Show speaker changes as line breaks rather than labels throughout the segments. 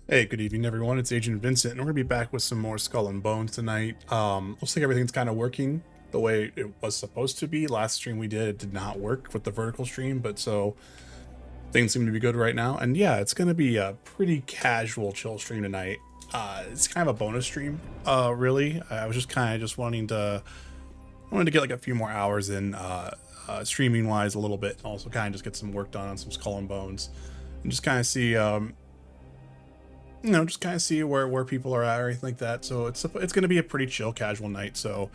Hey, good evening, everyone. It's Agent Vincent, and we're gonna be back with some more Skull and Bones tonight. Looks like everything's kind of working the way it was supposed to be. Last stream we did, it did not work with the vertical stream, but so things seem to be good right now. And yeah, it's gonna be a pretty casual, chill stream tonight. It's kind of a bonus stream, really. I was just kind of just wanted to get like a few more hours in, streaming wise, a little bit. Also, kind of just get some work done on some Skull and Bones, and just kind of see. Just kind of see where people are at or anything like that. So it's going to be a pretty chill, casual night. So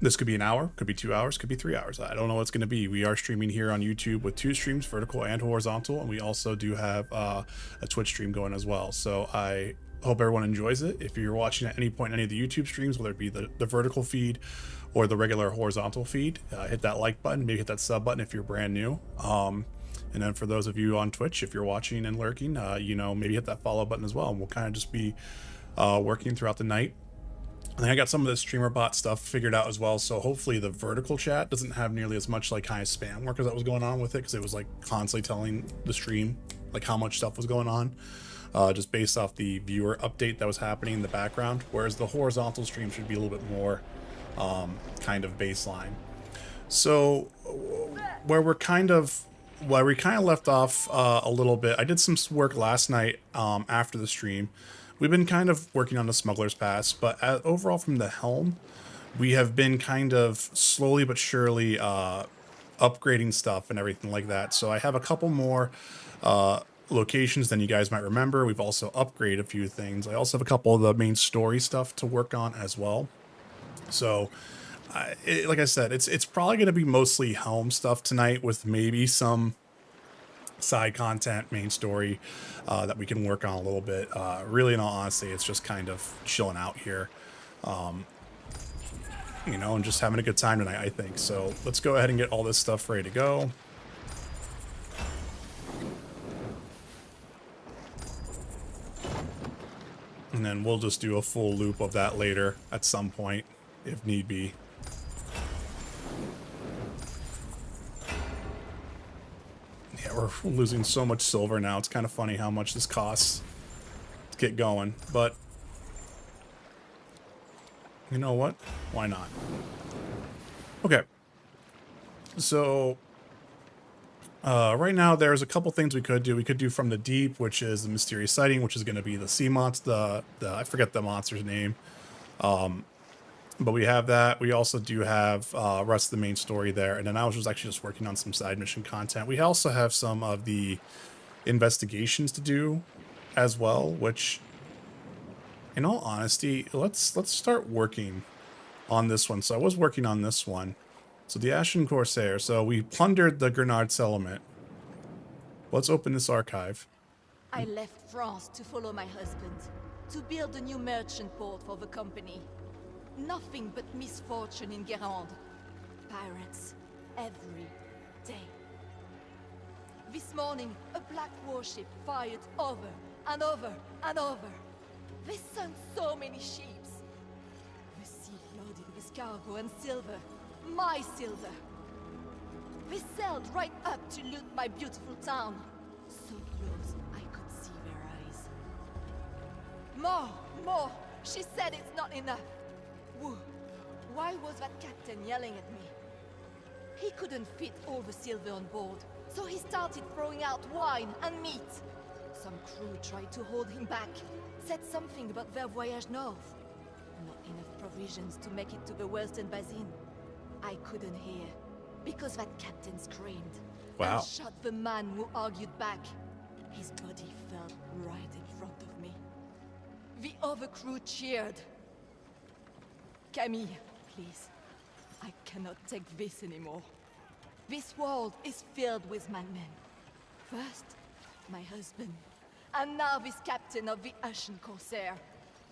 this could be an hour, could be 2 hours, could be 3 hours. I don't know what it's going to be. We are streaming here on YouTube with 2 streams, vertical and horizontal, and we also do have a Twitch stream going as well. So I hope everyone enjoys it. If you're watching at any point any of the YouTube streams, whether it be the vertical feed or the regular horizontal feed, hit that like button, maybe hit that sub button if you're brand new. And then for those of you on Twitch, if you're watching and lurking, maybe hit that follow button as well. And we'll kind of just be working throughout the night. And I got some of the streamer bot stuff figured out as well. So hopefully the vertical chat doesn't have nearly as much like kind of spam work as that was going on with it, because it was like constantly telling the stream like how much stuff was going on, just based off the viewer update that was happening in the background. Whereas the horizontal stream should be a little bit more kind of baseline. So where we kind of left off a little bit, I did some work last night after the stream. We've been kind of working on the Smuggler's Pass, but overall from the helm, we have been kind of slowly but surely upgrading stuff and everything like that. So I have a couple more locations than you guys might remember. We've also upgraded a few things. I also have a couple of the main story stuff to work on as well. So like I said, it's probably going to be mostly helm stuff tonight, with maybe some side content, main story that we can work on a little bit. Really, in all honesty, it's just kind of chilling out here, and just having a good time tonight, I think. So let's go ahead and get all this stuff ready to go. And then we'll just do a full loop of that later at some point, if need be. Yeah, we're losing so much silver now. It's kind of funny how much this costs to get going. But, you know what? Why not? Okay. So, right now there's a couple things we could do. We could do From the Deep, which is the mysterious sighting, which is going to be the sea monster, I forget the monster's name. But we have that. We also do have rest of the main story there. And then I was just actually just working on some side mission content. We also have some of the investigations to do as well, which, in all honesty, let's start working on this one. So I was working on this one. So the Ashen Corsair. So we plundered the Grenard settlement. Let's open this archive.
I left France to follow my husband, to build a new merchant port for the company. Nothing but misfortune in Guérande. Pirates, every day. This morning, a black warship fired over and over and over. They sunk so many ships. The sea loaded with cargo and silver. My silver. They sailed right up to loot my beautiful town. So close, I could see their eyes. More! She said it's not enough. Why was that captain yelling at me? He couldn't fit all the silver on board, so he started throwing out wine and meat. Some crew tried to hold him back, said something about their voyage north. Not enough provisions to make it to the Western Basin. I couldn't hear, because that captain screamed.
Wow.
And shot the man who argued back. His body fell right in front of me. The other crew cheered. Camille, please. I cannot take this anymore. This world is filled with madmen. First, my husband. And now this captain of the Ashen Corsair.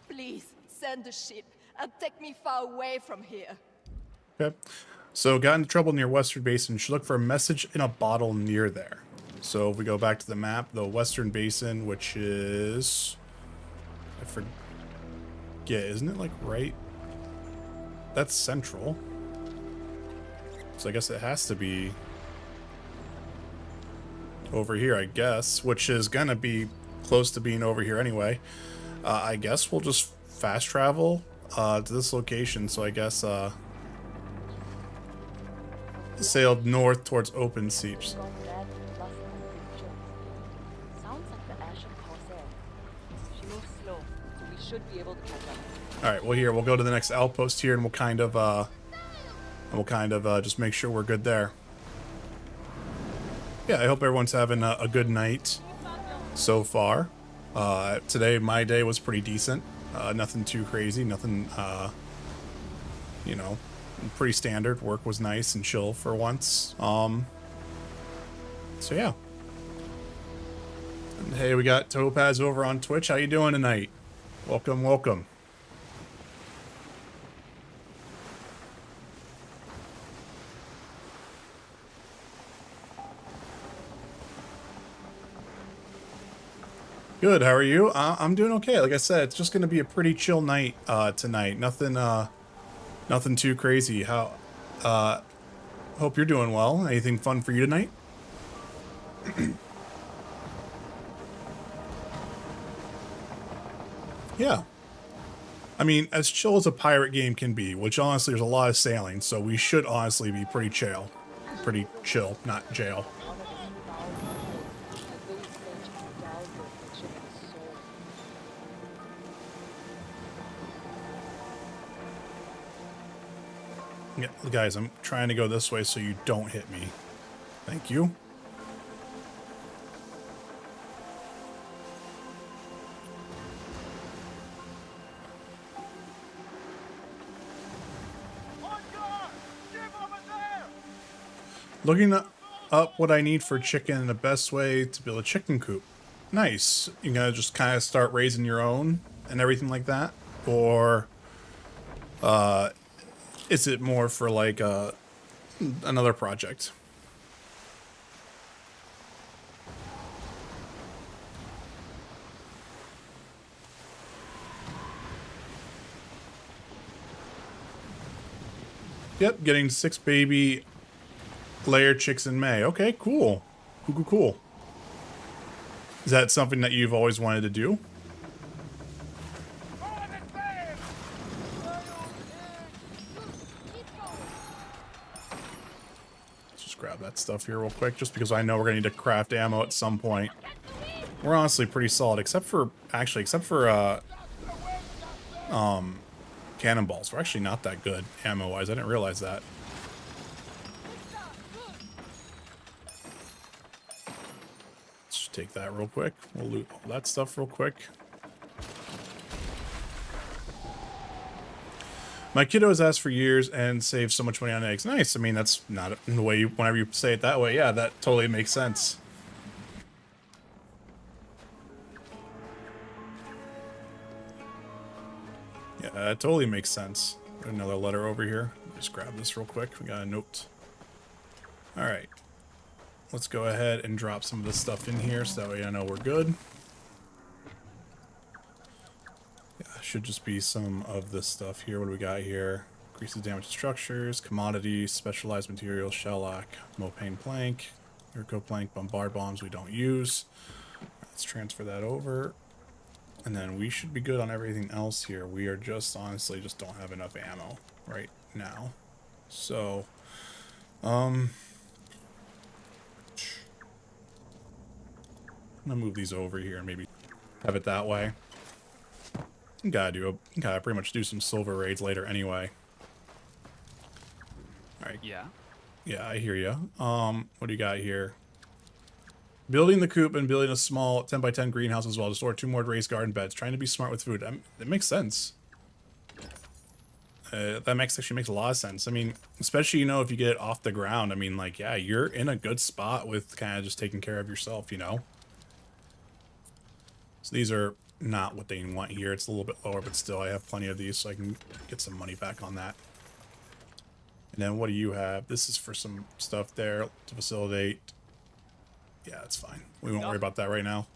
Please, send a ship and take me far away from here.
Okay. So got into trouble near Western Basin. Should look for a message in a bottle near there. So if we go back to the map, the Western Basin, which is... I forget, isn't it like right... That's central. So I guess it has to be over here, I guess, which is gonna be close to being over here anyway. I guess we'll just fast travel to this location. So I guess sailed north towards open seas.
Sounds like the Ashen Corsair. She moves slow, so we should be able to catch up.
All right, well here we'll go to the next outpost here, and we'll kind of just make sure we're good there. Yeah, I hope everyone's having a good night so far. Today my day was pretty decent. Nothing too crazy. Nothing, you know, pretty standard. Work was nice and chill for once. So yeah. And hey, we got Topaz over on Twitch. How you doing tonight? Welcome, welcome. Good, how are you? I'm doing okay. Like I said, it's just going to be a pretty chill night tonight. Nothing too crazy. Hope you're doing well. Anything fun for you tonight? Yeah. I mean, as chill as a pirate game can be, which honestly there's a lot of sailing, so we should honestly be pretty chill. Pretty chill, not jail. Yeah, guys, I'm trying to go this way so you don't hit me. Thank you. Looking up what I need for chicken and the best way to build a chicken coop. Nice. You gotta just kind of start raising your own and everything like that? Or, is it more for like another project? Yep, getting 6 baby layer chicks in May. Okay, cool. Cool. Is that something that you've always wanted to do? Let's just grab that stuff here real quick, just because I know we're gonna need to craft ammo at some point. We're honestly pretty solid, except for cannonballs. We're actually not that good ammo-wise. I didn't realize that. Let's just take that real quick. We'll loot all that stuff real quick. My kiddo has asked for years and saved so much money on eggs. Nice. I mean, that's not the way whenever you say it that way. Yeah, that totally makes sense. Yeah, that totally makes sense. Another letter over here. Just grab this real quick. We got a note. All right. Let's go ahead and drop some of this stuff in here so that way I know we're good. Yeah, should just be some of this stuff here. What do we got here? Increases damage to structures, commodities, specialized materials, shellac, Mopane plank, Urco plank, bombard bombs we don't use. Let's transfer that over. And then we should be good on everything else here. We are just, honestly, just don't have enough ammo right now. So, I'm gonna move these over here and maybe have it that way. Gotta pretty much do some silver raids later anyway. Alright. Yeah, I hear you. What do you got here? Building the coop and building a small 10 by 10 greenhouse as well to store 2 more raised garden beds. Trying to be smart with food. That makes sense. That actually makes a lot of sense. I mean, especially, you know, if you get it off the ground. I mean, like, yeah, you're in a good spot with kind of just taking care of yourself, you know? So these are not what they want here. It's a little bit lower, but still, I have plenty of these, so I can get some money back on that. And then what do you have? This is for some stuff there to facilitate. Yeah, that's fine. We won't worry about that right now.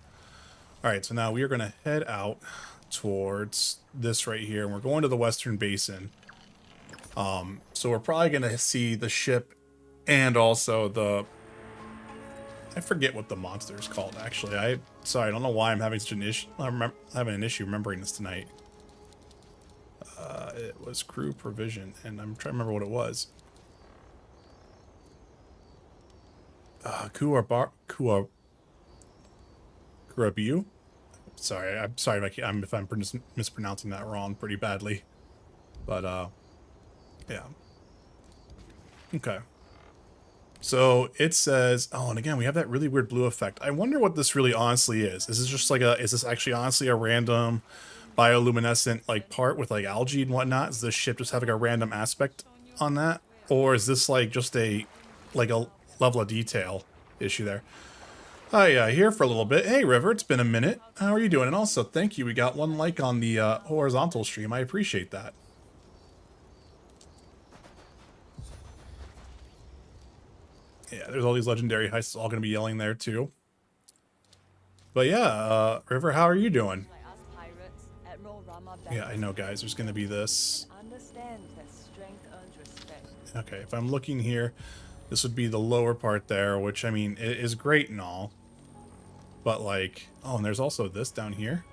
All right, so now we are going to head out towards this right here, and we're going to the Western Basin. So we're probably going to see the ship and also the... I forget what the monster is called, actually. Sorry, I don't know why I'm having such an issue. I'm having an issue remembering this tonight. It was crew provision, and I'm trying to remember what it was. Kurabu? Sorry, I'm sorry if I'm mispronouncing that wrong pretty badly. But, yeah. Okay. So it says, oh, and again, we have that really weird blue effect. I wonder what this really honestly is. Is this just like is this actually honestly a random bioluminescent like part with like algae and whatnot? Is this ship just having a random aspect on that? Or is this like just a level of detail issue there? Hi, here for a little bit. Hey, River, it's been a minute. How are you doing? And also, thank you. We got 1 like on the horizontal stream. I appreciate that. Yeah, there's all these legendary heists all going to be yelling there, too. But yeah, River, how are you doing? Yeah, I know, guys. There's going to be this. Okay, if I'm looking here, this would be the lower part there, which, I mean, it is great and all. But, like... Oh, and there's also this down here.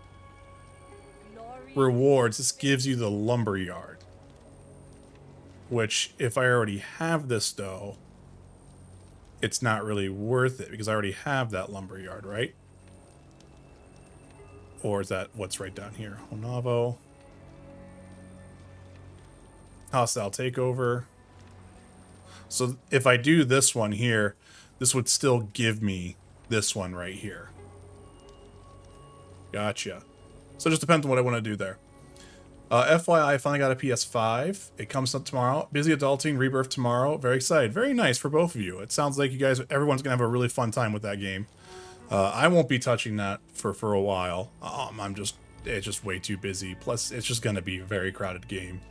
Rewards. This gives you the lumber yard. Which, if I already have this, though... it's not really worth it, because I already have that lumber yard, right? Or is that what's right down here? Honavo. Hostile takeover. So if I do this one here, this would still give me this one right here. Gotcha. So it just depends on what I want to do there. FYI, I finally got a PS5. It comes up tomorrow. Busy adulting, rebirth tomorrow. Very excited. Very nice for both of you. It sounds like you guys, everyone's going to have a really fun time with that game. I won't be touching that for a while. It's just way too busy. Plus, it's just going to be a very crowded game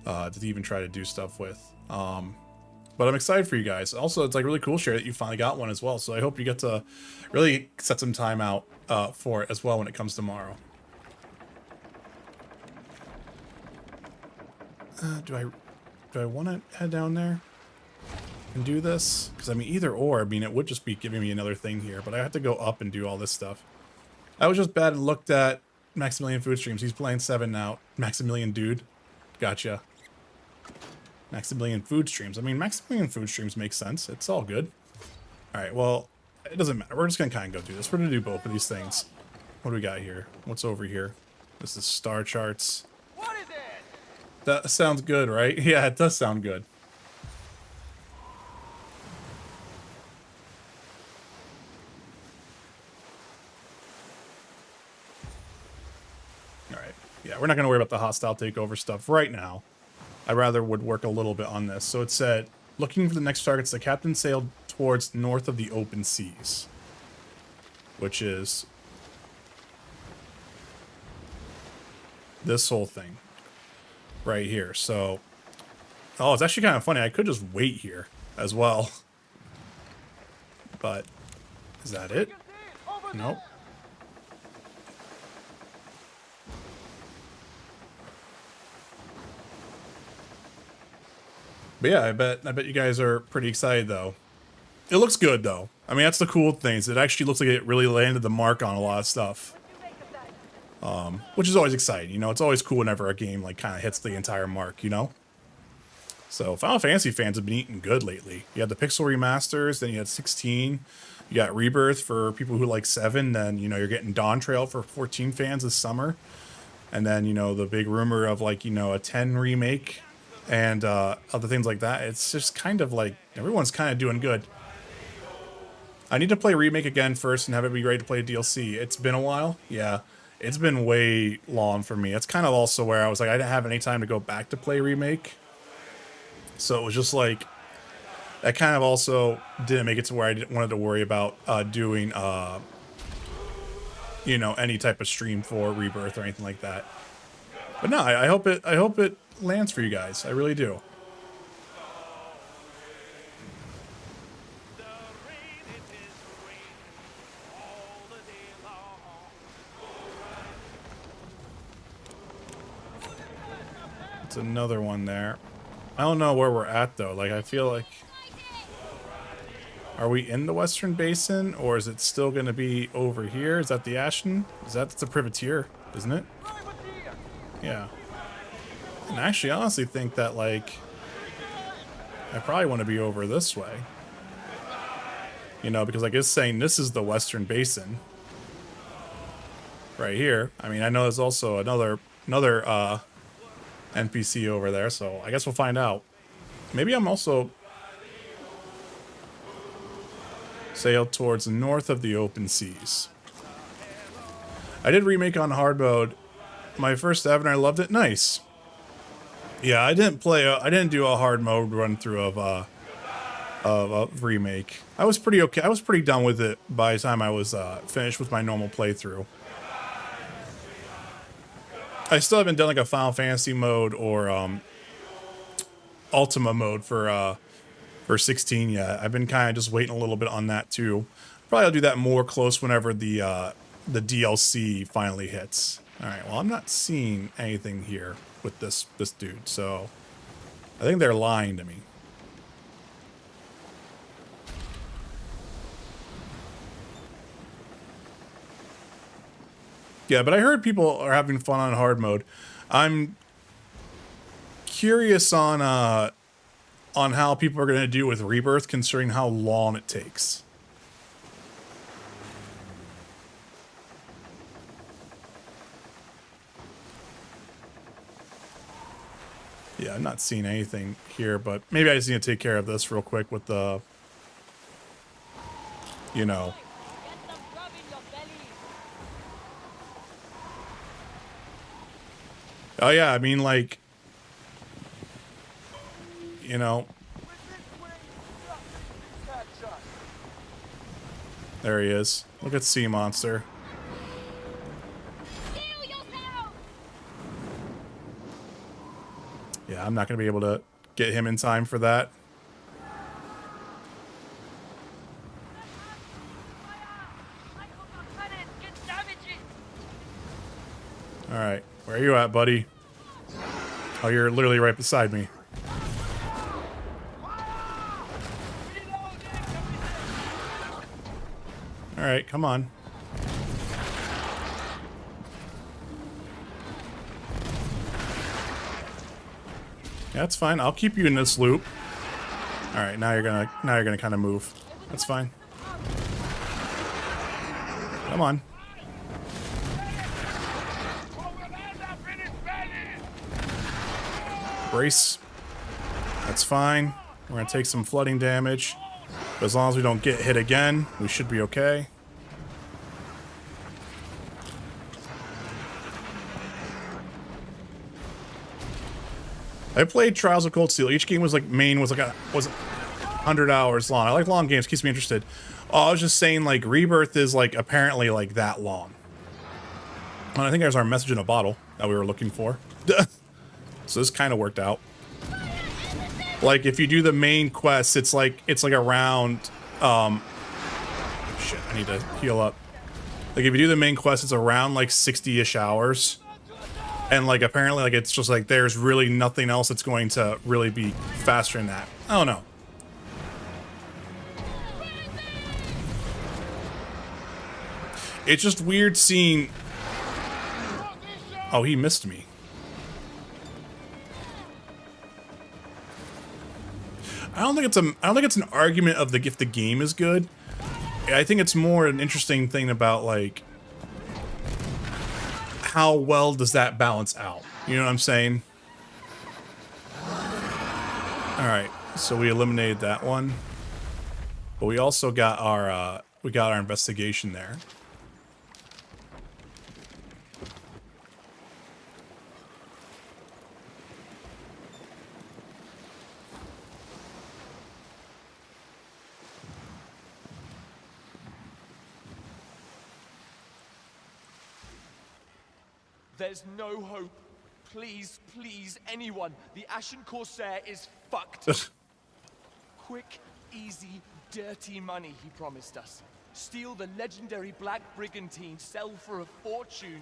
to even try to do stuff with. But I'm excited for you guys. Also, it's like really cool, Sherry, that you finally got one as well. So I hope you get to really set some time out for it as well when it comes tomorrow. do I want to head down there and do this? Because I mean, either or. I mean, it would just be giving me another thing here, but I have to go up and do all this stuff. I was just bad and looked at Maximilian Food Streams. He's playing 7 now. Maximilian dude. Gotcha. Maximilian Food Streams. I mean, Maximilian Food Streams makes sense. It's all good. Alright, well, it doesn't matter. We're just going to kind of go do this. We're going to do both of these things. What do we got here? What's over here? This is star charts.
What is it?
That sounds good, right? Yeah, it does sound good. Alright. Yeah, we're not going to worry about the hostile takeover stuff right now. I rather would work a little bit on this. So it said, looking for the next targets, the captain sailed towards north of the open seas. Which is this whole thing. Right here. So, oh, it's actually kind of funny. I could just wait here as well. But, is that it? Nope. But yeah, I bet you guys are pretty excited though. It looks good though. I mean, that's the cool thing. Is it actually looks like it really landed the mark on a lot of stuff. Which is always exciting, you know. It's always cool whenever a game like kind of hits the entire mark, you know. So Final Fantasy fans have been eating good lately. You had the Pixel remasters, then you had 16. You got Rebirth for people who like 7. Then you know you're getting Dawn Trail for 14 fans this summer, and then you know the big rumor of like you know a 10 remake and other things like that. It's just kind of like everyone's kind of doing good. I need to play Remake again first and have it be ready to play DLC. It's been a while, yeah. It's been way long for me. It's kind of also where I was like, I didn't have any time to go back to play Remake. So it was just like, that kind of also didn't make it to where I didn't wanted to worry about doing, you know, any type of stream for Rebirth or anything like that. But no, I hope it lands for you guys. I really do. It's another one there. I don't know where we're at though. Like I feel like, are we in the Western Basin or is it still going to be over here? Is that the Ashen? That's the Privateer, isn't it? Yeah. And I actually honestly think that like I probably want to be over this way. You know, because like it's saying this is the Western Basin. Right here. I mean, I know there's also another NPC over there, so I guess we'll find out. Maybe I'm also sailed towards north of the open seas. I did Remake on hard mode. My first ever, and I loved it. Nice. Yeah, I didn't do a hard mode run through of Remake. I was pretty okay. I was pretty done with it by the time I was finished with my normal playthrough. I still haven't done like a Final Fantasy mode or Ultima mode for 16 yet. I've been kind of just waiting a little bit on that too. Probably I'll do that more close whenever the DLC finally hits. All right. Well, I'm not seeing anything here with this dude, so I think they're lying to me. Yeah, but I heard people are having fun on hard mode. I'm curious on how people are going to do with Rebirth, considering how long it takes. Yeah, I'm not seeing anything here, but maybe I just need to take care of this real quick with the, you know. Oh yeah, I mean like, you know. There he is. Look at Sea Monster. Yeah, I'm not going to be able to get him in time for that. Alright, where are you at, buddy? Oh, you're literally right beside me. Alright, come on. Yeah, that's fine. I'll keep you in this loop. Alright, now you're gonna kind of move. That's fine. Come on. Brace. That's fine. We're gonna take some flooding damage. But as long as we don't get hit again, we should be okay. I played Trials of Cold Steel. Each game was like was 100 hours long. I like long games, keeps me interested. Oh, I was just saying, like, Rebirth is like apparently like that long. And I think there's our message in a bottle that we were looking for. So this kind of worked out. Like if you do the main quest, it's like around shit, I need to heal up. Like if you do the main quest, it's around like 60-ish hours. And like apparently like it's just like there's really nothing else that's going to really be faster than that. I don't know. It's just weird seeing. Oh, he missed me. I don't think it's an argument of if the game is good. I think it's more an interesting thing about like how well does that balance out? You know what I'm saying? All right, so we eliminated that one, but we also got our investigation there.
There's no hope. Please, please, anyone. The Ashen Corsair is fucked. Quick, easy, dirty money, he promised us. Steal the legendary Black Brigantine, sell for a fortune.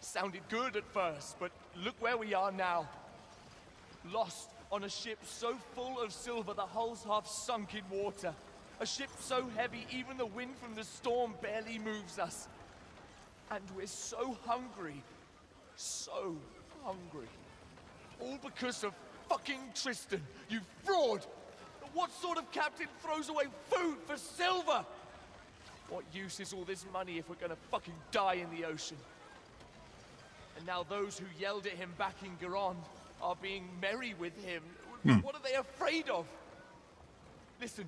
Sounded good at first, but look where we are now. Lost on a ship so full of silver the hull's half sunk in water. A ship so heavy even the wind from the storm barely moves us. And we're so hungry. So hungry. All because of fucking Tristan, you fraud! What sort of captain throws away food for silver? What use is all this money if we're gonna fucking die in the ocean? And now those who yelled at him back in Garand are being merry with him. What are they afraid of? Listen,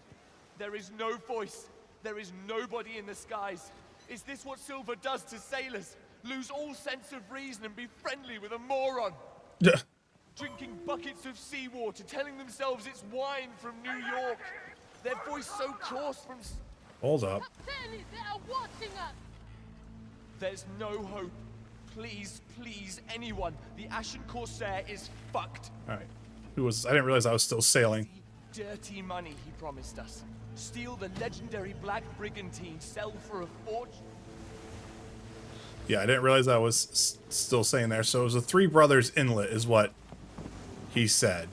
there is no voice. There is nobody in the skies. Is this what silver does to sailors? Lose all sense of reason and be friendly with a moron?
Yeah.
Drinking buckets of seawater, telling themselves it's wine from New York. Their voice so coarse from...
Hold up.
There's no hope. Please, please, anyone. The Ashen Corsair is fucked.
Alright. Who was... I didn't realize I was still sailing.
Dirty money, he promised us. Steal the legendary Black Brigantine, sell for a fortune.
Yeah, I didn't realize I was still saying there. So it was the Three Brothers Inlet is what he said.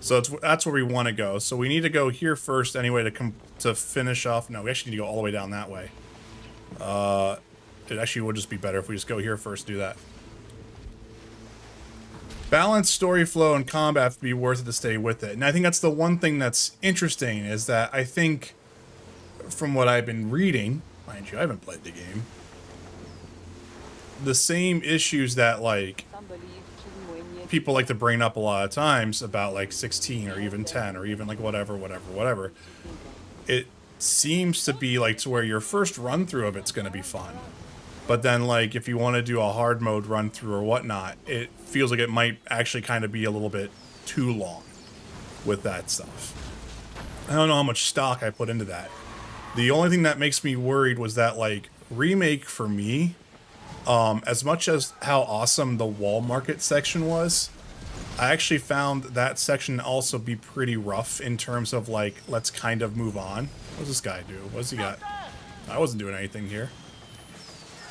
So that's where we want to go. So we need to go here first anyway to finish off. No, we actually need to go all the way down that way. It actually would just be better if we just go here first, do that. Balanced story flow and combat have to be worth it to stay with it. And I think that's the one thing that's interesting is that I think from what I've been reading, mind you, I haven't played the game, the same issues that like people like to bring up a lot of times about like 16 or even 10 or even like whatever. It seems to be like to where your first run through of it's going to be fun. But then like if you want to do a hard mode run through or whatnot, it feels like it might actually kind of be a little bit too long with that stuff. I don't know how much stock I put into that. The only thing that makes me worried was that like remake for me, as much as how awesome the wall market section was, I actually found that section also be pretty rough in terms of like, let's kind of move on. What does this guy do? What does he got? I wasn't doing anything here.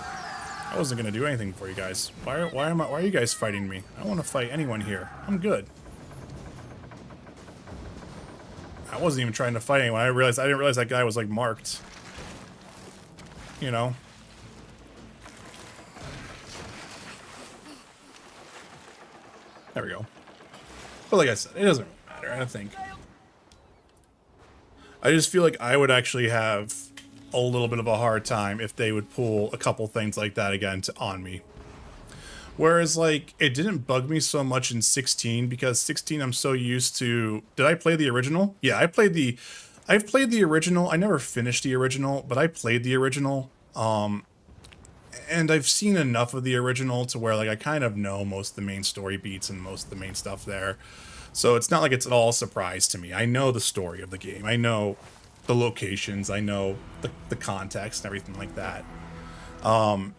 I wasn't gonna do anything for you guys. Why are you guys fighting me? I don't want to fight anyone here. I'm good. I wasn't even trying to fight anyone. I didn't realize that guy was like marked. You know? There we go. But like I said, it doesn't matter, I think. I just feel like I would actually have a little bit of a hard time if they would pull a couple things like that again on me. Whereas, like, it didn't bug me so much in 16 because 16 I'm so used to... Did I play the original? Yeah, I've played the original. I never finished the original, but I played the original. And I've seen enough of the original to where, like, I kind of know most of the main story beats and most of the main stuff there. So it's not like it's at all a surprise to me. I know the story of the game. I know the locations. I know the context and everything like that. But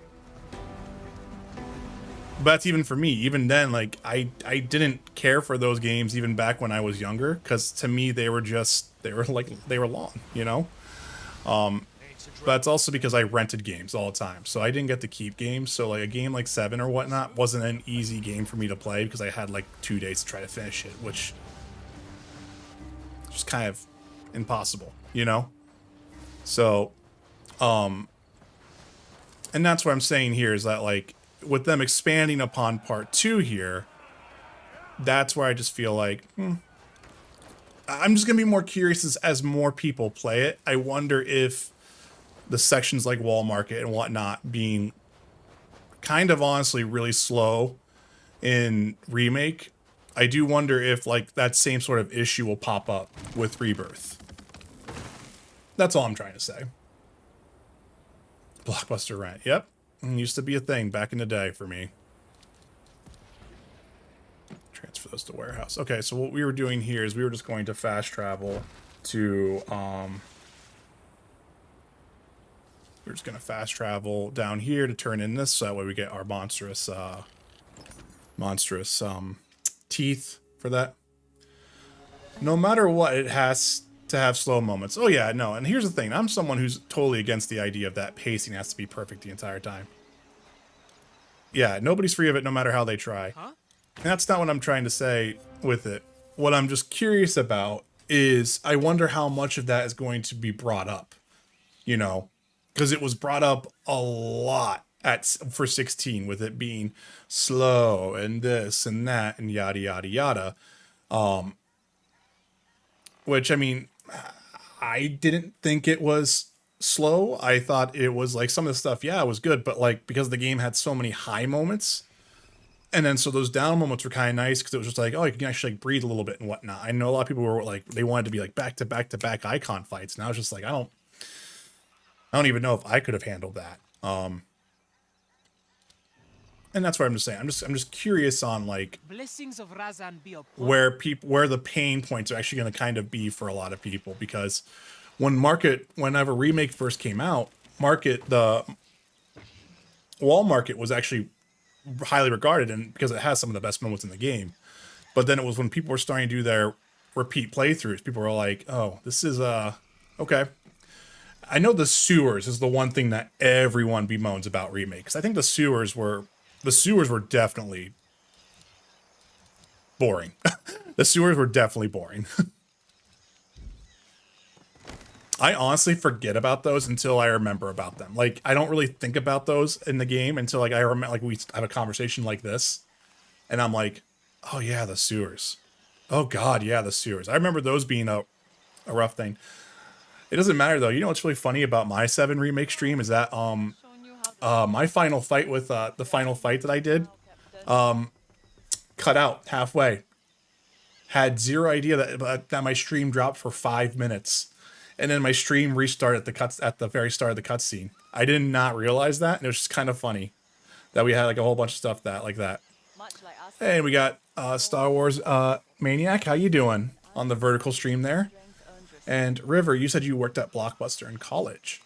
that's even for me. Even then, like, I didn't care for those games even back when I was younger, because to me they were long, you know? But it's also because I rented games all the time, so I didn't get to keep games. So like a game like 7 or whatnot wasn't an easy game for me to play because I had like 2 days to try to finish it, which is just kind of impossible, you know? So, and that's what I'm saying here is that, like, with them expanding upon part 2 here, that's where I just feel like, I'm just gonna be more curious as more people play it. I wonder if the sections like Wall Market and whatnot being kind of honestly really slow in Remake, I do wonder if like that same sort of issue will pop up with Rebirth. That's all I'm trying to say. Blockbuster rent. Yep. Used to be a thing back in the day for me. Transfer those to warehouse. Okay, so what we were doing here is we were just going to fast travel to we're just gonna fast travel down here to turn in this, so that way we get our monstrous teeth for that. No matter what, it has to have slow moments. Oh yeah, no, and here's the thing. I'm someone who's totally against the idea of that pacing has to be perfect the entire time. Yeah, nobody's free of it no matter how they try. Huh? And that's not what I'm trying to say with it. What I'm just curious about is I wonder how much of that is going to be brought up, you know? Because it was brought up a lot for 16 with it being slow and this and that and yada yada yada. Which, I mean, I didn't think it was slow. I thought it was like some of the stuff, yeah, it was good, but like because the game had so many high moments, and then so those down moments were kind of nice because it was just like, oh, you can actually like breathe a little bit and whatnot. I know a lot of people were like, they wanted to be like back to back to back icon fights, and I was just like, I don't even know if I could have handled that. And that's what I'm just saying. I'm just curious on like
Blessings of Razan be upon
where the pain points are actually going to kind of be for a lot of people, because whenever Remake first came out, the Wall Market was actually highly regarded, and because it has some of the best moments in the game. But then it was when people were starting to do their repeat playthroughs, people were like, oh, this is okay. I know the sewers is the one thing that everyone bemoans about remakes. I think the sewers were definitely boring. The sewers were definitely boring. I honestly forget about those until I remember about them. Like, I don't really think about those in the game until like I remember, like we have a conversation like this, and I'm like, oh yeah, the sewers. Oh god, yeah, the sewers. I remember those being a rough thing. It doesn't matter though. You know what's really funny about my 7 remake stream is that my final fight with the final fight that I did cut out halfway. Had zero idea that my stream dropped for 5 minutes, and then my stream restarted at the very start of the cutscene. I did not realize that, and it was just kind of funny that we had like a whole bunch of stuff like that. Hey, we got Star Wars Maniac. How you doing on the vertical stream there? And River, you said you worked at Blockbuster in college.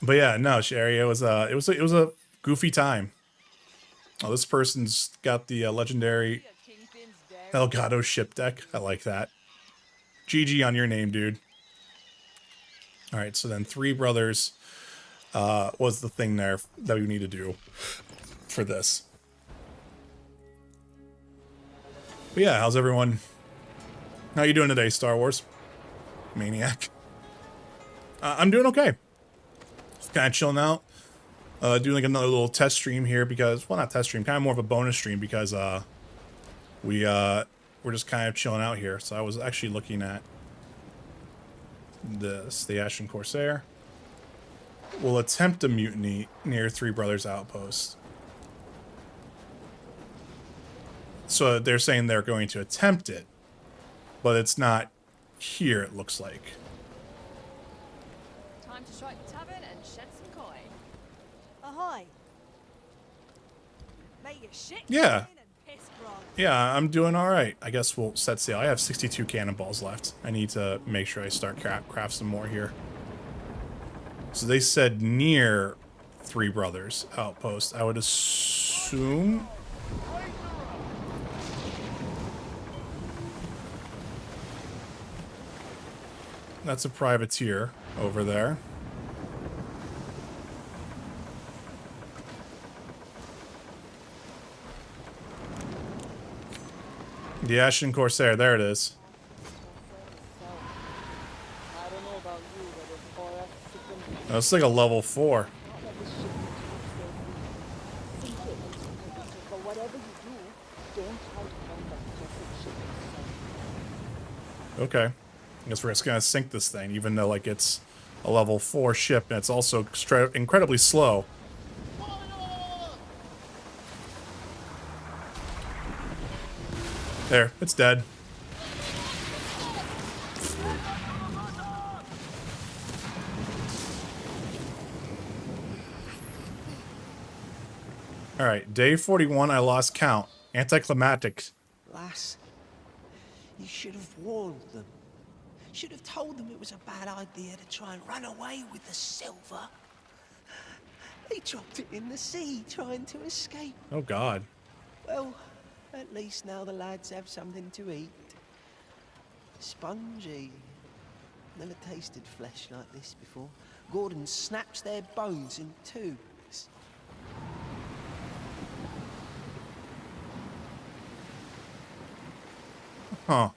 But yeah, no, Sherry, it was a goofy time. Oh, this person's got the legendary Elgato ship deck. I like that. GG on your name, dude. All right, so then 3 brothers was the thing there that we need to do for this. But yeah, how's everyone How you doing today, Star Wars Maniac? I'm doing okay. Just kind of chilling out. Doing like another little test stream here because, well, not test stream, kind of more of a bonus stream because we're just kind of chilling out here. So I was actually looking at this. The Ashen Corsair will attempt a mutiny near Three Brothers Outpost. So they're saying they're going to attempt it, but it's not here, it looks like.
Time to strike the tavern and shed some coin.
Ahoy! Make your shit
Yeah.
clean and piss grog.
Yeah, I'm doing all right. I guess we'll set sail. I have 62 cannonballs left. I need to make sure I start craft some more here. So they said near Three Brothers Outpost. I would assume. That's a privateer over there. The Ashen Corsair, there it is.
I don't know about you, but it's for us to
Oh, it's like a level 4.
But whatever you do, don't try to find that blessed ship inside.
Okay. I guess we're just gonna sink this thing, even though like it's a level 4 ship and it's also incredibly slow. There, it's dead. All right, day 41. I lost count. Anticlimactic.
Lass, you should have warned them. Should have told them it was a bad idea to try and run away with the silver. They dropped it in the sea, trying to escape.
Oh God.
Well, at least now the lads have something to eat. Spongy. Never tasted flesh like this before. Gordon snaps their bones in two.
Huh.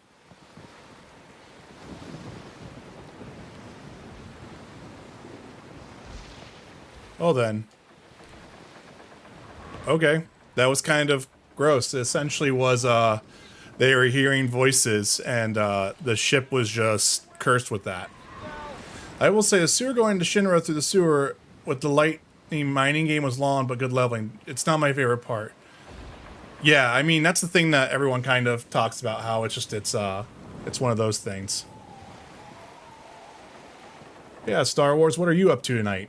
Oh, then. Okay. That was kind of gross. It essentially was, they were hearing voices, and the ship was just cursed with that. I will say the sewer going to Shinra through the sewer with the lightning mining game was long, but good leveling. It's not my favorite part. Yeah, I mean, that's the thing that everyone kind of talks about, how it's just, it's one of those things. Yeah, Star Wars, what are you up to tonight?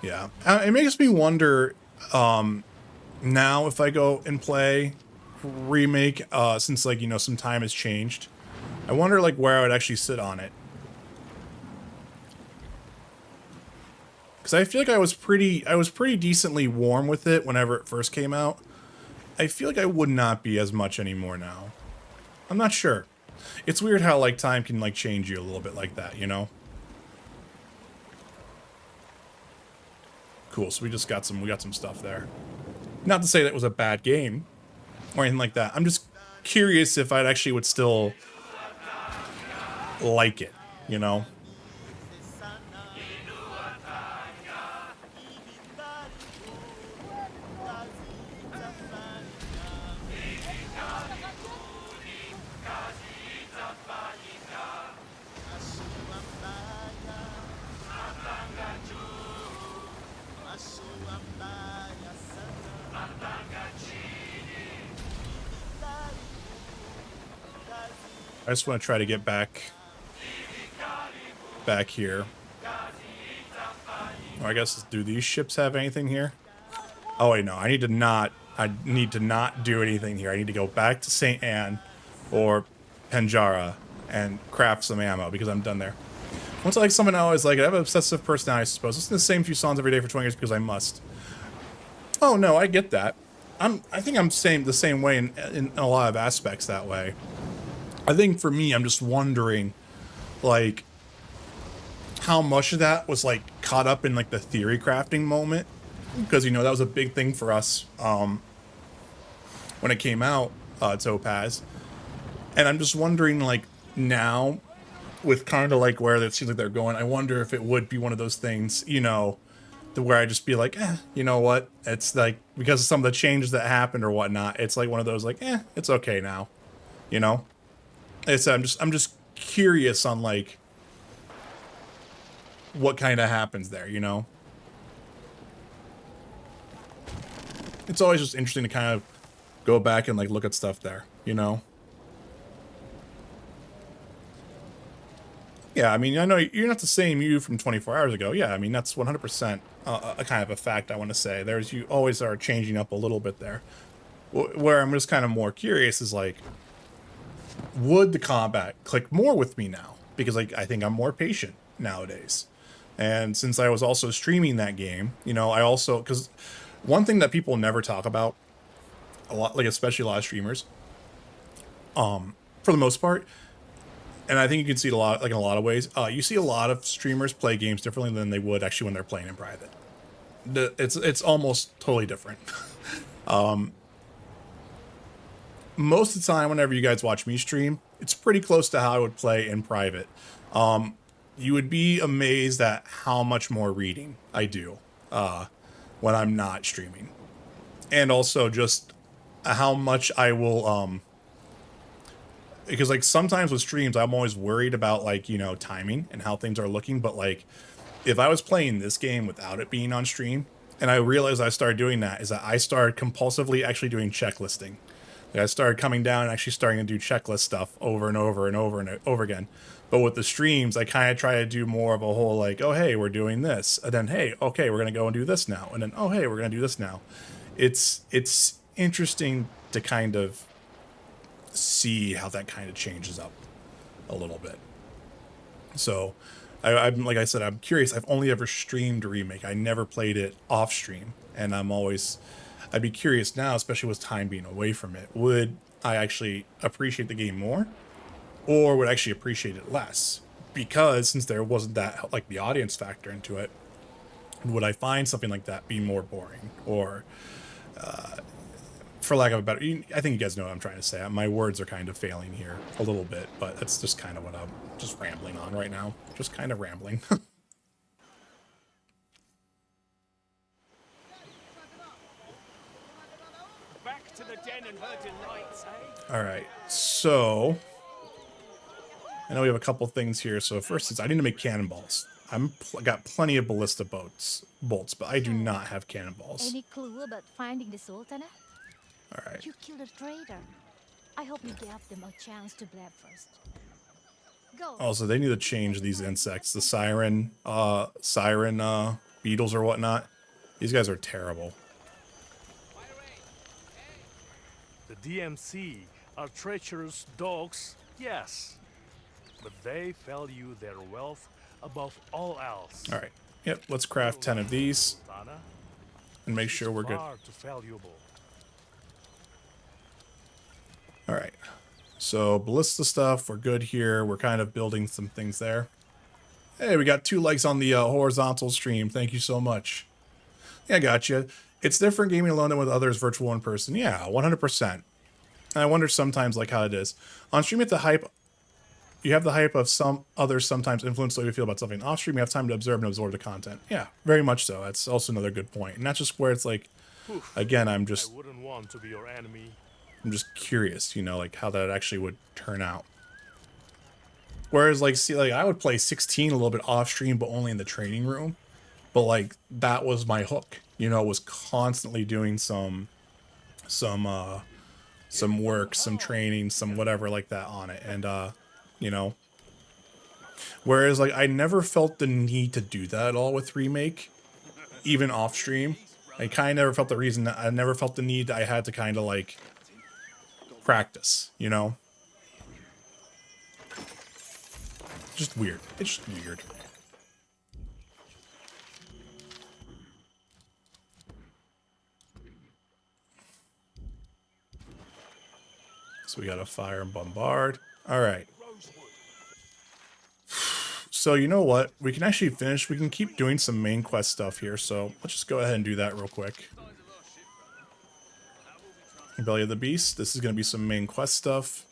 Yeah, it makes me wonder now if I go and play Remake, since like, you know, some time has changed. I wonder like where I would actually sit on it. Because I feel like I was pretty decently warm with it whenever it first came out. I feel like I would not be as much anymore now. I'm not sure. It's weird how like time can like change you a little bit like that, you know? Cool, so we got some stuff there. Not to say that was a bad game or anything like that. I'm just curious if I actually would still like it, you know? I just want to try to get back here. Or I guess, do these ships have anything here? Oh wait, no, I need to not do anything here. I need to go back to St. Anne or Penjara and craft some ammo because I'm done there. Once I like someone, I always like it. I have an obsessive personality, I suppose. Listen to the same few songs every day for 20 years because I must. Oh no, I get that. I think I'm the same way in a lot of aspects that way. I think for me, I'm just wondering, like, how much of that was, like, caught up in, like, the theory crafting moment. Because, you know, that was a big thing for us when it came out, Topaz. And I'm just wondering, like, now, with kind of like where it seems like they're going, I wonder if it would be one of those things, you know, to where I just be like, you know what? It's like, because of some of the changes that happened or whatnot, it's like one of those like, it's okay now, you know? It's I'm just curious on like what kind of happens there, you know? It's always just interesting to kind of go back and like look at stuff there, you know? Yeah, I mean, I know you're not the same you from 24 hours ago. Yeah, I mean, that's 100% a kind of a fact I want to say. You always are changing up a little bit there. Where I'm just kind of more curious is like, would the combat click more with me now? Because like, I think I'm more patient nowadays. And since I was also streaming that game, you know, because one thing that people never talk about a lot, like especially a lot of streamers, for the most part, and I think you can see it a lot, like in a lot of ways. You see a lot of streamers play games differently than they would actually when they're playing in private. It's almost totally different. Most of the time, whenever you guys watch me stream, it's pretty close to how I would play in private. You would be amazed at how much more reading I do when I'm not streaming, and also just how much I will. Because like sometimes with streams, I'm always worried about like, you know, timing and how things are looking. But like if I was playing this game without it being on stream, and I realized I started doing that, is that I started compulsively actually doing checklisting. Like I started coming down and actually starting to do checklist stuff over and over and over and over again. But with the streams, I kind of try to do more of a whole like, oh, hey, we're doing this. And then, hey, okay, we're going to go and do this now. And then, oh, hey, we're going to do this now. It's interesting to kind of see how that kind of changes up a little bit. So I'm like I said, I'm curious. I've only ever streamed a remake. I never played it off stream, and I'd be curious now, especially with time being away from it, would I actually appreciate the game more, or would I actually appreciate it less? Because since there wasn't that like the audience factor into it, would I find something like that be more boring, or for lack of a better, I think you guys know what I'm trying to say. My words are kind of failing here a little bit, but that's just kind of what I'm just rambling on right now. Just kind of rambling.
Back to the den and her delights, eh?
All right, so I know we have a couple things here. So first is I need to make cannonballs. Got plenty of ballista bolts, but I do not have cannonballs.
Any clue about finding the Sultana?
All right.
You killed a traitor. I hope you gave them a chance to blab first. Go.
Also, they need to change these insects. The siren beetles or whatnot. These guys are terrible.
The DMC are treacherous dogs, yes. But they value their wealth above all else.
All right. Yep, let's craft 10 of these and make sure we're good.
Far too valuable.
All right. So ballista stuff, we're good here. We're kind of building some things there. Hey, we got 2 likes on the horizontal stream. Thank you so much. Yeah, I got you. It's different gaming alone than with others, virtual in person. Yeah, 100%. And I wonder sometimes like how it is. On stream, you have the hype of some others sometimes influence the way you feel about something. Off stream, you have time to observe and absorb the content. Yeah, very much so. That's also another good point. And that's just where it's like, again,
I wouldn't want to be your enemy.
I'm just curious, you know, like how that actually would turn out. Whereas, like, see, like I would play 16 a little bit off stream, but only in the training room. But like that was my hook, you know, was constantly doing some work, some training, some whatever like that on it, and you know. Whereas, like, I never felt the need to do that at all with Remake, even off stream. I kind of never felt the reason. I never felt the need. I had to kind of like practice, you know. Just weird. It's just weird. So we got to fire and bombard. All right. So you know what? We can actually finish. We can keep doing some main quest stuff here. So let's just go ahead and do that real quick. Belly of the Beast. This is going to be some main quest stuff.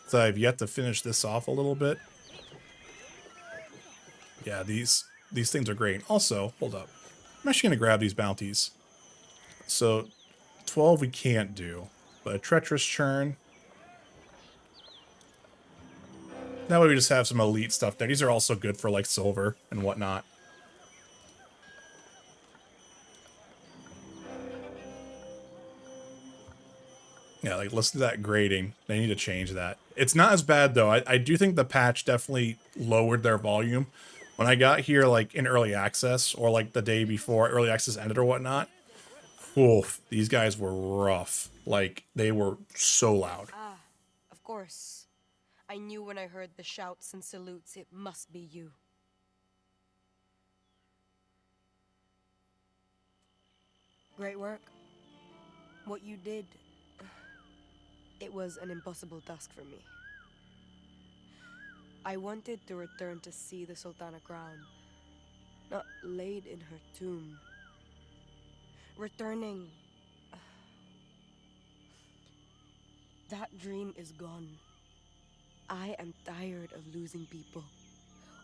So I've yet to finish this off a little bit. Yeah, these things are great. Also, hold up. I'm actually going to grab these bounties. So 12 we can't do, but a treacherous churn. That way we just have some elite stuff there. These are also good for like silver and whatnot. Yeah, like listen to that grading. They need to change that. It's not as bad though. I do think the patch definitely lowered their volume. When I got here like in early access or like the day before early access ended or whatnot, oof, these guys were rough. Like they were so loud.
Ah, of course. I knew when I heard the shouts and salutes it must be you. Great work. What you did, it was an impossible task for me. I wanted to return to see the Sultana crown, not laid in her tomb. Returning. That dream is gone. I am tired of losing people.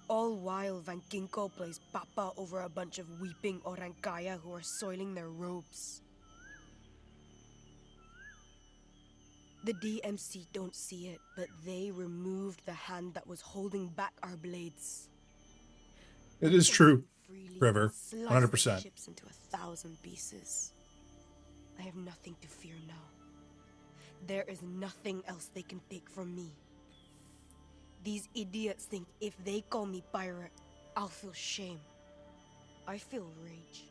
All while Van Ginkgo plays Papa over a bunch of weeping Orankaya who are soiling their robes. The DMC don't see it, but they removed the hand that was holding back our blades.
It is true,
Freely
River.
sliced
100%.
the ships into 1,000 pieces. I have nothing to fear now. There is nothing else they can take from me. These idiots think if they call me pirate, I'll feel shame. I feel rage.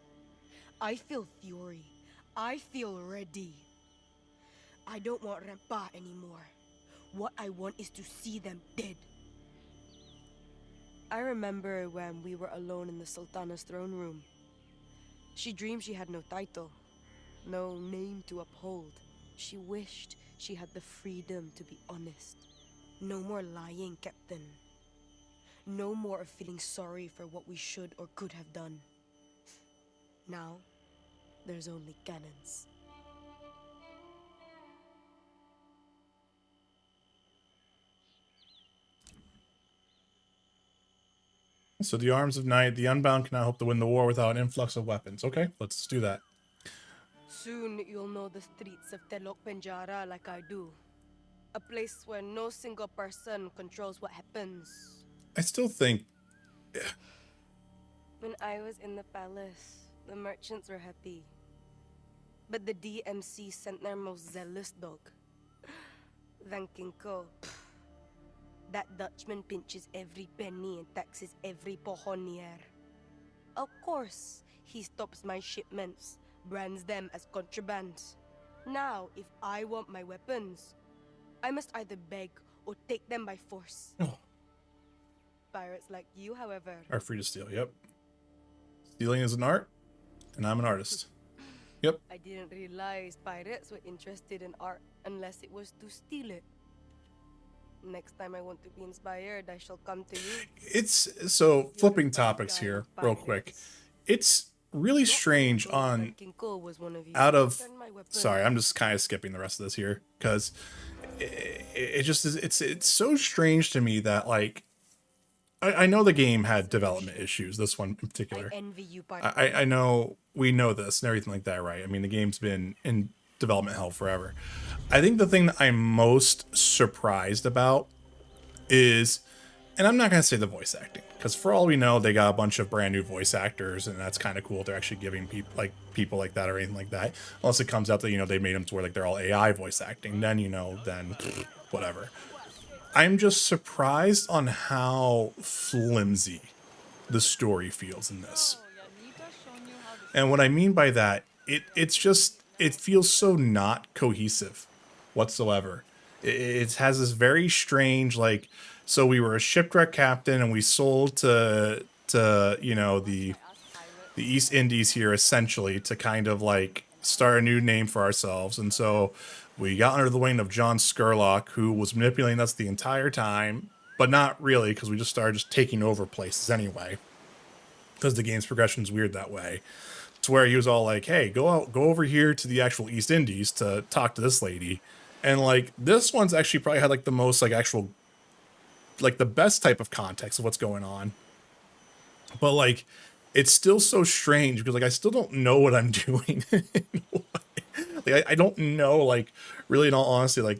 I feel fury. I feel ready. I don't want Rempa anymore. What I want is to see them dead. I remember when we were alone in the Sultana's throne room. She dreamed she had no title, no name to uphold. She wished she had the freedom to be honest. No more lying, Captain. No more of feeling sorry for what we should or could have done. Now, there's only cannons.
So the arms of night, the unbound cannot hope to win the war without an influx of weapons. Okay, let's do that.
Soon you'll know the streets of Telok Penjara like I do. A place where no single person controls what happens.
I still think
When I was in the palace, the merchants were happy. But the DMC sent their most zealous dog. Van Ginkgo. That Dutchman pinches every penny and taxes every pohonier. Of course, he stops my shipments, brands them as contraband. Now, if I want my weapons, I must either beg or take them by force.
Oh.
Pirates like you, however,
are free to steal. Yep. Stealing is an art, and I'm an artist. Yep.
I didn't realize pirates were interested in art unless it was to steal it. Next time I want to be inspired, I shall come to you.
It's so flipping topics here real quick. It's really strange on out of sorry, I'm just kind of skipping the rest of this here because it just is it's so strange to me that like I know the game had development issues, this one in particular.
I envy you,
I know we know this and everything like that, right? I mean, the game's been in development hell forever. I think the thing that I'm most surprised about is, and I'm not going to say the voice acting, because for all we know, they got a bunch of brand new voice actors, and that's kind of cool. They're actually giving people like that or anything like that. Unless it comes out that, you know, they made them to where like they're all AI voice acting, then, you know, then whatever. I'm just surprised on how flimsy the story feels in this. And what I mean by that, it feels so not cohesive whatsoever. It has this very strange, like, so we were a shipwreck captain and we sold to you know, the East Indies here essentially to kind of like start a new name for ourselves. And so we got under the wing of John Skurlock, who was manipulating us the entire time, but not really, because we just started just taking over places anyway, because the game's progression is weird that way. to where he was all like, hey, go over here to the actual East Indies to talk to this lady. And like this one's actually probably had like the most like actual, like the best type of context of what's going on. But like, it's still so strange because like I still don't know what I'm doing. Like I don't know, like really in all honesty, like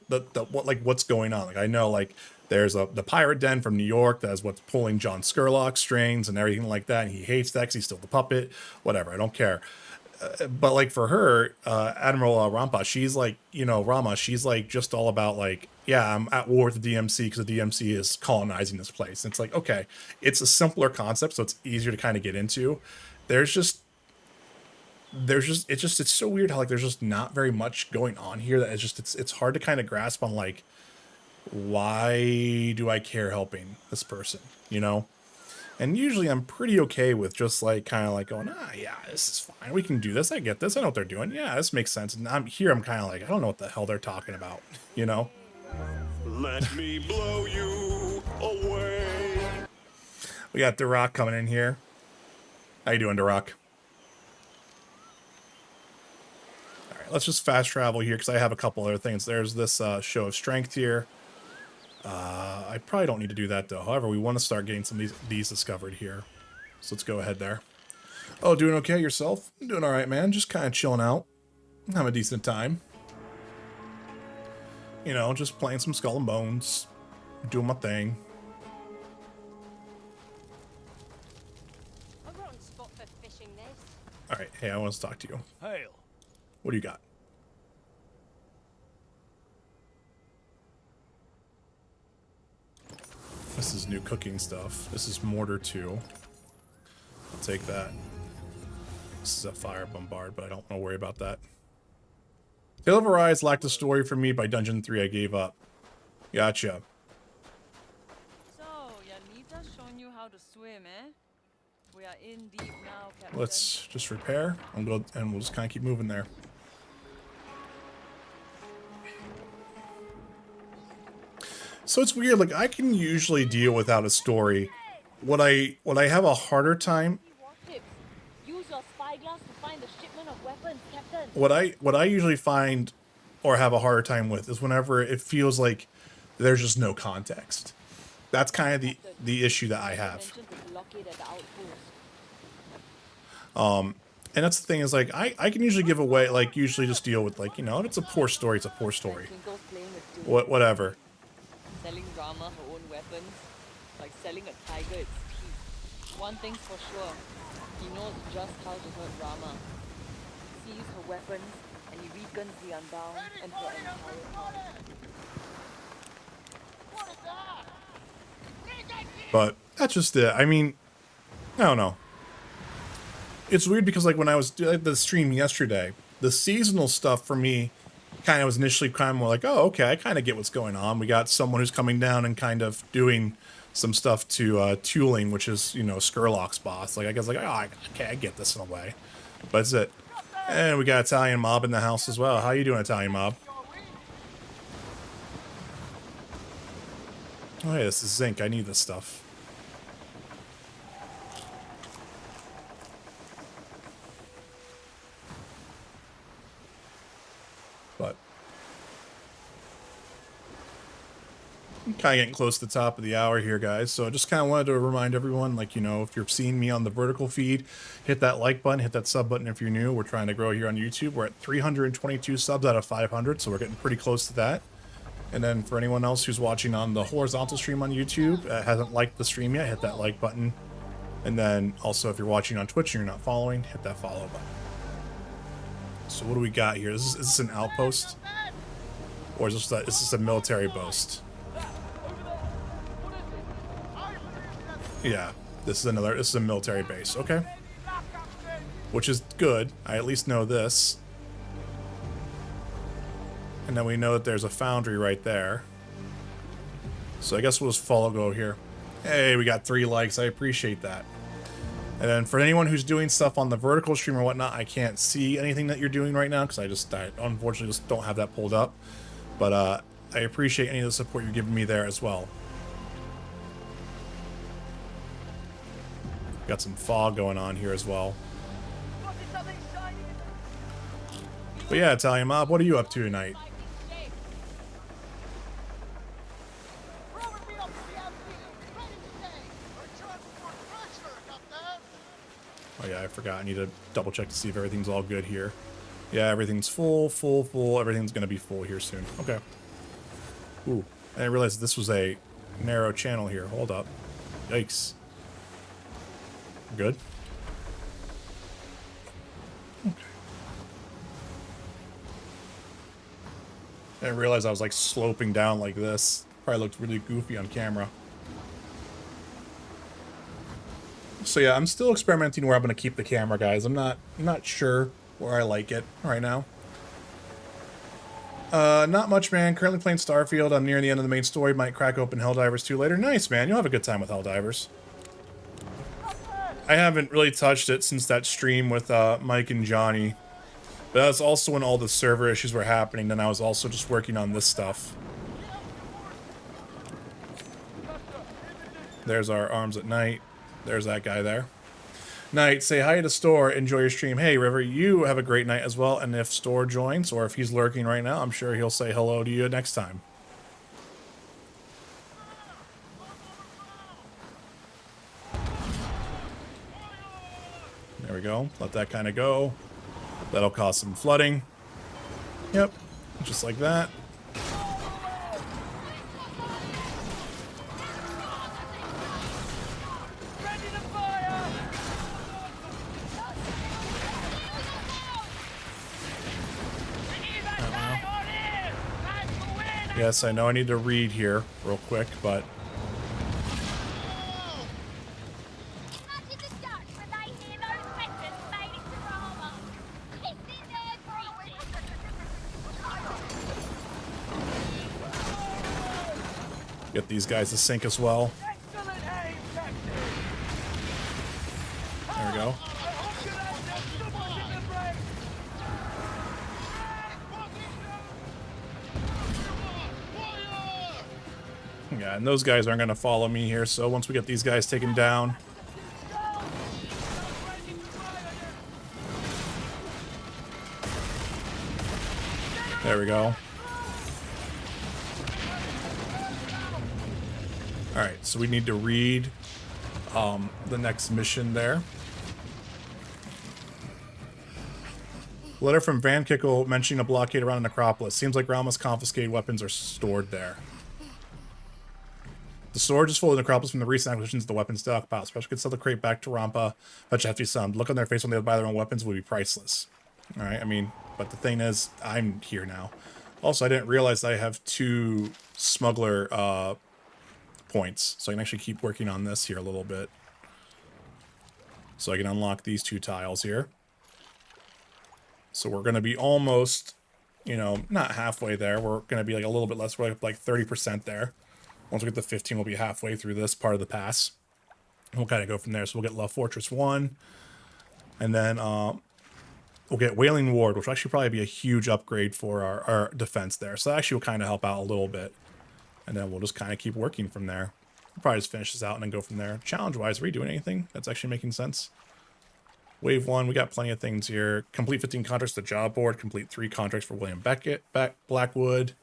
what's going on. Like I know like there's the pirate den from New York that's what's pulling John Skurlock's strings and everything like that. And he hates that because he's still the puppet. Whatever, I don't care. But like for her, Admiral Rampa, she's like, you know, Rama, she's like just all about like, yeah, I'm at war with the DMC because the DMC is colonizing this place. And it's like, okay, it's a simpler concept, so it's easier to kind of get into. It's so weird how like there's just not very much going on here that it's hard to kind of grasp on like, why do I care helping this person, you know? And usually I'm pretty okay with just like kind of like going, yeah, this is fine. We can do this. I get this. I know what they're doing. Yeah, this makes sense. And I'm kind of like, I don't know what the hell they're talking about, you know?
Let me blow you away.
We got The Rock coming in here. How you doing, The Rock? All right, let's just fast travel here because I have a couple other things. There's this show of strength here. I probably don't need to do that though. However, we want to start getting some of these discovered here. So let's go ahead there. Oh, doing okay yourself? I'm doing all right, man. Just kind of chilling out. Have a decent time. You know, just playing some Skull and Bones. Doing my thing. All right. Hey, I want to talk to you.
Hail.
What do you got? This is new cooking stuff. This is mortar 2. I'll take that. This is a fire bombard, but I don't want to worry about that. Tale of Arise lacked a story for me by Dungeon 3. I gave up. Gotcha.
So, Yanita's shown you how to swim, eh? We are in deep now, Captain.
Let's just repair and we'll just kind of keep moving there. So it's weird, like I can usually deal without a story. What I have a harder time.
Use your spyglass to find the shipment of weapons, Captain.
What I usually find or have a harder time with is whenever it feels like there's just no context. That's kind of the issue that I have. And that's the thing is like I can usually give away, like usually just deal with like, you know, if it's a poor story, it's a poor story. Whatever.
Selling Rama her own weapons, like selling a tiger its teeth. One thing's for sure, he knows just how to hurt Rama. He sees her weapons, and he weakens the Unbound and her entire army.
But that's just it. I mean, I don't know. It's weird because like when I was doing the stream yesterday, the seasonal stuff for me kind of was initially kind of more like, oh, okay, I kind of get what's going on. We got someone who's coming down and kind of doing some stuff to Tooling, which is, you know, Skurlock's boss. Like, I guess like, oh, okay, I get this in a way. But that's it. And we got Italian Mob in the house as well. How you doing, Italian Mob? Oh, hey, this is zinc. I need this stuff. But I'm kind of getting close to the top of the hour here, guys. So I just kind of wanted to remind everyone, like, you know, if you're seeing me on the vertical feed, hit that like button, hit that sub button if you're new. We're trying to grow here on YouTube. We're at 322 subs out of 500, so we're getting pretty close to that. And then for anyone else who's watching on the horizontal stream on YouTube, hasn't liked the stream yet, hit that like button. And then also if you're watching on Twitch and you're not following, hit that follow button. So what do we got here? Is this an outpost? Or is this a military post? Yeah, this is a military base. Okay. Which is good. I at least know this. And then we know that there's a foundry right there. So I guess we'll just follow go here. Hey, we got 3 likes. I appreciate that. And then for anyone who's doing stuff on the vertical stream or whatnot, I can't see anything that you're doing right now because I unfortunately just don't have that pulled up. But I appreciate any of the support you're giving me there as well. Got some fog going on here as well. But yeah, Italian Mob, what are you up to tonight? Oh yeah, I forgot. I need to double check to see if everything's all good here. Yeah, everything's full. Everything's gonna be full here soon. Okay. Ooh, I didn't realize this was a narrow channel here. Hold up. Yikes. Good. Okay. I didn't realize I was like sloping down like this. Probably looked really goofy on camera. So yeah, I'm still experimenting where I'm going to keep the camera, guys. I'm not sure where I like it right now. Not much, man. Currently playing Starfield. I'm near the end of the main story. Might crack open Helldivers 2 later. Nice, man. You'll have a good time with Helldivers. I haven't really touched it since that stream with Mike and Johnny. But that's also when all the server issues were happening. Then I was also just working on this stuff. There's our arms at night. There's that guy there. Night, say hi to Store. Enjoy your stream. Hey, River, you have a great night as well. And if Store joins, or if he's lurking right now, I'm sure he'll say hello to you next time. There we go. Let that kind of go. That'll cause some flooding. Yep. Just like that. Yes, I know I need to read here real quick, but... Get these guys to sink as well. There we go. Yeah, and those guys aren't going to follow me here, so once we get these guys taken down... There we go. Alright, so we need to read the next mission there. Letter from Van Kickle mentioning a blockade around the necropolis. Seems like Rama's confiscated weapons are stored there. The storage is full of necropolis from the recent acquisitions of the weapon stockpile. Special could sell the crate back to Rampa. Fetch a hefty sum. Look on their face when they buy their own weapons would be priceless. Alright, I mean, but the thing is, I'm here now. Also, I didn't realize I have 2 smuggler points. So I can actually keep working on this here a little bit. So I can unlock these 2 tiles here. So we're going to be almost, you know, not halfway there. We're going to be like a little bit less. We're like 30% there. Once we get to 15, we'll be halfway through this part of the pass. We'll kind of go from there. So we'll get Love Fortress 1. And then we'll get Wailing Ward, which will actually probably be a huge upgrade for our defense there. So that actually will kind of help out a little bit. And then we'll just kind of keep working from there. We'll probably just finish this out and then go from there. Challenge-wise, are we doing anything that's actually making sense? Wave 1, we got plenty of things here. Complete 15 contracts to job board. Complete 3 contracts for William Beckett, Blackwood.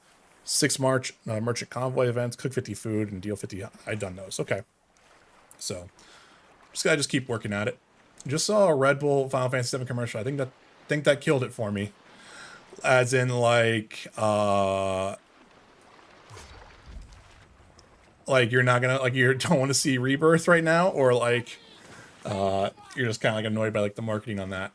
6 merchant convoy events. Cook 50 food and deal 50. I've done those. Okay. So, just gotta keep working at it. Just saw a Red Bull Final Fantasy VII commercial. I think that killed it for me. As in, like you're not gonna, like, you don't want to see Rebirth right now, or like you're just kind of like annoyed by like the marketing on that.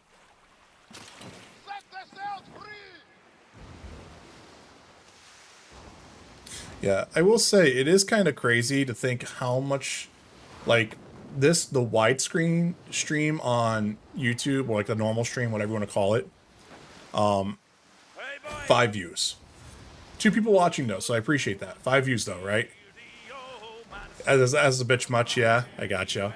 Yeah, I will say it is kind of crazy to think how much, like, the widescreen stream on YouTube, or like the normal stream, whatever you want to call it, 5 views. 2 people watching though, so I appreciate that. 5 views though, right? As a bitch much, yeah, I gotcha.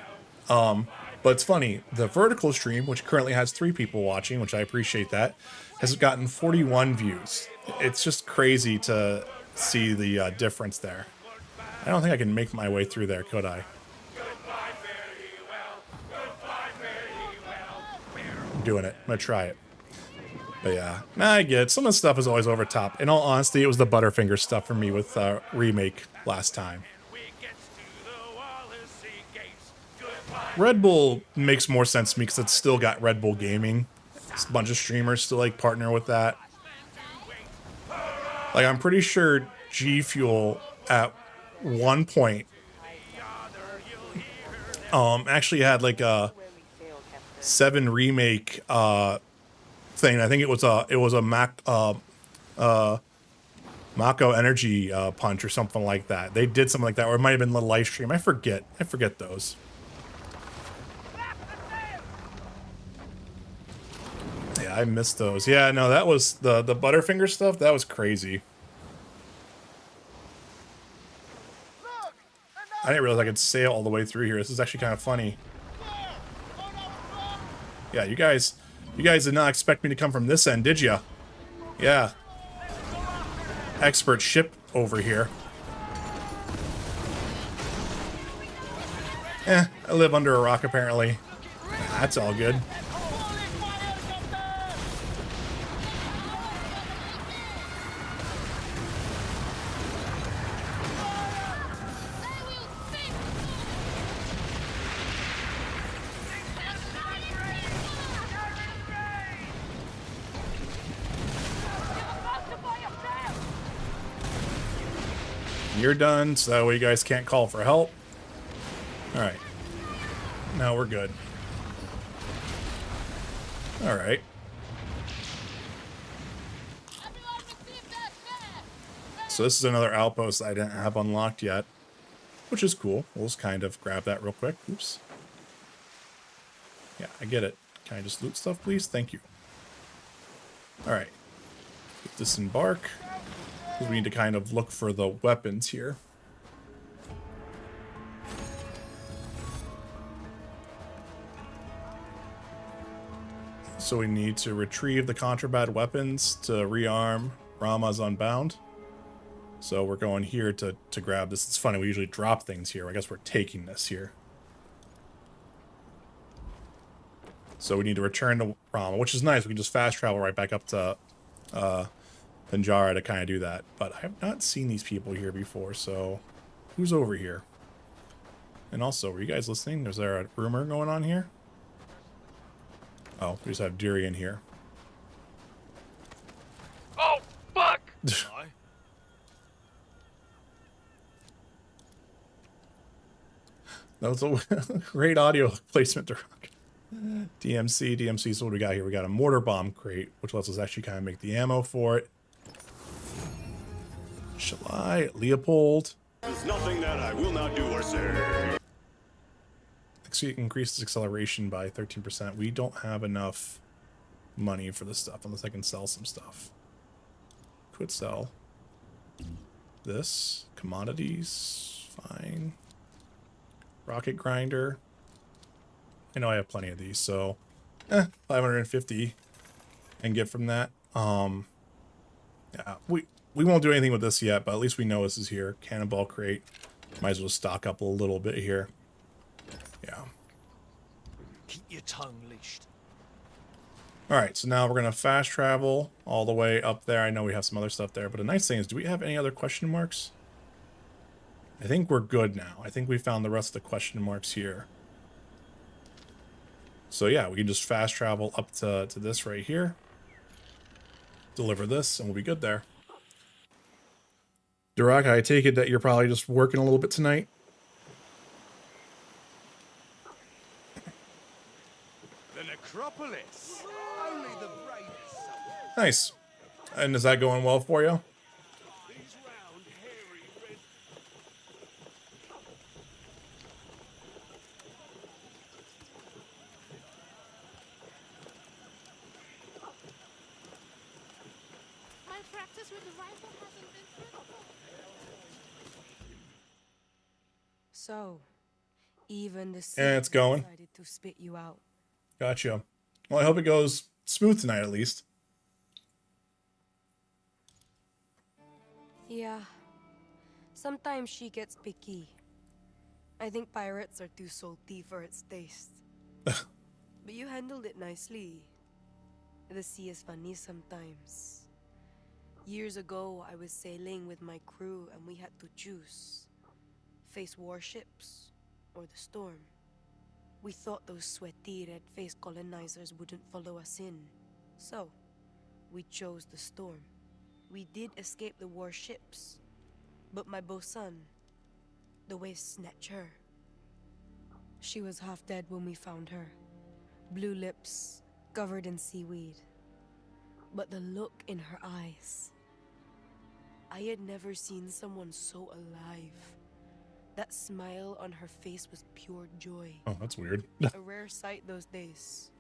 But it's funny, the vertical stream, which currently has 3 people watching, which I appreciate that, has gotten 41 views. It's just crazy to see the difference there. I don't think I can make my way through there, could I? I'm doing it. I'm gonna try it. But yeah, nah, I get it. Some of the stuff is always over top. In all honesty, it was the Butterfinger stuff for me with Remake last time. Red Bull makes more sense to me because it's still got Red Bull Gaming. It's a bunch of streamers still like partner with that. Like I'm pretty sure G Fuel at one point actually had like a 7 remake thing. I think it was a Mako Energy Punch or something like that. They did something like that, or it might have been a little live stream. I forget those. Yeah, I missed those. Yeah, no, that was the Butterfinger stuff. That was crazy. I didn't realize I could sail all the way through here. This is actually kind of funny. Yeah, you guys did not expect me to come from this end, did ya? Yeah. Expert ship over here. I live under a rock apparently. That's all good. You're done, so that way you guys can't call for help. Alright. Now we're good. Alright. So this is another outpost I didn't have unlocked yet, which is cool. We'll just kind of grab that real quick. Oops. Yeah, I get it. Can I just loot stuff, please? Thank you. Alright. Disembark. We need to kind of look for the weapons here. So we need to retrieve the contraband weapons to rearm Rama's Unbound. So we're going here to grab this. It's funny, we usually drop things here. I guess we're taking this here. So we need to return to Rama, which is nice. We can just fast travel right back up to Panjara to kind of do that. But I have not seen these people here before, so who's over here? And also, were you guys listening? Is there a rumor going on here? Oh, we just have Durian here.
Oh, fuck!
That was a great audio placement. DMC, so what do we got here? We got a mortar bomb crate, which lets us actually kind of make the ammo for it. Shall I? Leopold.
There's nothing that I will not do or say.
Increases acceleration by 13%. We don't have enough money for this stuff unless I can sell some stuff. Quit sell. This. Commodities. Fine. Rocket grinder. I know I have plenty of these, so 550 and get from that. Yeah, we won't do anything with this yet, but at least we know this is here. Cannonball crate. Might as well stock up a little bit here. Yeah.
Keep your tongue leashed.
Alright, so now we're going to fast travel all the way up there. I know we have some other stuff there, but the nice thing is, do we have any other question marks? I think we're good now. I think we found the rest of the question marks here. So yeah, we can just fast travel up to this right here. Deliver this, and we'll be good there. Durak, I take it that you're probably just working a little bit tonight?
The necropolis. Only the bravest.
Nice. And is that going well for you?
My practice with the rifle hasn't been fruitful.
So, even the sea
Yeah, it's going.
decided to spit you out.
Gotcha. Well, I hope it goes smooth tonight at least.
Yeah. Sometimes she gets picky. I think pirates are too salty for its taste. But you handled it nicely. The sea is funny sometimes. Years ago, I was sailing with my crew and we had to choose. Face warships or the storm. We thought those sweaty, red-faced colonizers wouldn't follow us in. So, we chose the storm. We did escape the warships. But my bosun, the waves snatched her. She was half dead when we found her. Blue lips, covered in seaweed. But the look in her eyes. I had never seen someone so alive. That smile on her face was pure joy.
Oh, that's weird.
A rare sight those days.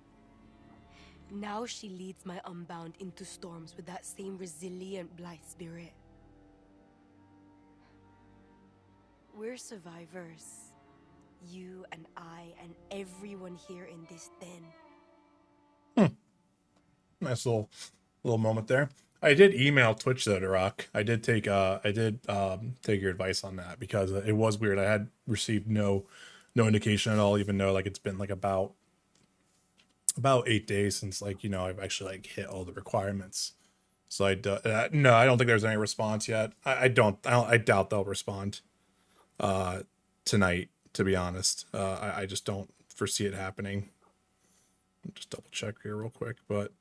Now she leads my Unbound into storms with that same resilient, blithe spirit. We're survivors. You and I and everyone here in this den.
Nice little moment there. I did email Twitch though to Rock. I did take take your advice on that because it was weird. I had received no indication at all, even though like it's been like about 8 days since like, you know, I've actually like hit all the requirements. So no, I don't think there's any response yet. I doubt they'll respond tonight, to be honest. I just don't foresee it happening. I'll just double check here real quick, but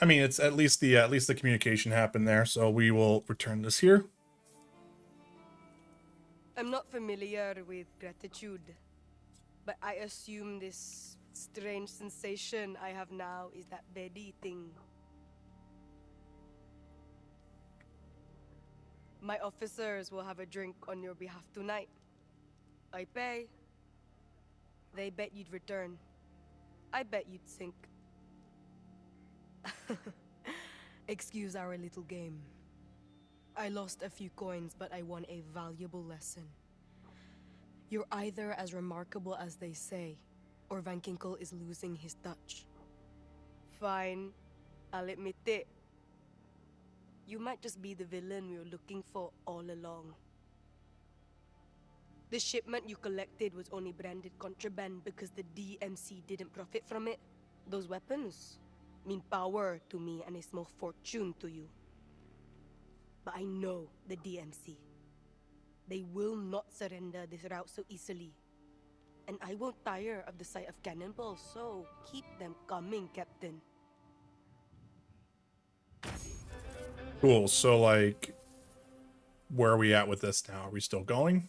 I mean, it's at least the communication happened there. So we will return this here.
I'm not familiar with gratitude, but I assume this strange sensation I have now is that bedi thing. My officers will have a drink on your behalf tonight. I pay. They bet you'd return. I bet you'd sink. Excuse our little game. I lost a few coins, but I won a valuable lesson. You're either as remarkable as they say, or Van Kinkel is losing his touch. Fine, I'll admit it. You might just be the villain we were looking for all along. The shipment you collected was only branded contraband because the DMC didn't profit from it. Those weapons mean power to me and a small fortune to you. But I know the DMC. They will not surrender this route so easily. And I won't tire of the sight of cannonballs, so keep them coming, Captain.
Cool. So like, where are we at with this now? Are we still going?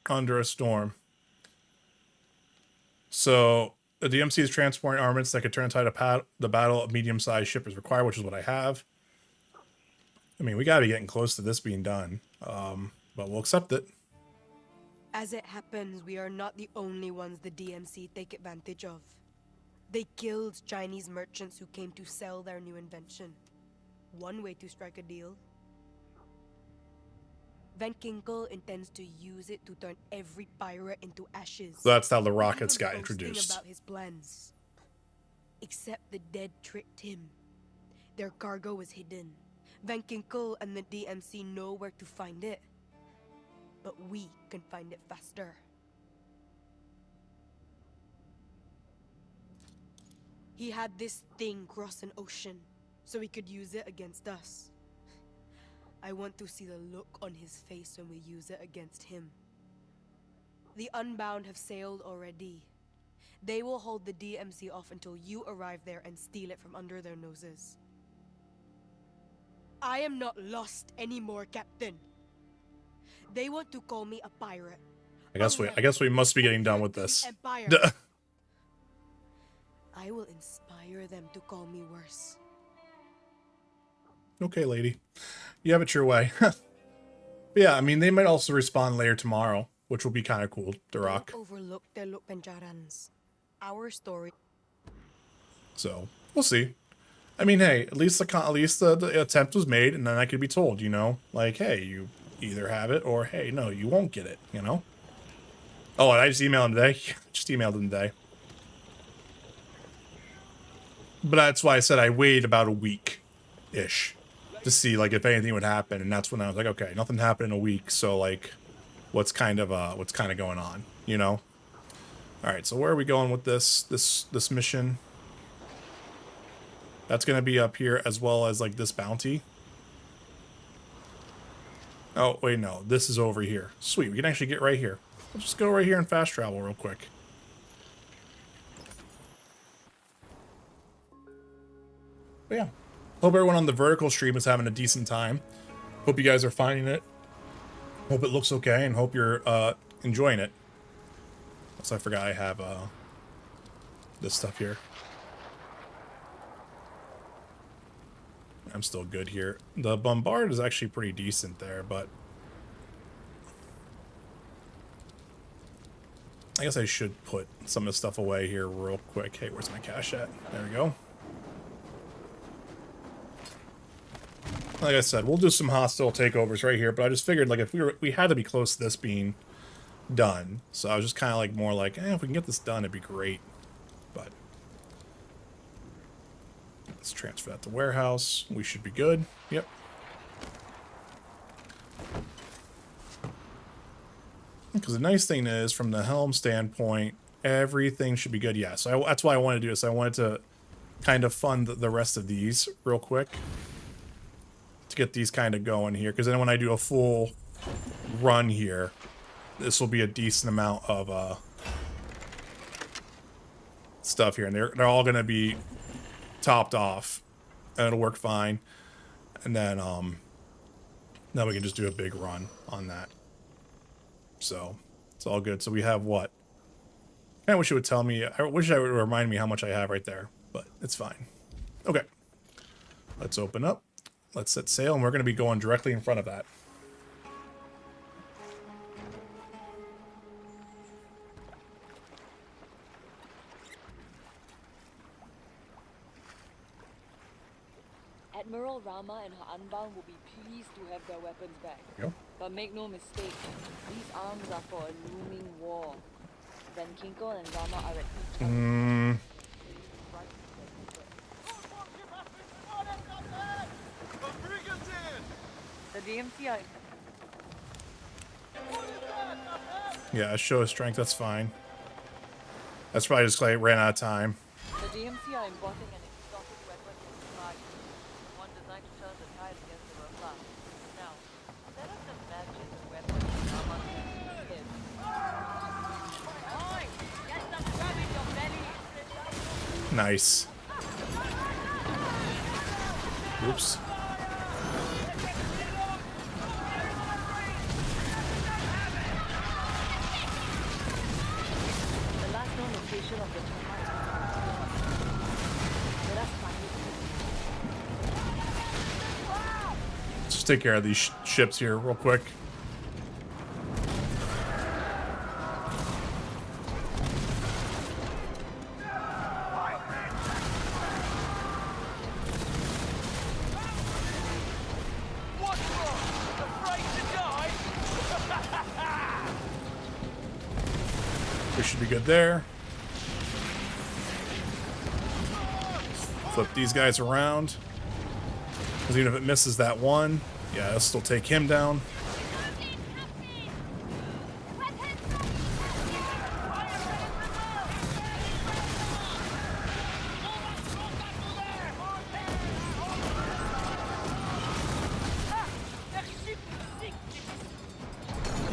Under a storm. So the DMC is transporting armaments that could turn tide of the battle of medium-sized ship is required, which is what I have. I mean, we gotta be getting close to this being done, but we'll accept it.
As it happens, we are not the only ones the DMC take advantage of. They killed Chinese merchants who came to sell their new invention. One way to strike a deal. Van Kinkel intends to use it to turn every pirate into ashes.
So that's how the rockets got introduced.
About his plans. Except the dead tricked him. Their cargo was hidden. Van Kinkel and the DMC know where to find it. But we can find it faster. He had this thing cross an ocean, so he could use it against us. I want to see the look on his face when we use it against him. The Unbound have sailed already. They will hold the DMC off until you arrive there and steal it from under their noses. I am not lost anymore, Captain. They want to call me a pirate.
I guess we must be getting done with this.
I will inspire them to call me worse.
Okay, lady. You have it your way. Yeah, I mean, they might also respond later tomorrow, which will be kind of cool, Duroc.
Overlook the Penjarans. Our story.
So, we'll see. I mean, hey, at least the attempt was made, and then I could be told, you know, like, hey, you either have it, or hey, no, you won't get it, you know? Oh, and I just emailed him today. Just emailed him today. but that's why I said I waited about a week-ish to see like if anything would happen, and that's when I was like, okay, nothing happened in a week, so like, what's kind of going on, you know? All right, so where are we going with this mission? That's gonna be up here as well as like this bounty. Oh wait, no, this is over here. Sweet, we can actually get right here. Let's just go right here and fast travel real quick. But yeah, hope everyone on the vertical stream is having a decent time. Hope you guys are finding it. Hope it looks okay, and hope you're enjoying it. So I forgot I have this stuff here. I'm still good here. The bombard is actually pretty decent there, but I guess I should put some of the stuff away here real quick. Hey, where's my cash at? There we go. Like I said, we'll do some hostile takeovers right here, but I just figured like if we had to be close to this being done, so I was just kind of like more like, if we can get this done, it'd be great. But let's transfer that to warehouse. We should be good. Yep. Because the nice thing is, from the helm standpoint, everything should be good. Yeah, so that's why I wanted to do this. I wanted to kind of fund the rest of these real quick to get these kind of going here, because then when I do a full run here, this will be a decent amount of stuff here, and they're all going to be topped off, and it'll work fine. And then now we can just do a big run on that. So it's all good. So we have what? I wish it would tell me. I wish it would remind me how much I have right there, but it's fine. Okay, let's open up. Let's set sail, and we're going to be going directly in front of that.
Admiral Rama and her Unbound will be pleased to have their weapons back.
Yep.
But make no mistake, these arms are for a looming war. Then Kinko and Rama are at each other. The DMC are...
Yeah, show of strength, that's fine. That's probably just like ran out of time.
The DMC are importing an exotic weapon from Prague. One designed to turn the tide against the Rafah. Now, let us imagine the weapon Rama can hit. Oi! Get some grub in your belly!
Nice. Oops.
Of the termites. Let us find it.
Let's just take care of these ships here real quick.
What's wrong? Afraid to die?
We should be good there. Flip these guys around. Because even if it misses that one, yeah, it'll still take him down.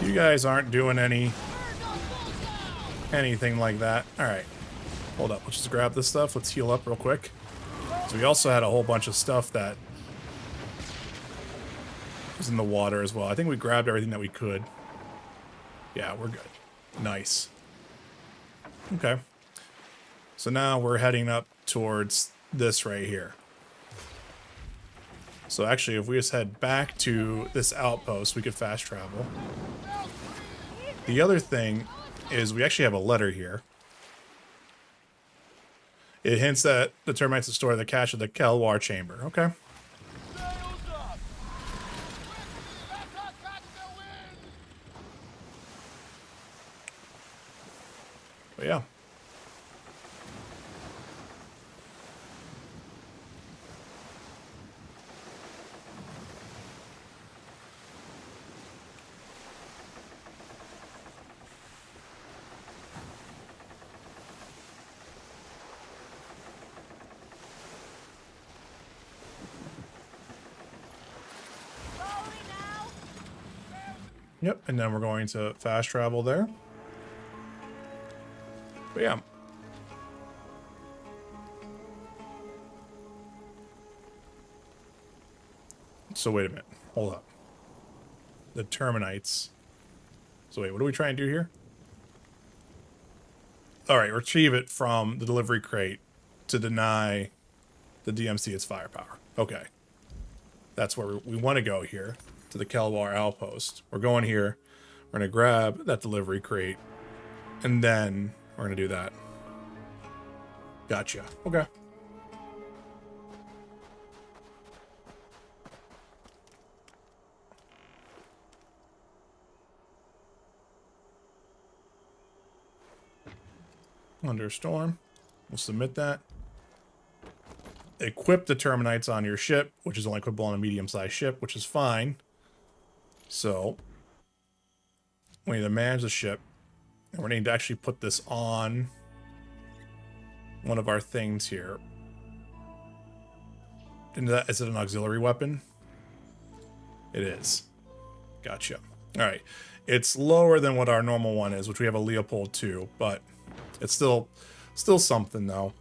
You guys aren't doing anything like that. All right, hold up. Let's just grab this stuff. Let's heal up real quick. So we also had a whole bunch of stuff that was in the water as well. I think we grabbed everything that we could. Yeah, we're good. Nice. Okay. So now we're heading up towards this right here. So actually, if we just head back to this outpost, we could fast travel. The other thing is we actually have a letter here. It hints that the termites will store the cache of the Kelwar chamber. Okay. But yeah. Yep, and then we're going to fast travel there. But yeah. So wait a minute. Hold up. The Terminites. So wait, what are we trying to do here? Alright, retrieve it from the delivery crate to deny the DMC its firepower. Okay. That's where we want to go here, to the Kelwar outpost. We're going here. We're going to grab that delivery crate, and then we're going to do that. Gotcha. Okay. Under storm. We'll submit that. Equip the Terminites on your ship, which is only equipable on a medium-sized ship, which is fine. So, we need to manage the ship. And we need to actually put this on one of our things here. Is it an auxiliary weapon? It is. Gotcha. Alright. It's lower than what our normal one is, which we have a Leopold 2, but it's still something, though.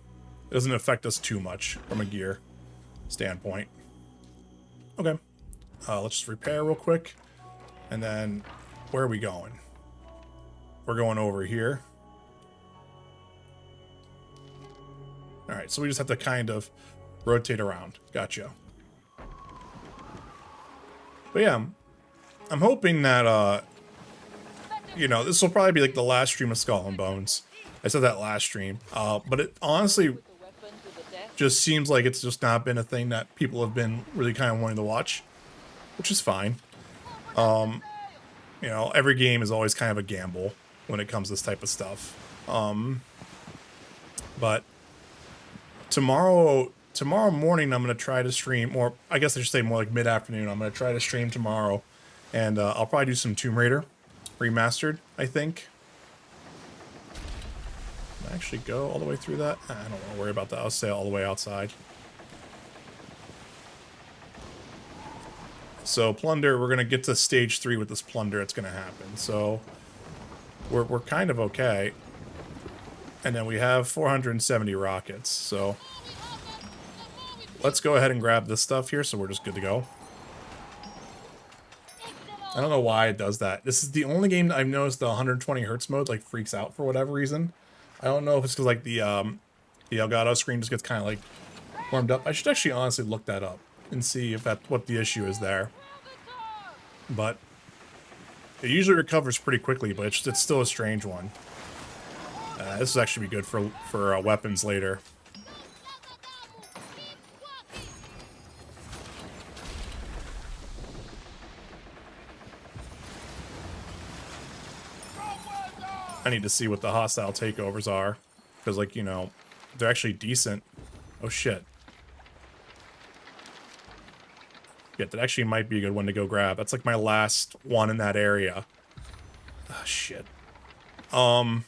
It doesn't affect us too much from a gear standpoint. Okay. Let's just repair real quick. And then, where are we going? We're going over here. Alright, so we just have to kind of rotate around. Gotcha. But yeah, I'm hoping that, you know, this will probably be like the last stream of Skull and Bones. I said that last stream. But it honestly just seems like it's just not been a thing that people have been really kind of wanting to watch, which is fine. You know, every game is always kind of a gamble when it comes to this type of stuff. But tomorrow morning I'm going to try to stream, or I guess I should say more like mid-afternoon. I'm going to try to stream tomorrow, and I'll probably do some Tomb Raider remastered, I think. Can I actually go all the way through that? I don't want to worry about that. I'll stay all the way outside. So plunder, we're going to get to stage 3 with this plunder. It's going to happen. So we're kind of okay. And then we have 470 rockets. So let's go ahead and grab this stuff here. So we're just good to go. I don't know why it does that. This is the only game that I've noticed the 120 hertz mode like freaks out for whatever reason. I don't know if it's because like the Elgato screen just gets kind of like warmed up. I should actually honestly look that up and see if that's what the issue is there. But it usually recovers pretty quickly, but it's still a strange one. This will actually be good for weapons later. I need to see what the hostile takeovers are, because, like, you know, they're actually decent. Oh shit. Yeah, that actually might be a good one to go grab. That's like my last one in that area. Ah, shit. Alright.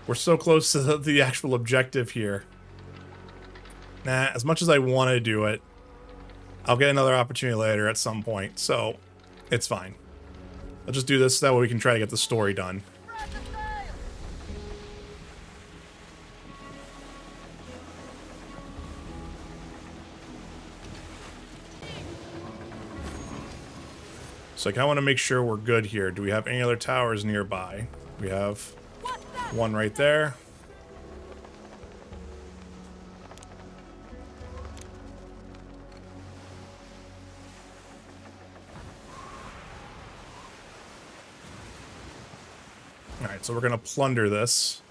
We're so close to the actual objective here. Nah, as much as I want to do it, I'll get another opportunity later at some point, so it's fine. Let's just do this, that way we can try to get the story done. So I kind of want to make sure we're good here. Do we have any other towers nearby? We have one right there. Alright, so we're going to plunder this.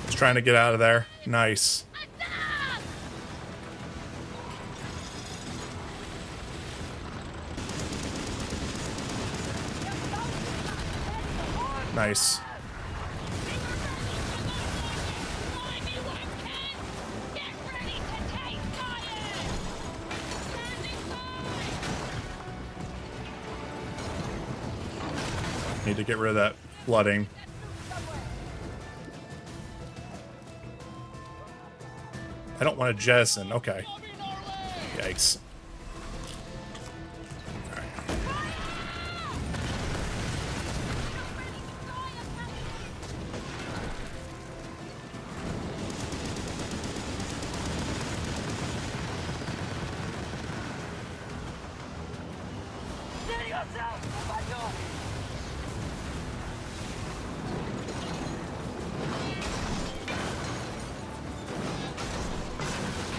Just trying to get out of there. Nice. Nice. Need to get rid of that flooding. I don't want to jettison. Okay. Yikes.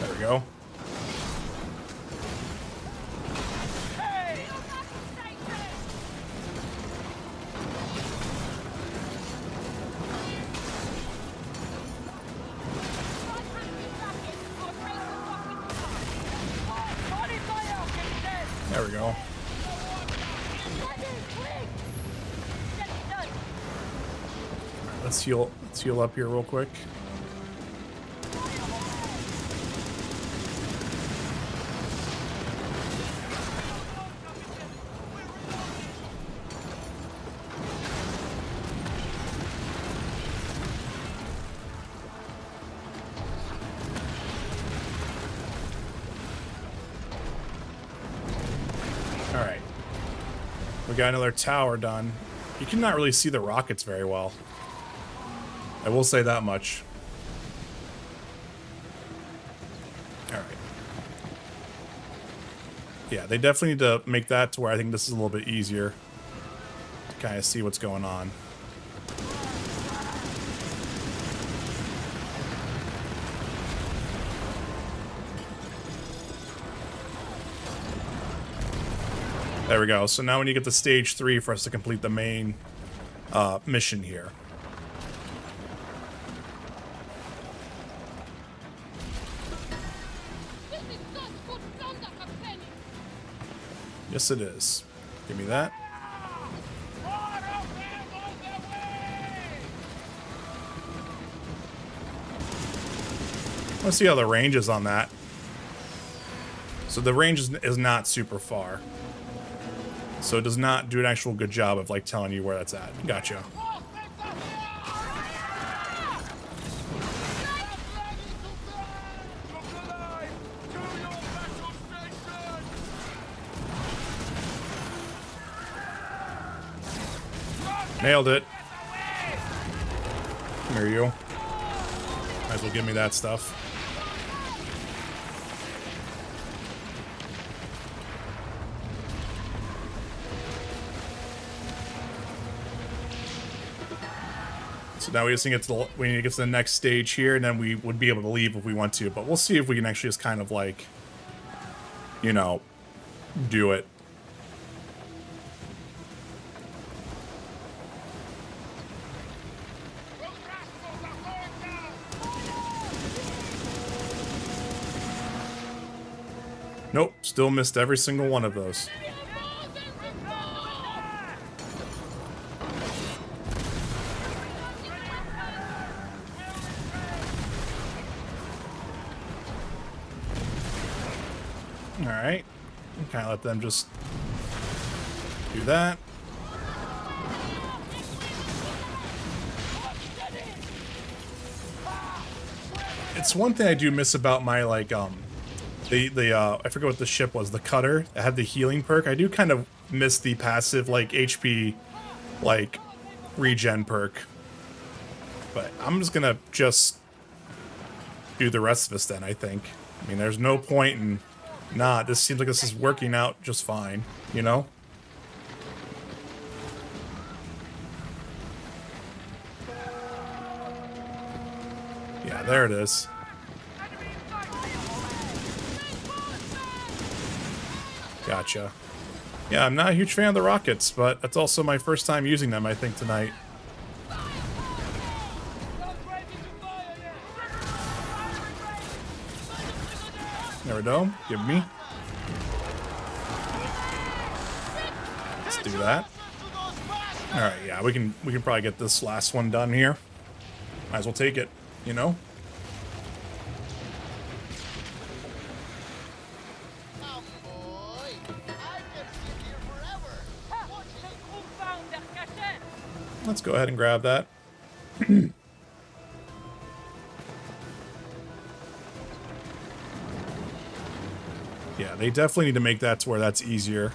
There we go. There we go. Let's heal up here real quick. Alright. We got another tower done. You cannot really see the rockets very well. I will say that much. Alright. Yeah, they definitely need to make that to where I think this is a little bit easier to kind of see what's going on. There we go. So now we need to get to stage 3 for us to complete the main mission here. Yes, it is. Give me that. Let's see how the range is on that. So the range is not super far. So it does not do an actual good job of like telling you where that's at. Gotcha. Nailed it. There you go. Might as well give me that stuff. So now we just need to get to the next stage here, and then we would be able to leave if we want to. But we'll see if we can actually just kind of like, you know, do it. Nope, still missed every single one of those. Alright. Kind of let them just do that. It's one thing I do miss about my, like, I forget what the ship was, the cutter that had the healing perk. I do kind of miss the passive, like, HP, like, regen perk. But I'm just gonna do the rest of this then, I think. I mean, there's no point in not. This seems like this is working out just fine, you know? Yeah, there it is. Gotcha. Yeah, I'm not a huge fan of the rockets, but that's also my first time using them, I think, tonight. There we go. Give me. Let's do that. All right, yeah, we can probably get this last one done here. Might as well take it, you know? Let's go ahead and grab that. Yeah, they definitely need to make that to where that's easier.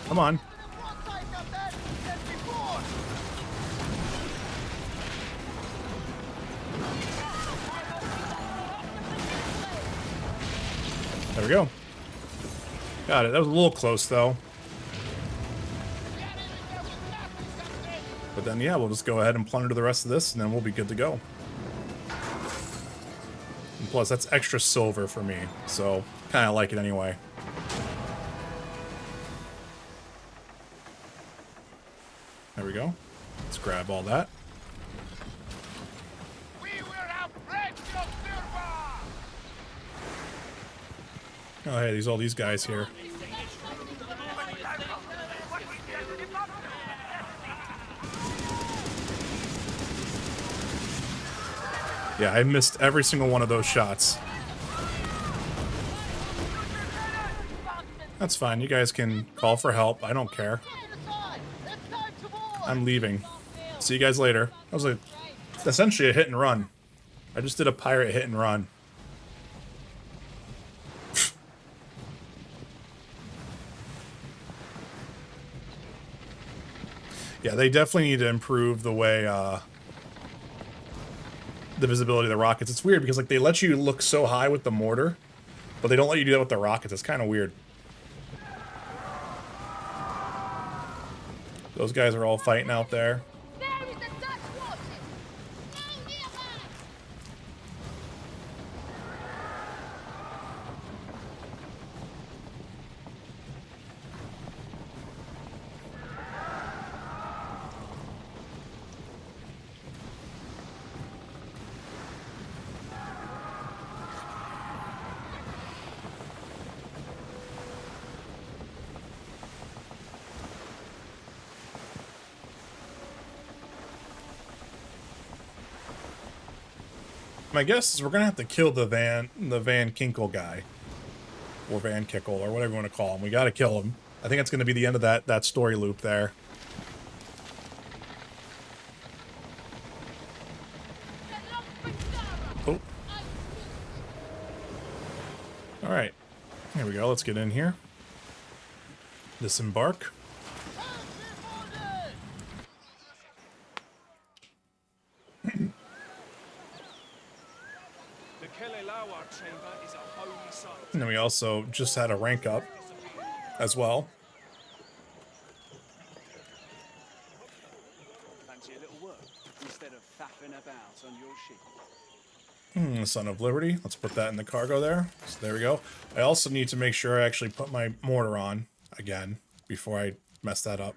Come on. There we go. Got it. That was a little close, though. But then, yeah, we'll just go ahead and plunder the rest of this, and then we'll be good to go. And plus, that's extra silver for me, so kind of like it anyway. There we go. Let's grab all that. Oh, hey, there's all these guys here. Yeah, I missed every single one of those shots. That's fine. You guys can call for help. I don't care. I'm leaving. See you guys later. That was essentially a hit and run. I just did a pirate hit and run. Yeah, they definitely need to improve the way, the visibility of the rockets. It's weird because, like, they let you look so high with the mortar, but they don't let you do that with the rockets. It's kind of weird. Those guys are all fighting out there. My guess is we're gonna have to kill the Van Kinkle guy, or Van Kickle, or whatever you want to call him. We gotta kill him. I think it's gonna be the end of that story loop there. Oh. All right, here we go. Let's get in here. Disembark. And then we also just had a rank up as well.
Fancy a little work instead of faffing about on your ship.
Son of Liberty. Let's put that in the cargo there. So there we go. I also need to make sure I actually put my mortar on again before I mess that up.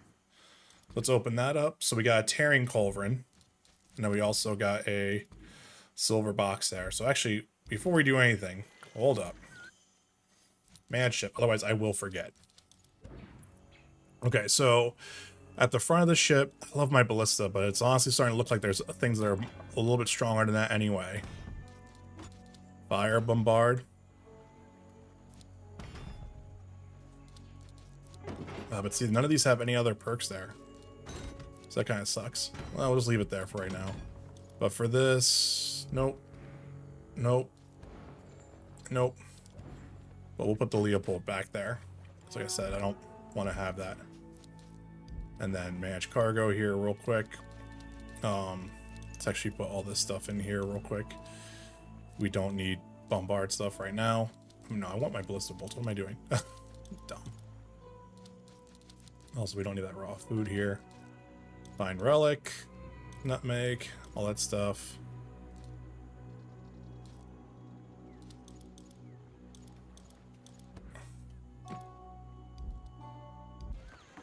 Let's open that up. So we got a tearing culverin, and then we also got a silver box there. So actually, before we do anything, hold up. Man ship, otherwise I will forget. Okay, so at the front of the ship, I love my ballista, but it's honestly starting to look like there's things that are a little bit stronger than that anyway. Fire bombard. But see, none of these have any other perks there. So that kind of sucks. Well, we'll just leave it there for right now. But for this, nope. Nope. Nope. But we'll put the Leopold back there. So like I said, I don't want to have that. And then manage cargo here real quick. Let's actually put all this stuff in here real quick. We don't need bombard stuff right now. No, I want my ballista bolts. What am I doing? Dumb. Also, we don't need that raw food here. Find relic, nutmeg, all that stuff.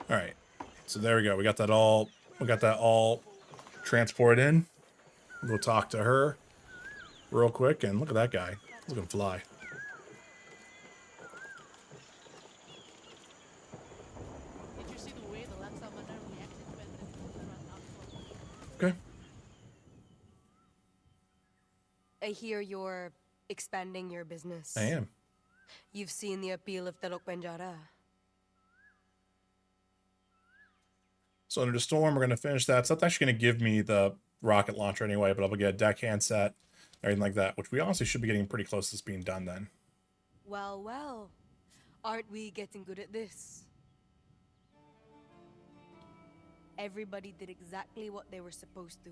All right, so there we go. We got that all. We got that all transported in. We'll talk to her real quick, and look at that guy. He's gonna fly.
Did you see the way the land summoner reacted when the people ran out for
Okay.
I hear you're expanding your business.
I am.
You've seen the appeal of Telok Penjara.
So under the storm, we're gonna finish that. So that's actually gonna give me the rocket launcher anyway, but I'll get a deckhand set, everything like that, which we honestly should be getting pretty close to this being done then.
Well, well. Aren't we getting good at this? Everybody did exactly what they were supposed to.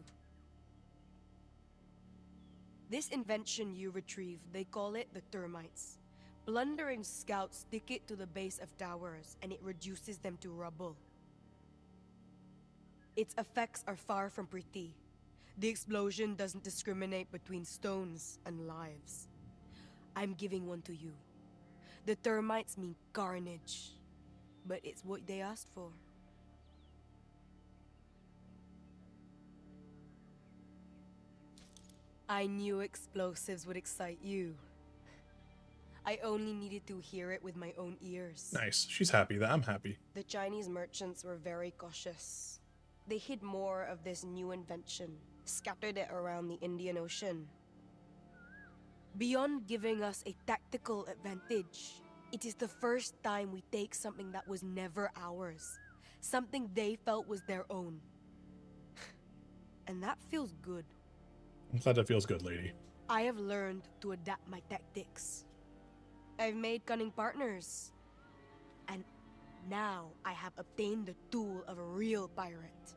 This invention you retrieved, they call it the termites. Plundering scouts stick it to the base of towers, and it reduces them to rubble. Its effects are far from pretty. The explosion doesn't discriminate between stones and lives. I'm giving one to you. The termites mean carnage, but it's what they asked for. I knew explosives would excite you. I only needed to hear it with my own ears.
Nice. She's happy that I'm happy.
The Chinese merchants were very cautious. They hid more of this new invention, scattered it around the Indian Ocean. Beyond giving us a tactical advantage, it is the first time we take something that was never ours, something they felt was their own. And that feels good.
I'm glad that feels good, lady.
I have learned to adapt my tactics. I've made cunning partners. And now I have obtained the tool of a real pirate.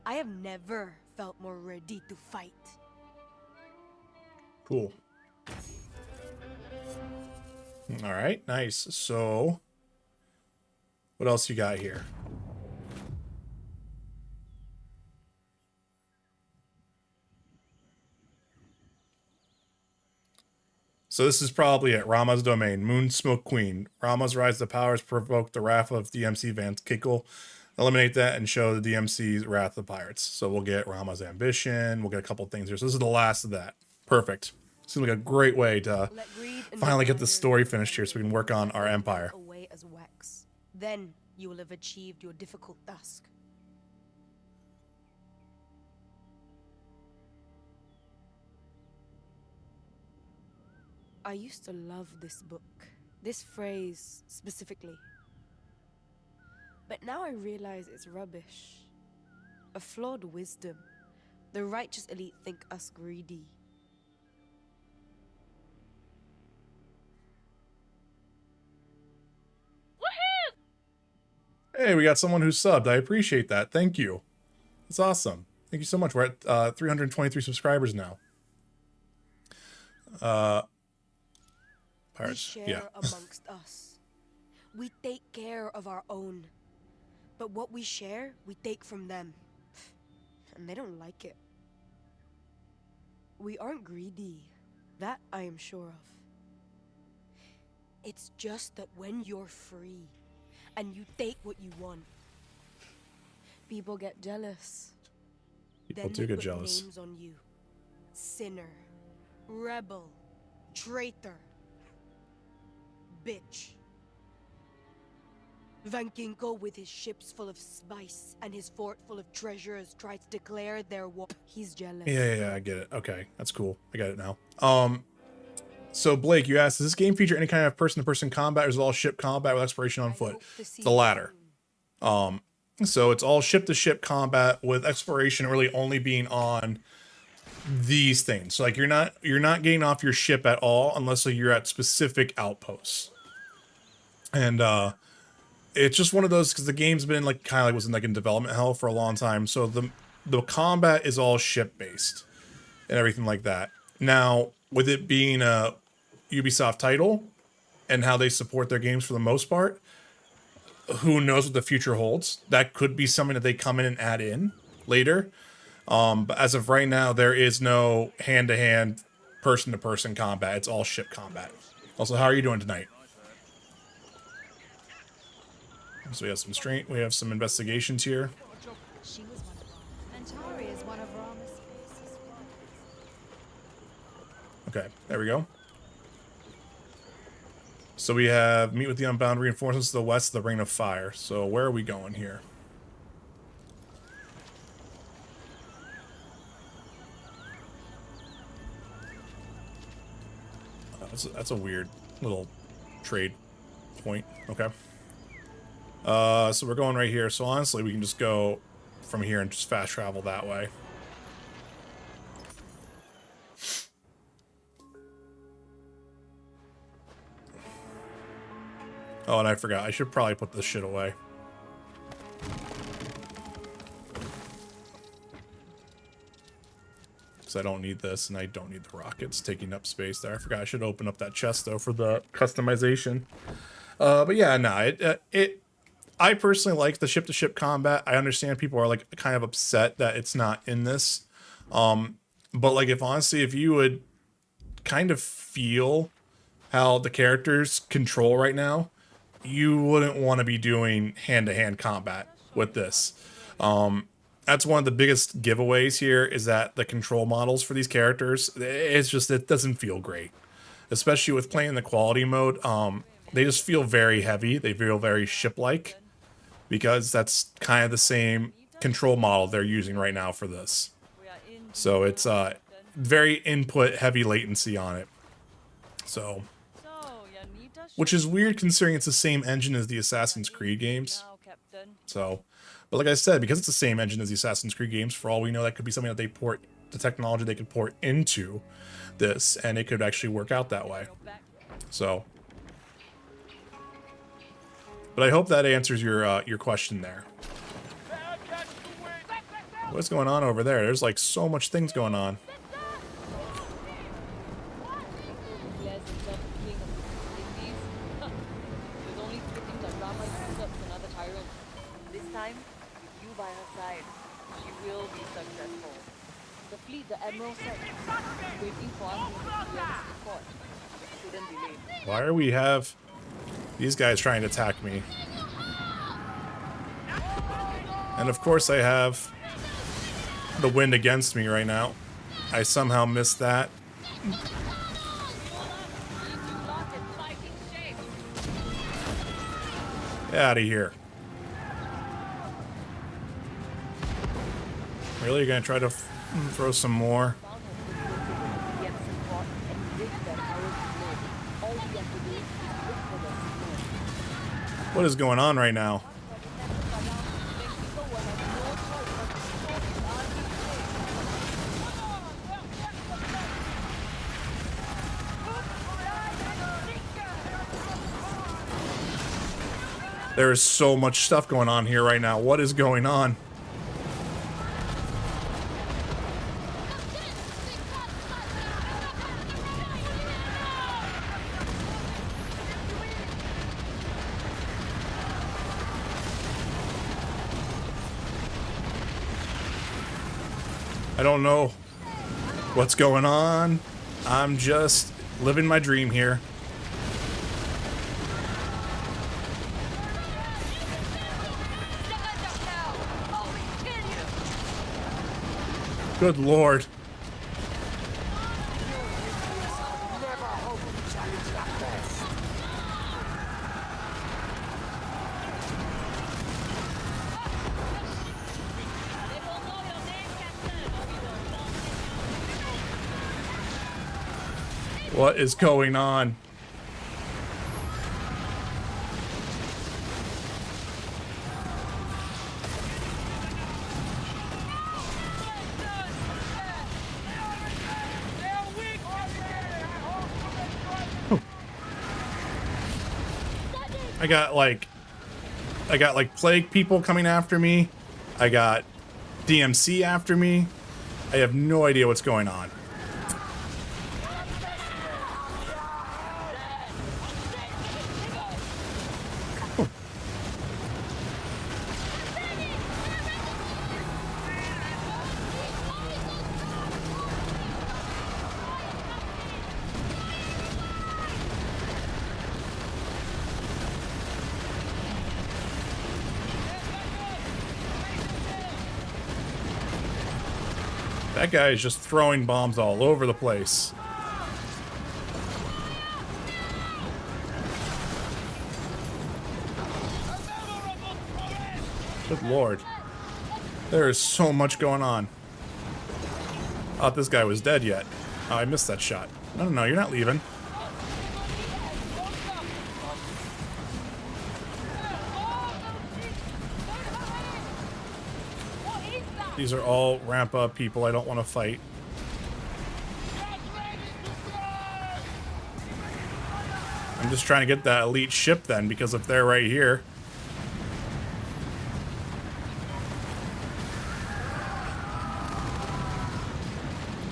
I have never felt more ready to fight.
Cool. All right, nice. So, what else you got here? So this is probably it. Rama's domain. Moon Smoke Queen. Rama's rise to powers provoke the wrath of DMC Van Kickle. Eliminate that and show the DMC's wrath of pirates. So we'll get Rama's ambition. We'll get a couple things here. So this is the last of that. Perfect. Seems like a great way to finally get the story finished here so we can work on our empire.
Away as wax. Then you will have achieved your difficult task. I used to love this book, this phrase specifically. But now I realize it's rubbish. A flawed wisdom. The righteous elite think us greedy.
Hey, we got someone who subbed. I appreciate that. Thank you. That's awesome. Thank you so much. We're at 323 subscribers now. Pirates.
We share
Yeah.
amongst us. We take care of our own. But what we share, we take from them. And they don't like it. We aren't greedy. That I am sure of. It's just that when you're free, and you take what you want, people get jealous.
People
Then
do
they
get
put
jealous.
names on you. Sinner, rebel, traitor, bitch. Van Kinko, with his ships full of spice and his fort full of treasures, tried to declare their war. He's jealous.
Yeah, I get it. Okay, that's cool. I got it now. So Blake, you asked, does this game feature any kind of person-to-person combat, or is it all ship combat with exploration on foot? The latter. So it's all ship-to-ship combat with exploration really only being on these things. So like you're not getting off your ship at all unless like you're at specific outposts. And it's just one of those because the game's been like kind of like was in development hell for a long time. So the combat is all ship based and everything like that. Now, with it being a Ubisoft title and how they support their games for the most part, who knows what the future holds? That could be something that they come in and add in later. But as of right now, there is no hand-to-hand, person-to-person combat. It's all ship combat. Also, how are you doing tonight? So we have some strength. We have some investigations here.
She was one of Rama. Mentari is one of Rama's faces.
Okay, there we go. So we have meet with the unbound reinforcements to the west of the Ring of Fire. So where are we going here? That's a weird little trade point. Okay. So we're going right here. So honestly, we can just go from here and just fast travel that way. Oh, and I forgot. I should probably put this shit away. I don't need this, and I don't need the rockets taking up space there. I forgot I should open up that chest, though, for the customization. But yeah, no, I personally like the ship-to-ship combat. I understand people are, like, kind of upset that it's not in this. But, like, if you would kind of feel how the characters control right now, you wouldn't want to be doing hand-to-hand combat with this. That's one of the biggest giveaways here is that the control models for these characters, it doesn't feel great. Especially with playing the quality mode, they just feel very heavy. They feel very ship-like because that's kind of the same control model they're using right now for this. So it's very input heavy latency on it. So, which is weird considering it's the same engine as the Assassin's Creed games. So, but like I said, because it's the same engine as the Assassin's Creed games, for all we know, that could be something that they port, the technology they could port into this, and it could actually work out that way. So, but I hope that answers your question there. What's going on over there? There's like so much things going on. Why are we have these guys trying to attack me? And of course I have the wind against me right now. I somehow missed that. Get out of here. Really? You're gonna try to throw some more? What is going on right now? There is so much stuff going on here right now. What is going on? I don't know what's going on. I'm just living my dream here. Good Lord. What is going on? I got like plague people coming after me. I got DMC after me. I have no idea what's going on. That guy is just throwing bombs all over the place. Good lord. There is so much going on. I thought this guy was dead yet. Oh, I missed that shot. No, you're not leaving. These are all ramp up people I don't want to fight. I'm just trying to get that elite ship then, because if they're right here.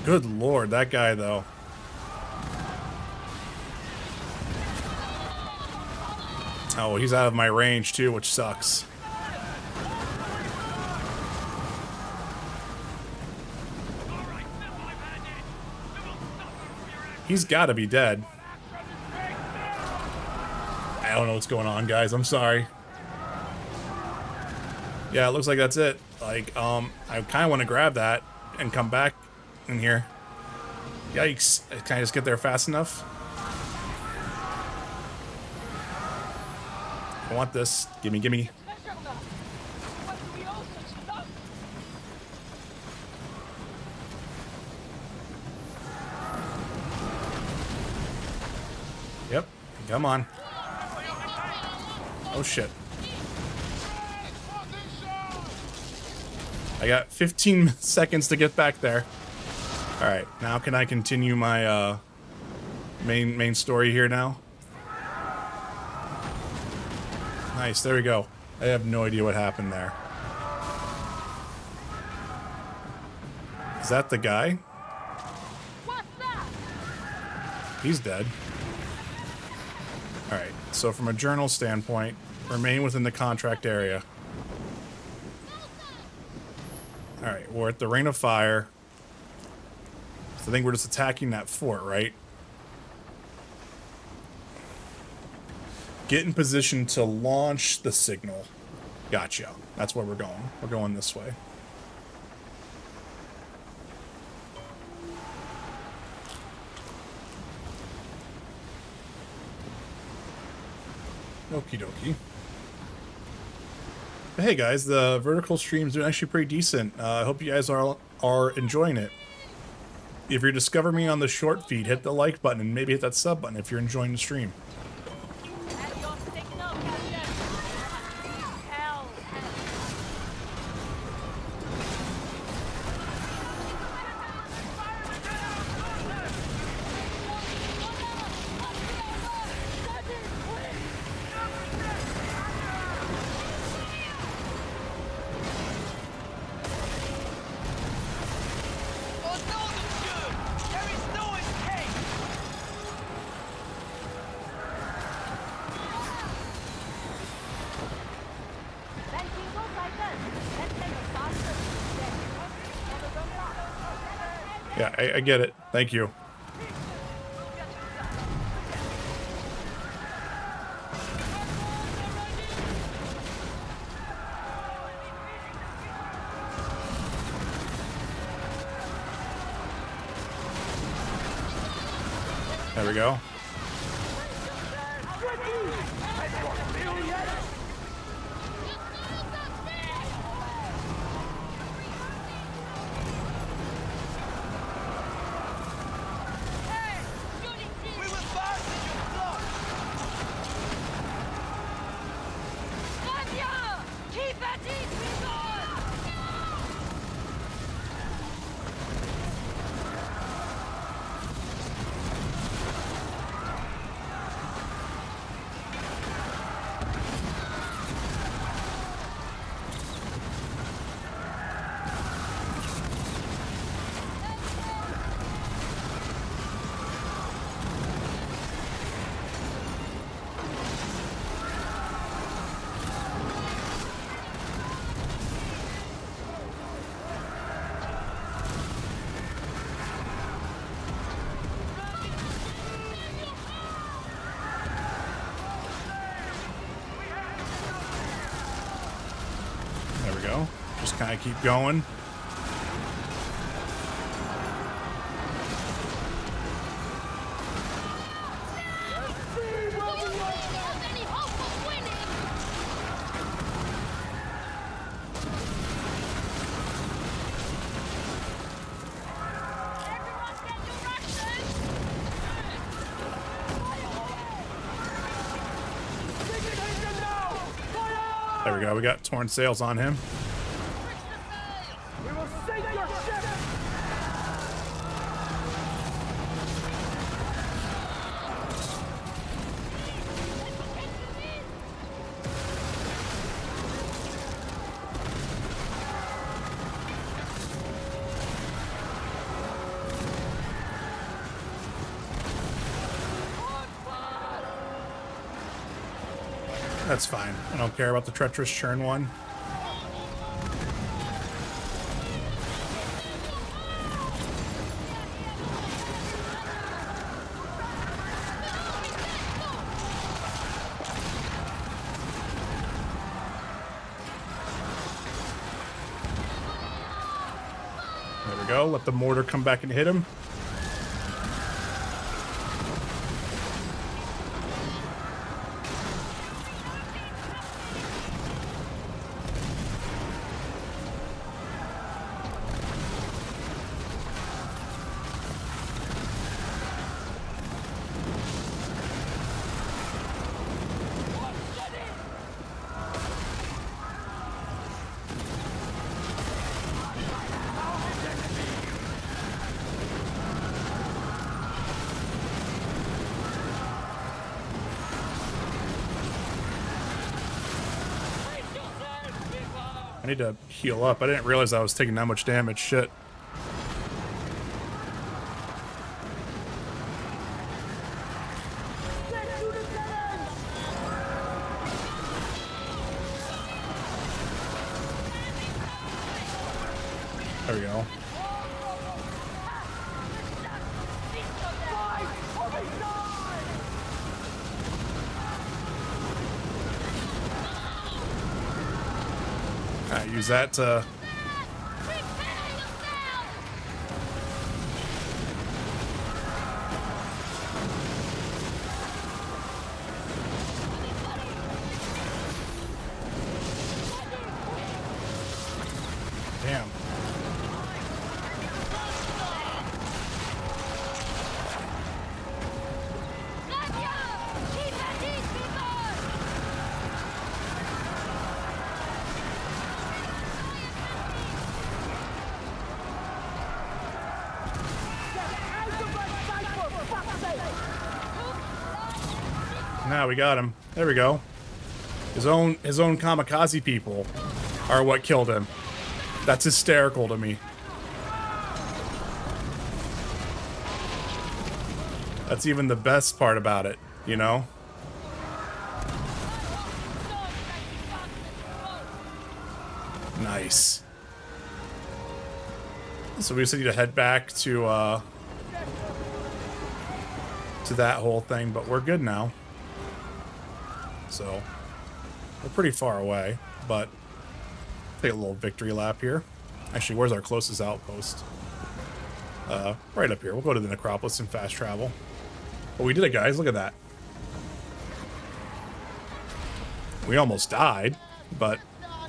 Good lord, that guy though. Oh, he's out of my range too, which sucks. He's gotta be dead. I don't know what's going on, guys. I'm sorry. Yeah, it looks like that's it. Like, I kind of want to grab that and come back in here. Yikes. Can I just get there fast enough? I want this. Gimme, gimme. Yep. Come on. Oh shit. I got 15 seconds to get back there. Alright, now can I continue my main story here now? Nice, there we go. I have no idea what happened there. Is that the guy? He's dead. Alright, so from a journal standpoint, remain within the contract area. Alright, we're at the Ring of Fire. So I think we're just attacking that fort, right? Get in position to launch the signal. Gotcha. That's where we're going. We're going this way. Okie dokie. But hey guys, the vertical stream's doing actually pretty decent. I hope you guys are enjoying it. If you're discovering me on the short feed, hit the like button and maybe hit that sub button if you're enjoying the stream. Yeah, I get it. Thank you. There we go. kind of keep going. There we go. We got torn sails on him.
We will sink your ship!
That's fine. I don't care about the treacherous churn one. There we go. Let the mortar come back and hit him. I need to heal up. I didn't realize I was taking that much damage. Shit. There we go. I use that to... Damn. Now we got him. There we go. His own kamikaze people are what killed him. That's hysterical to me. That's even the best part about it, you know? Nice. So we just need to head back to that whole thing, but we're good now. So we're pretty far away, but take a little victory lap here. Actually, where's our closest outpost? Right up here. We'll go to the necropolis and fast travel. But we did it, guys. Look at that. We almost died, but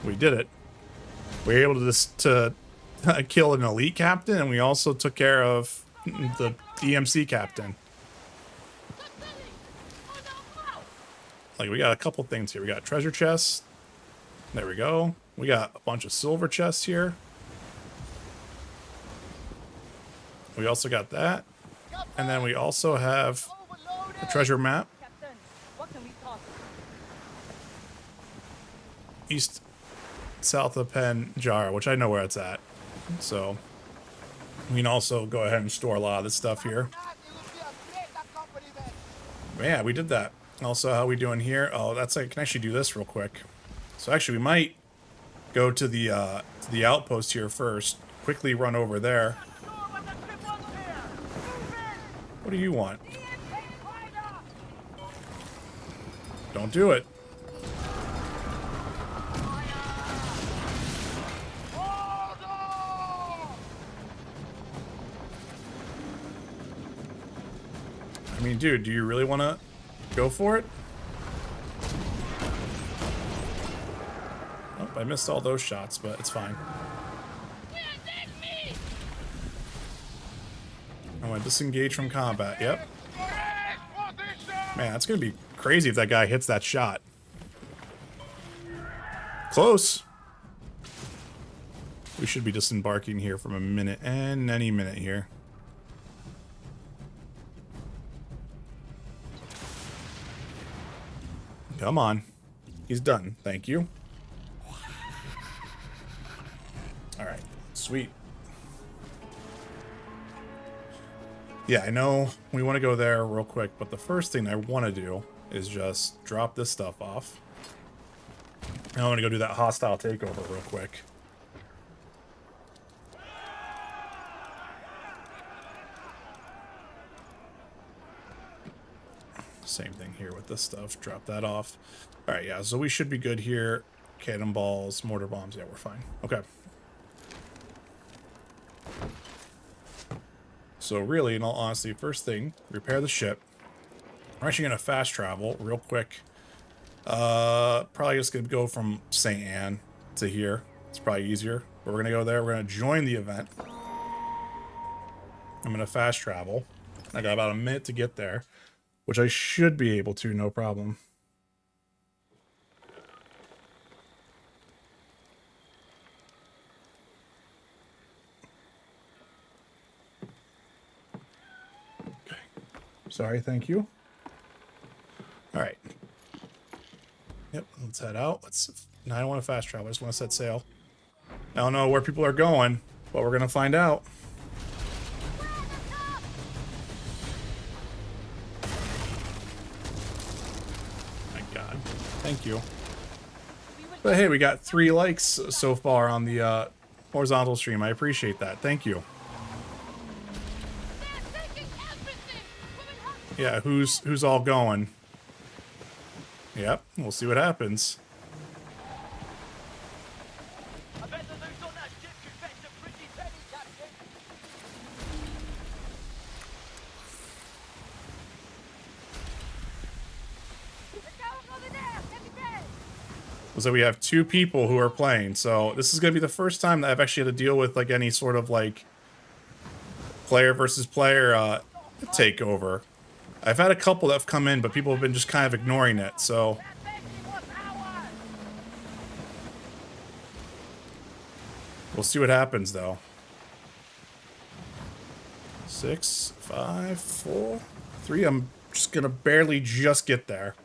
we did it. We were able to kill an elite captain, and we also took care of the DMC captain. Like, we got a couple things here. We got treasure chests. There we go. We got a bunch of silver chests here. We also got that. And then we also have a treasure map. East, south of Pen Jar, which I know where it's at. So we can also go ahead and store a lot of this stuff here. Yeah, we did that. Also, how we doing here? Oh, that's like, I can actually do this real quick. So actually, we might go to the outpost here first. Quickly run over there. What do you want? Don't do it. mean, dude, do you really want to go for it? Oh, I missed all those shots, but it's fine. I want to disengage from combat. Yep. Man, that's going to be crazy if that guy hits that shot. Close. We should be disembarking here from a minute and any minute here. Come on. He's done. Thank you. Alright. Sweet. Yeah, I know we want to go there real quick, but the first thing I want to do is just drop this stuff off. I want to go do that hostile takeover real quick. Same thing here with this stuff. Drop that off. All right, yeah, so we should be good here. Cannonballs, mortar bombs. Yeah, we're fine. Okay. So really, in all honesty, first thing, repair the ship. We're actually going to fast travel real quick. Probably just going to go from St. Anne to here. It's probably easier. But we're going to go there. We're going to join the event. I'm going to fast travel. I got about a minute to get there, which I should be able to, no problem. Okay. Sorry, thank you. All right. Yep, let's head out. No, I don't want to fast travel. I just want to set sail. I don't know where people are going, but we're going to find out. Thank you. But hey, we got 3 likes so far on the horizontal stream. I appreciate that. Thank you. Yeah, who's all going? Yep, we'll see what happens.
I bet the loot on that ship could fetch a pretty penny, Captain.
So we have 2 people who are playing, so this is gonna be the first time that I've actually had to deal with like any sort of like player versus player takeover. I've had a couple that have come in, but people have been just kind of ignoring it, so we'll see what happens though. 6, 5, 4, 3. I'm just gonna barely just get there.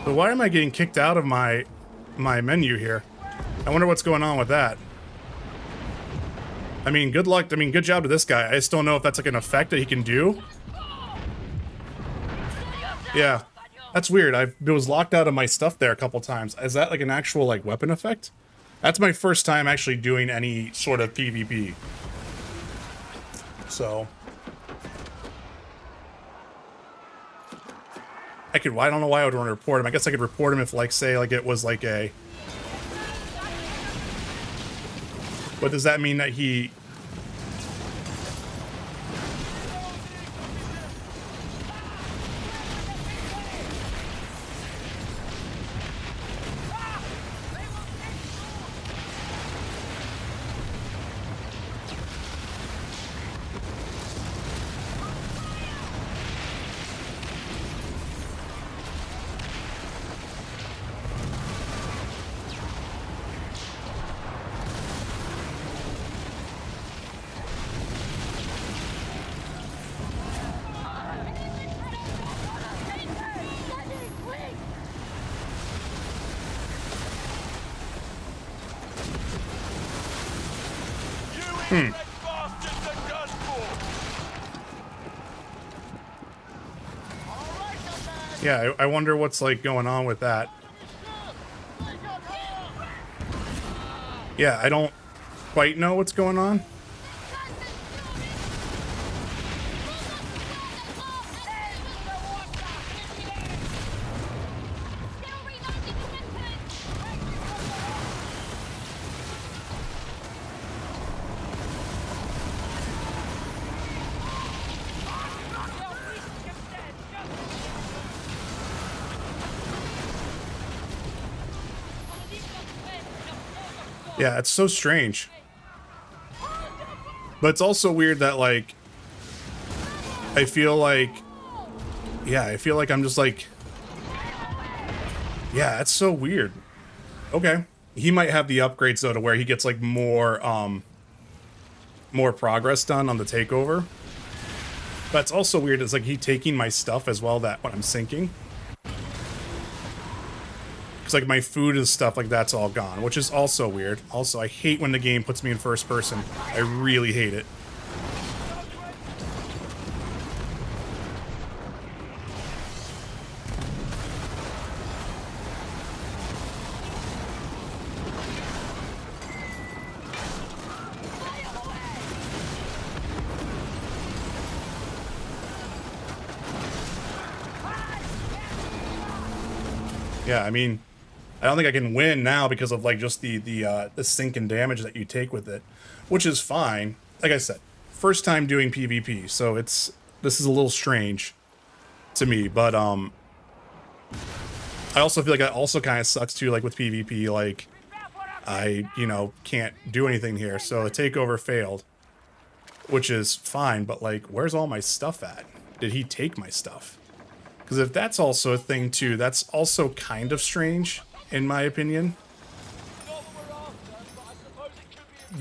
So why am I getting kicked out of my menu here? I wonder what's going on with that. I mean, good luck. I mean, good job to this guy. I just don't know if that's like an effect that he can do. Yeah, that's weird. I was locked out of my stuff there a couple times. Is that like an actual like weapon effect? That's my first time actually doing any sort of PvP. So I don't know why I would want to report him. I guess I could report him if, like, say, like, it was like a... But does that mean that he... Yeah, I wonder what's, like, going on with that. Yeah, I don't quite know what's going on. Yeah, it's so strange. But it's also weird that, like, I feel like I'm just like, yeah, it's so weird. Okay. He might have the upgrades though to where he gets like more progress done on the takeover. But it's also weird, it's like he taking my stuff as well that when I'm sinking. It's like my food and stuff like that's all gone, which is also weird. Also, I hate when the game puts me in first person. I really hate it. Yeah, I mean, I don't think I can win now because of like just the sink and damage that you take with it, which is fine. Like I said, first time doing PvP, so this is a little strange to me, but I also feel like that also kind of sucks too, like with PvP, like I, can't do anything here. So the takeover failed, which is fine, but like, where's all my stuff at? Did he take my stuff? Because if that's also a thing too, that's also kind of strange, in my opinion.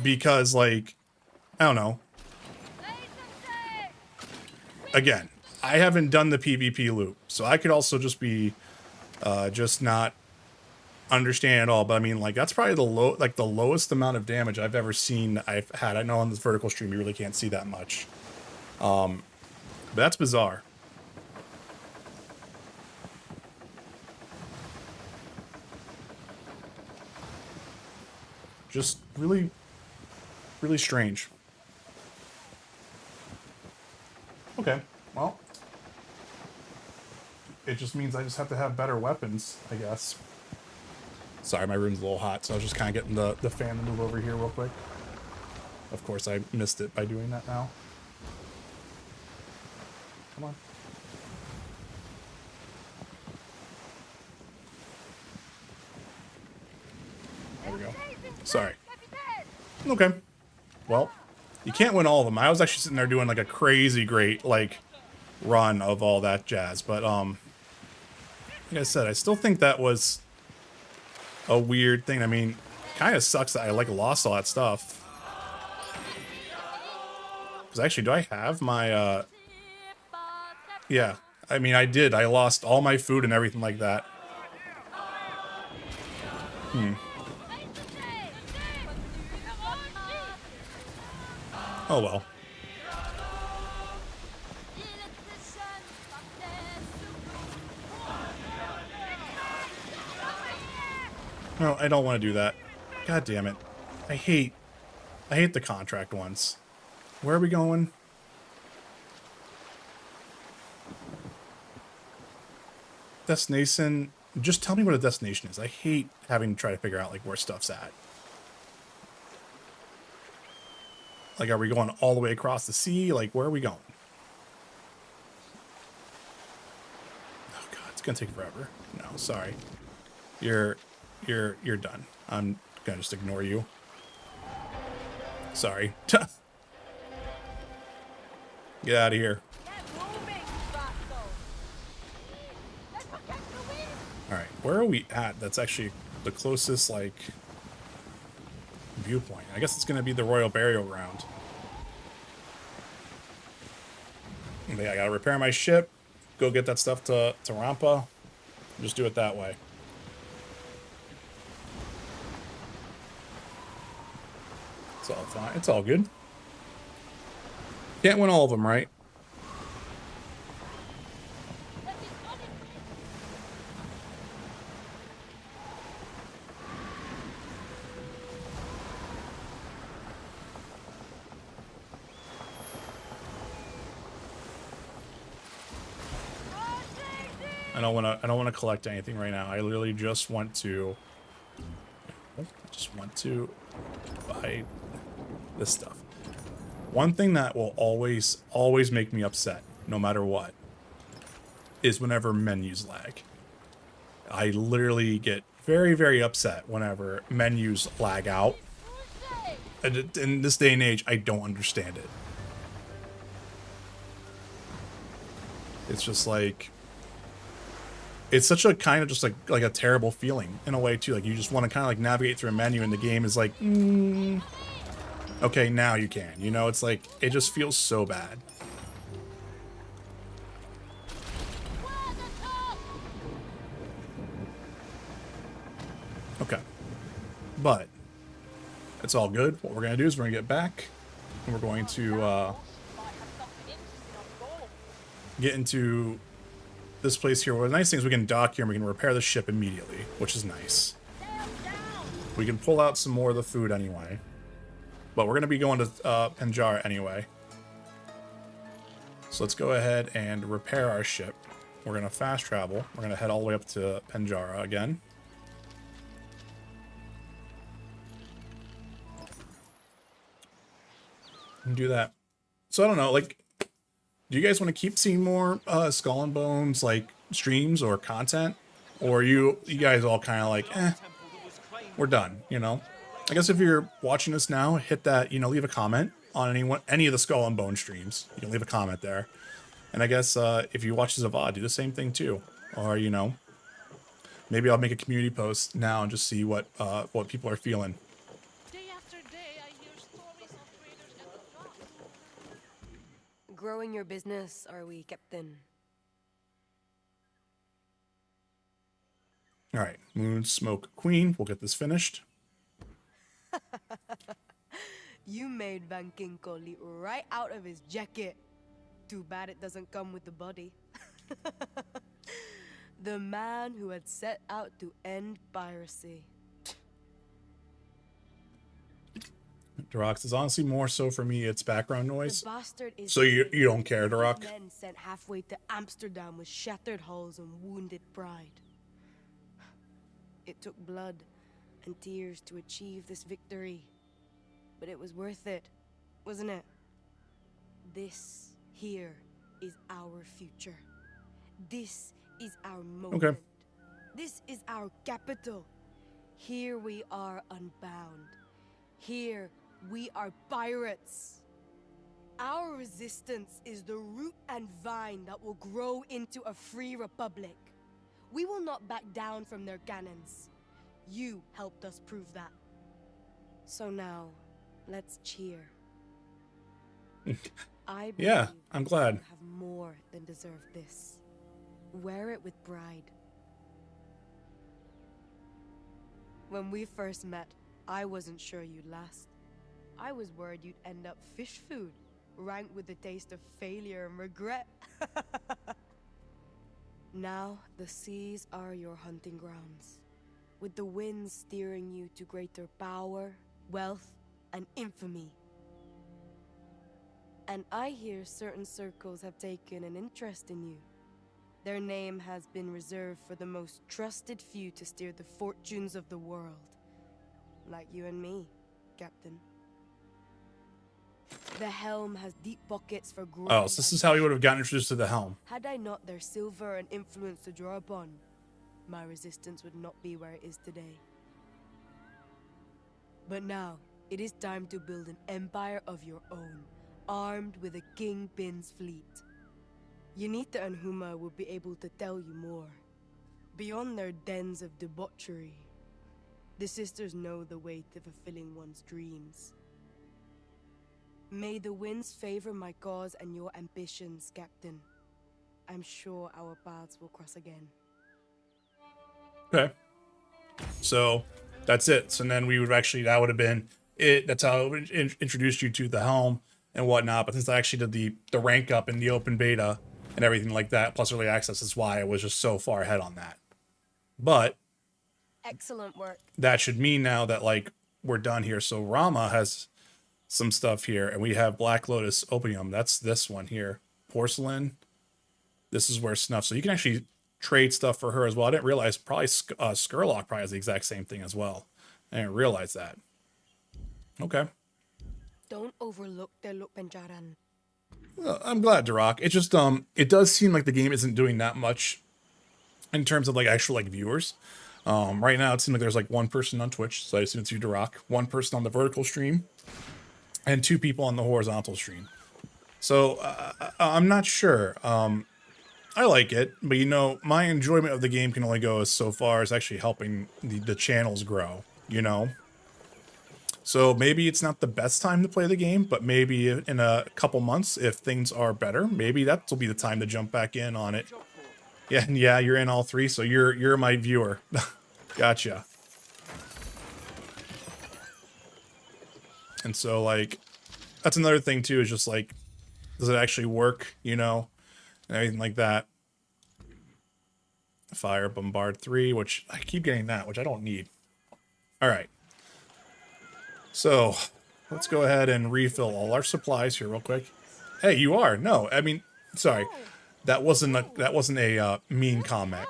Because, like, I don't know. Again, I haven't done the PvP loop, so I could also just be just not understand at all. But I mean, like, that's probably the lowest amount of damage I've ever seen I've had. I know on this vertical stream you really can't see that much. But that's bizarre. Just really, really strange. Okay, well, it just means I just have to have better weapons, I guess. Sorry, my room's a little hot, so I was just kind of getting the fan to move over here real quick. Of course, I missed it by doing that now. Come on. There we go. Sorry. Okay. Well, you can't win all of them. I was actually sitting there doing like a crazy great like run of all that jazz, but like I said, I still think that was a weird thing. I mean, kind of sucks that I like lost all that stuff. Because actually, do I have my yeah, I mean I did. I lost all my food and everything like that. Oh well. No, I don't want to do that. God damn it. I hate the contract ones. Where are we going? Destination. Just tell me what a destination is. I hate having to try to figure out like where stuff's at. Like, are we going all the way across the sea? Like, where are we going? Oh god, it's gonna take forever. No, sorry. You're done. I'm gonna just ignore you. Sorry. Get out of here. Alright, where are we at? That's actually the closest, like, viewpoint. I guess it's gonna be the Royal Burial Ground. Okay, I gotta repair my ship, go get that stuff to Rampa. Just do it that way. It's all fine. It's all good. Can't win all of them, right? I don't want to collect anything right now. I literally just want to buy this stuff. One thing that will always make me upset, no matter what, is whenever menus lag. I literally get very, very upset whenever menus lag out. And in this day and age, I don't understand it. It's just like, it's such a kind of just like a terrible feeling in a way too. Like, you just want to kind of like navigate through a menu and the game is like, okay, now you can, you know, it's like, it just feels so bad. Okay. But it's all good. What we're going to do is we're going to get back and we're going to get into this place here. Well, the nice thing is we can dock here and we can repair the ship immediately, which is nice. We can pull out some more of the food anyway. But we're going to be going to Panjara anyway. So let's go ahead and repair our ship. We're going to fast travel. We're going to head all the way up to Panjara again. And do that. So I don't know, like, do you guys want to keep seeing more Skull and Bones like streams or content, or you guys all kind of like, we're done, you know? I guess if you're watching this now, hit that, you know, leave a comment on any of the Skull and Bone streams. You can leave a comment there. And I guess if you watch this VOD, do the same thing too. Or, you know, maybe I'll make a community post now and just see what people are feeling.
Day after day, I hear stories of traders at the top.
Growing your business, are we, Captain?
All right, Moon Smoke Queen. We'll get this finished.
You made Van Kinko leap right out of his jacket. Too bad it doesn't come with the body. The man who had set out to end piracy.
Durox is honestly more so for me, it's background noise.
The bastard is
So you don't care, Durox?
men sent halfway to Amsterdam with shattered hulls and wounded pride. It took blood and tears to achieve this victory. But it was worth it, wasn't it? This here is our future. This is our moment.
Okay.
This is our capital. Here we are unbound. Here we are pirates. Our resistance is the root and vine that will grow into a free republic. We will not back down from their cannons. You helped us prove that. So now, let's cheer. I
Yeah, I'm glad.
you have more than deserved this. Wear it with pride. When we first met, I wasn't sure you'd last. I was worried you'd end up fish food, ranked with the taste of failure and regret. Now, the seas are your hunting grounds, with the winds steering you to greater power, wealth, and infamy. And I hear certain circles have taken an interest in you. Their name has been reserved for the most trusted few to steer the fortunes of the world. Like you and me, Captain. The helm has deep pockets for growth.
Oh, so this is how he would have gotten introduced to the helm.
Had I not their silver and influence to draw upon, my resistance would not be where it is today. But now, it is time to build an empire of your own, armed with a kingpin's fleet. Unita and Huma will be able to tell you more. Beyond their dens of debauchery, the sisters know the way to fulfilling one's dreams. May the winds favor my cause and your ambitions, Captain. I'm sure our paths will cross again.
Okay. So that's it. So then we would actually, that would have been it. That's how it would introduce you to the helm and whatnot. But since I actually did the rank up in the open beta and everything like that, plus early access, is why I was just so far ahead on that. But
excellent work.
That should mean now that like we're done here. So Rama has some stuff here, and we have Black Lotus Opium. That's this one here. Porcelain. This is where Snuff. So you can actually trade stuff for her as well. I didn't realize probably Skurlock probably has the exact same thing as well. I didn't realize that. Okay.
Don't overlook their look Penjaran.
Well, I'm glad, Duroc. It just it does seem like the game isn't doing that much in terms of like actual like viewers. Right now it seems like there's like one person on Twitch, so I assume it's you, Duroc. One person on the vertical stream, and 2 people on the horizontal stream. So I'm not sure. I like it, but you know, my enjoyment of the game can only go as so far as actually helping the channels grow, you know? So maybe it's not the best time to play the game, but maybe in a couple months, if things are better, maybe that will be the time to jump back in on it. Yeah, yeah, you're in all 3, so you're my viewer. Gotcha. And so, like, that's another thing, too, is just, like, does it actually work, you know? And everything like that. Fire Bombard 3, which I keep getting that, which I don't need. All right. So, let's go ahead and refill all our supplies here real quick. Hey, you are. No, I mean, sorry. That wasn't a mean comment.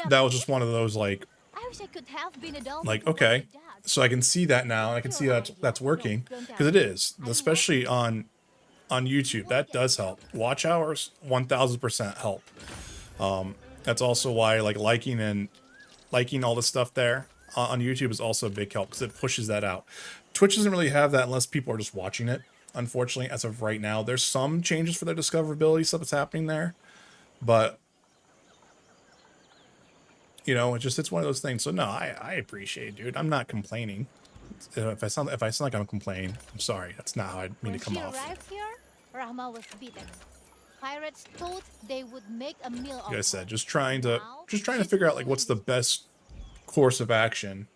That was just one of those, like, okay, so I can see that now, and I can see that's working, because it is, especially on YouTube. That does help. Watch hours, 1000% help. That's also why like liking all the stuff there on YouTube is also a big help, because it pushes that out. Twitch doesn't really have that unless people are just watching it, unfortunately, as of right now. There's some changes for their discoverability stuff that's happening there, but you know, it's one of those things. So no, I appreciate it, dude. I'm not complaining. If I sound like I'm complaining, I'm sorry. That's not how I mean to come off.
When she arrived here, Rahma was beaten. Pirates thought they would make a meal of her.
Like I said, just trying to figure out like what's the best course of action,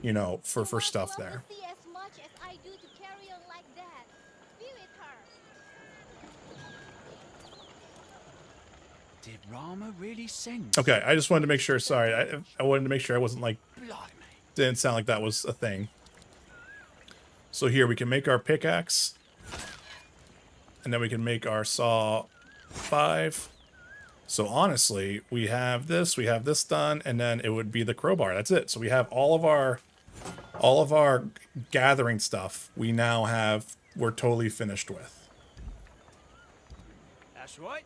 you know, for stuff there.
Did Rama really send?
Okay, I just wanted to make sure. Sorry, I wanted to make sure I wasn't like, didn't sound like that was a thing. So here we can make our pickaxe, and then we can make our saw 5. So honestly, we have this done, and then it would be the crowbar. That's it. So we have all of our gathering stuff. We're totally finished with.
That's right.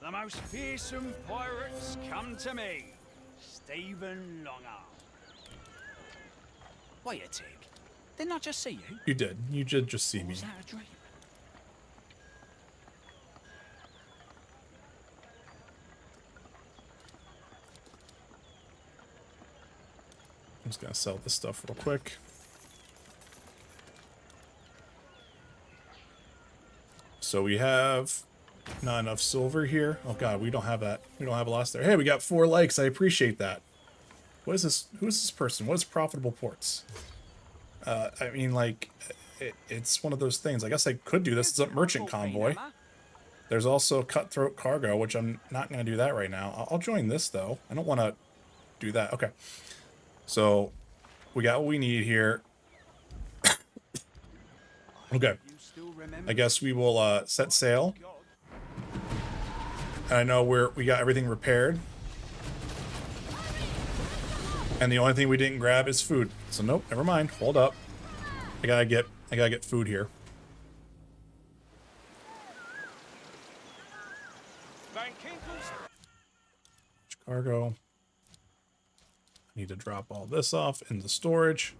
The most fearsome pirates come to me, Stephen Longarm. Wait a tick. Didn't I just see you?
You did. You did just see me.
Was that a dream?
I'm just gonna sell this stuff real quick. So we have not enough silver here. Oh god, we don't have that. We don't have a lot there. Hey, we got 4 likes. I appreciate that. What is this? Who is this person? What is profitable ports? I mean, like, it's one of those things. I guess I could do this. It's a merchant convoy. There's also cutthroat cargo, which I'm not going to do that right now. I'll join this, though. I don't want to do that. Okay. So, we got what we need here. Okay. I guess we will set sail. And I know we got everything repaired. And the only thing we didn't grab is food. So nope, never mind. Hold up. I gotta get food here. Cargo. Need to drop all this off in the storage.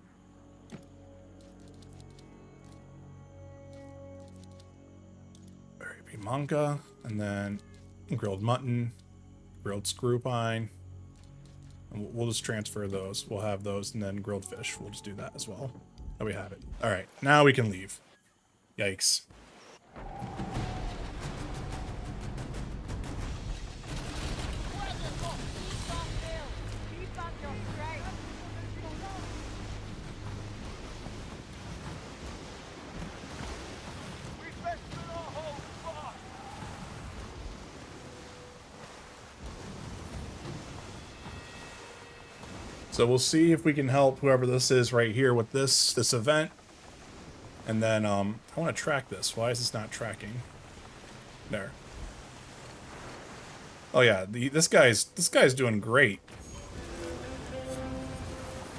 Manka, and then grilled mutton, grilled screw pine. And we'll just transfer those. We'll have those, and then grilled fish. We'll just do that as well. There we have it. All right, now we can leave. Yikes. So we'll see if we can help whoever this is right here with this event. And then I want to track this. Why is this not tracking? There. Oh yeah, this guy's doing great.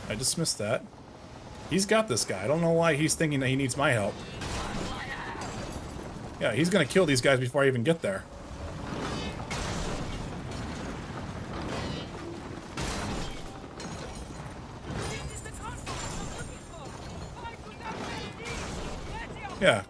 I dismissed that. He's got this guy. I don't know why he's thinking that he needs my help. Yeah, he's gonna kill these guys before I even get there. Yeah.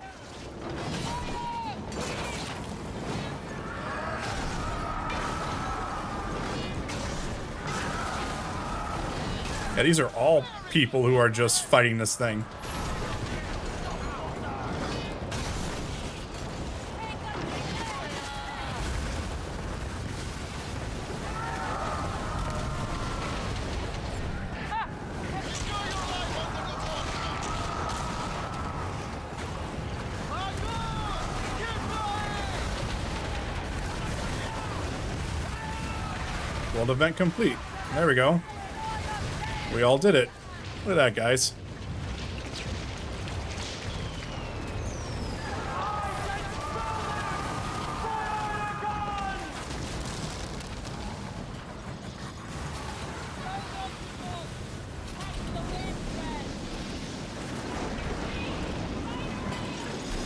Yeah, these are all people who are just fighting this thing. World event complete. There we go. We all did it. Look at that, guys.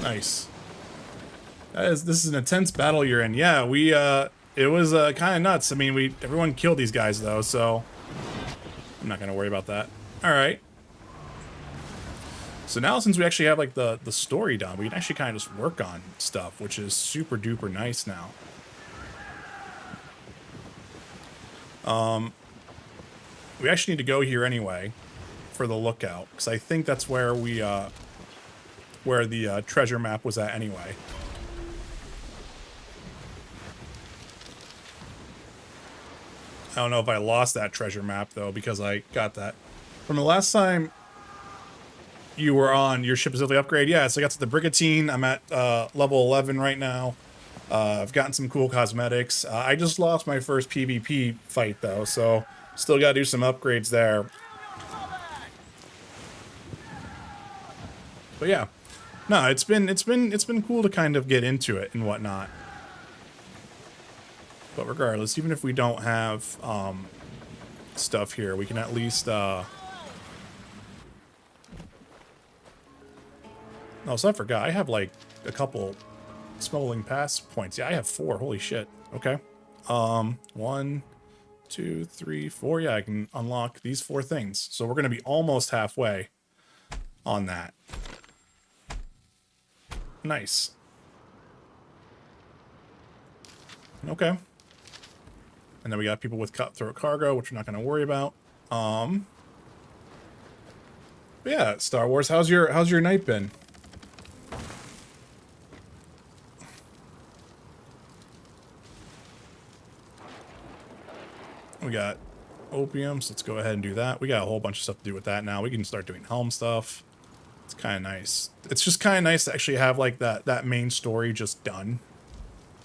Nice. This is an intense battle you're in. Yeah, it was kind of nuts. I mean, everyone killed these guys though, so I'm not gonna worry about that. All right. So now, since we actually have like the story done, we can actually kind of just work on stuff, which is super duper nice now. We actually need to go here anyway for the lookout, because I think that's where where the treasure map was at anyway. I don't know if I lost that treasure map, though, because I got that from the last time you were on your ship ability upgrade. Yeah, so I got to the Brigantine. I'm at level 11 right now. I've gotten some cool cosmetics. I just lost my first PvP fight, though, so still got to do some upgrades there. But yeah, no, it's been cool to kind of get into it and whatnot. But regardless, even if we don't have stuff here, we can at least oh, so I forgot. I have like a couple smuggling pass points. Yeah, I have 4. Holy shit. Okay. 1, 2, 3, 4. Yeah, I can unlock these 4 things. So we're gonna be almost halfway on that. Nice. Okay. And then we got people with cutthroat cargo, which we're not going to worry about. But yeah, Star Wars, how's your night been? We got opium, so let's go ahead and do that. We got a whole bunch of stuff to do with that now. We can start doing helm stuff. It's kind of nice. It's just kind of nice to actually have like that main story just done.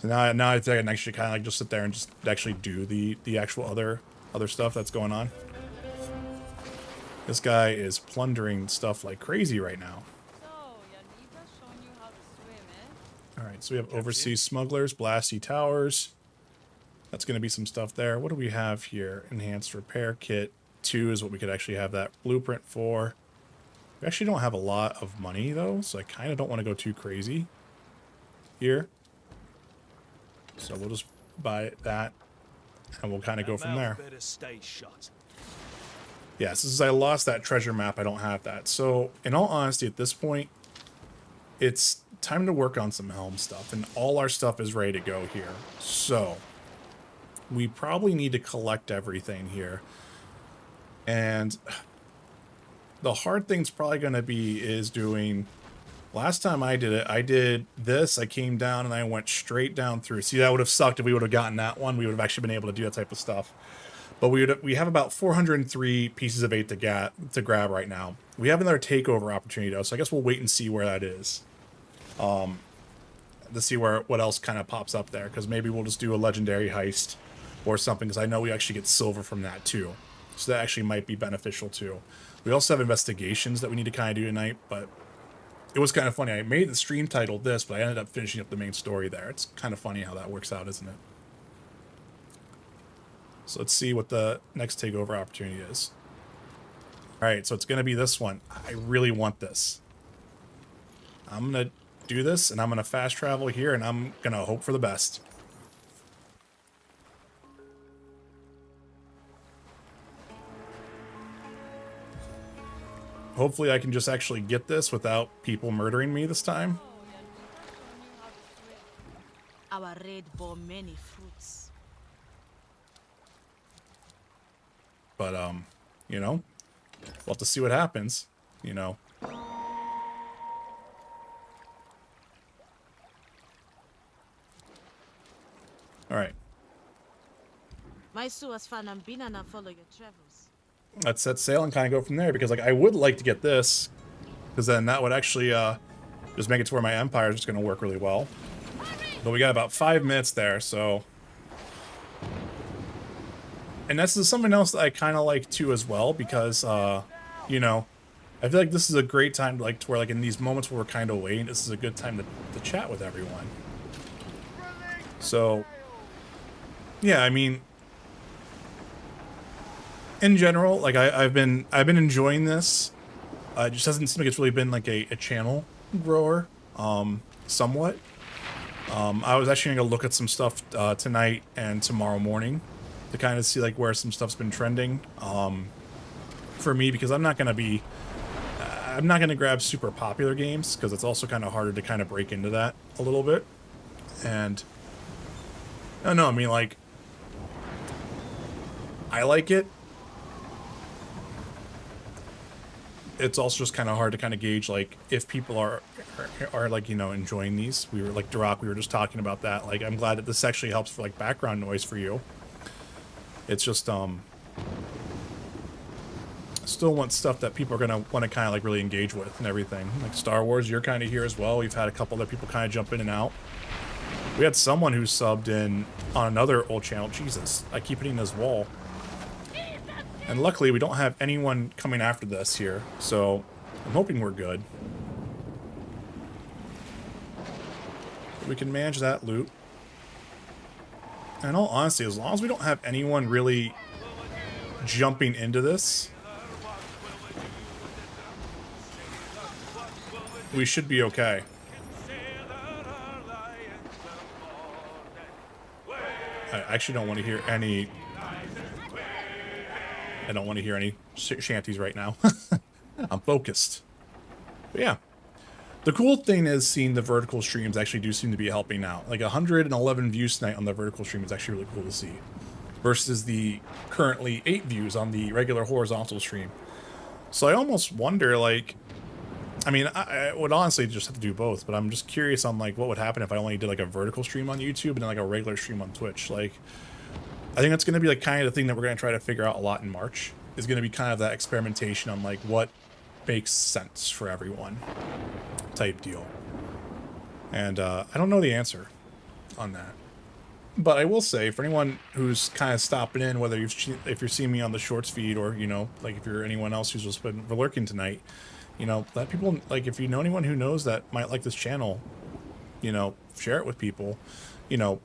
So now I can actually kind of like just sit there and just actually do the actual other stuff that's going on. This guy is plundering stuff like crazy right now.
So, Yanita's shown you how to swim, eh?
All right, so we have overseas smugglers, blasty towers. That's going to be some stuff there. What do we have here? Enhanced repair kit 2 is what we could actually have that blueprint for. We actually don't have a lot of money though, so I kind of don't want to go too crazy here. So we'll just buy that, and we'll kind of go from there.
Better stay shut.
Yeah, since I lost that treasure map, I don't have that. So, in all honesty, at this point, it's time to work on some helm stuff, and all our stuff is ready to go here. So, we probably need to collect everything here. And the hard thing's probably going to be is doing... Last time I did it, I did this, I came down, and I went straight down through. See, that would have sucked if we would have gotten that one. We would have actually been able to do that type of stuff. But we have about 403 pieces of 8 to grab right now. We have another takeover opportunity, though, so I guess we'll wait and see where that is. To see what else kind of pops up there, because maybe we'll just do a legendary heist or something, because I know we actually get silver from that, too. So that actually might be beneficial, too. We also have investigations that we need to kind of do tonight, but... It was kind of funny. I made the stream title this, but I ended up finishing up the main story there. It's kind of funny how that works out, isn't it? So let's see what the next takeover opportunity is. All right, so it's going to be this one. I really want this. I'm going to do this, and I'm going to fast travel here, and I'm going to hope for the best. Hopefully I can just actually get this without people murdering me this time.
Our raid bore many fruits.
But, you know, we'll have to see what happens, you know. Alright.
My Suas fan and Binana follow your travels.
Let's set sail and kind of go from there, because like I would like to get this, because then that would actually just make it to where my empire is just going to work really well. But we got about 5 minutes there, so... And this is something else that I kind of like too as well, because you know, I feel like this is a great time to, like, to where like in these moments where we're kind of waiting, this is a good time to chat with everyone. So yeah, I mean, in general, like I've been enjoying this. It just doesn't seem like it's really been like a channel grower, somewhat. I was actually gonna look at some stuff tonight and tomorrow morning to kind of see like where some stuff's been trending. For me, because I'm not gonna grab super popular games, because it's also kind of harder to kind of break into that a little bit. And I don't know, I mean, like, I like it. It's also just kind of hard to kind of gauge, like, if people are like, you know, enjoying these. We were like Duroc, we were just talking about that. Like, I'm glad that this actually helps for like background noise for you. It's just still want stuff that people are gonna want to kind of like really engage with and everything. Like Star Wars, you're kind of here as well. We've had a couple other people kind of jump in and out. We had someone who subbed in on another old channel. Jesus, I keep hitting this wall. And luckily, we don't have anyone coming after this here, so I'm hoping we're good. We can manage that loot. And in all honesty, as long as we don't have anyone really jumping into this, we should be okay. I actually don't want to hear any... I don't want to hear any shanties right now. I'm focused. But yeah. The cool thing is seeing the vertical streams actually do seem to be helping out. Like 111 views tonight on the vertical stream is actually really cool to see. Versus the currently 8 views on the regular horizontal stream. So I almost wonder, like... I mean, I would honestly just have to do both, but I'm just curious on, like, what would happen if I only did, like, a vertical stream on YouTube and then, like, a regular stream on Twitch. Like, I think that's going to be like kind of the thing that we're going to try to figure out a lot in March, is going to be kind of that experimentation on like what makes sense for everyone type deal. And I don't know the answer on that. But I will say, for anyone who's kind of stopping in, whether if you're seeing me on the shorts feed, or, you know, like if you're anyone else who's just been lurking tonight, you know, let people, like, if you know anyone who knows that might like this channel, you know, share it with people, you know,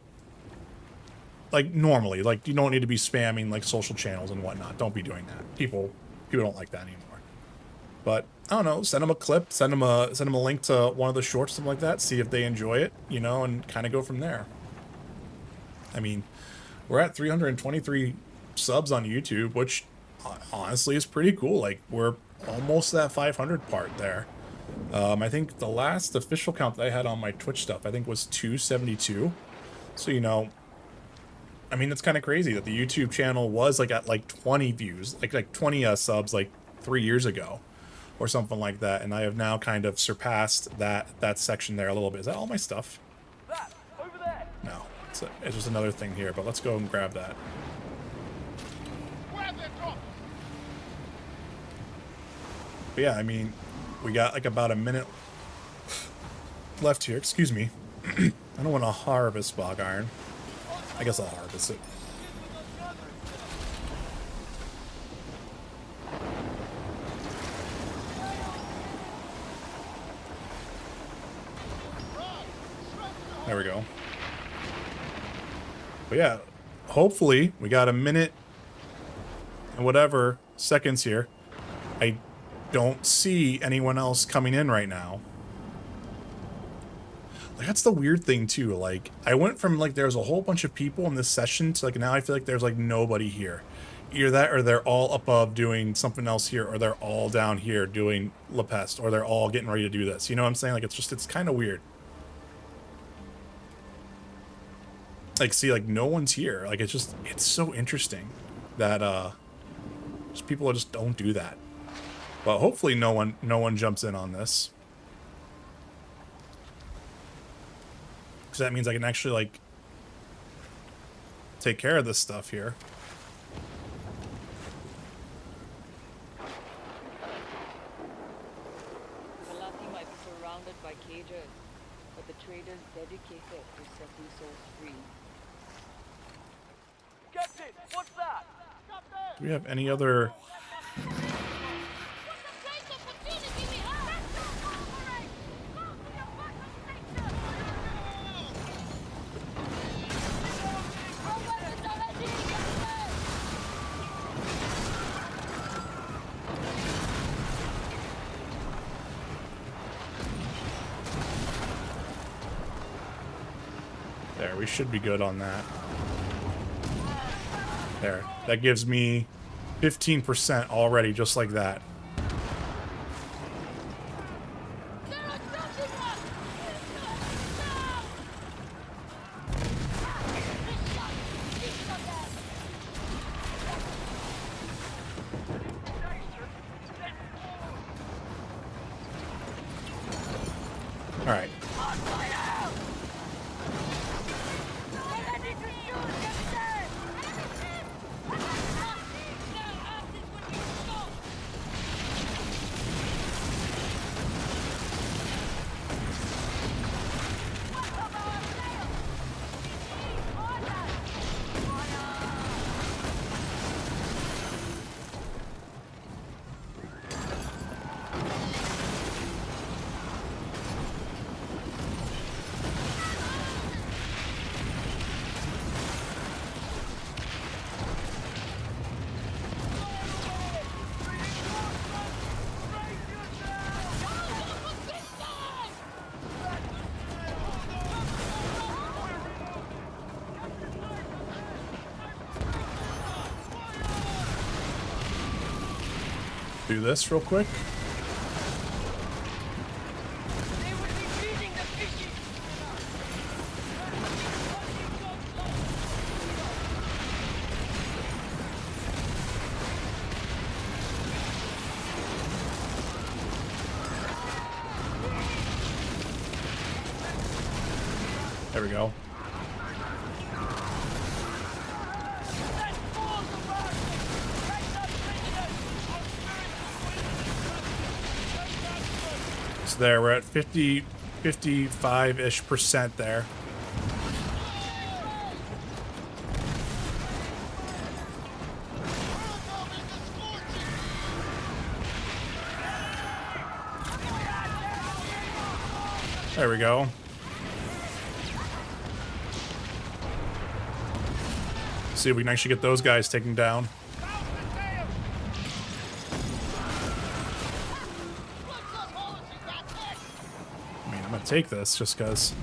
like normally, like you don't need to be spamming like social channels and whatnot. Don't be doing that. People don't like that anymore. But I don't know, send them a clip, send them a link to one of the shorts, something like that, see if they enjoy it, you know, and kind of go from there. I mean, we're at 323 subs on YouTube, which honestly is pretty cool. Like, we're almost that 500 part there. I think the last official count that I had on my Twitch stuff, I think was 272. So, you know, I mean, it's kind of crazy that the YouTube channel was like at like 20 views, like 20 subs like 3 years ago or something like that. And I have now kind of surpassed that section there a little bit. Is that all my stuff?
Over there.
No. It's just another thing here, but let's go and grab that. But yeah, I mean, we got like about a minute left here. Excuse me. I don't want to harvest bog iron. I guess I'll harvest it. There we go. But yeah, hopefully we got a minute and whatever seconds here. I don't see anyone else coming in right now. Like, that's the weird thing too. Like, I went from like there's a whole bunch of people in this session to like now I feel like there's like nobody here. Either that or they're all above doing something else here, or they're all down here doing La Peste, or they're all getting ready to do this. You know what I'm saying? Like, it's kind of weird. Like, see, like no one's here. Like, it's so interesting that just people just don't do that. But hopefully no one jumps in on this, because that means I can actually like take care of this stuff here.
Malati might be surrounded by cages, but the trader's dedicated to setting souls free.
Captain, what's that?
Do we have any other? There, we should be good on that. There, that gives me 15% already, just like that. All right. Do this real quick. There we go. almost there. We're at 50, 55-ish% there. There we go. See if we can actually get those guys taken down. I mean, I'm gonna take this just because.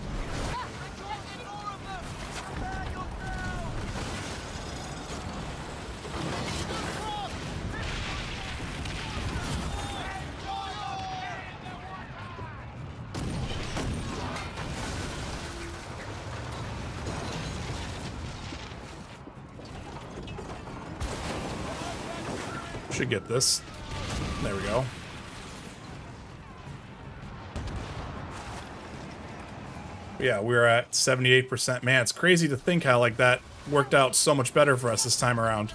Should get this. There we go. Yeah, we're at 78%. Man, it's crazy to think how like that worked out so much better for us this time around.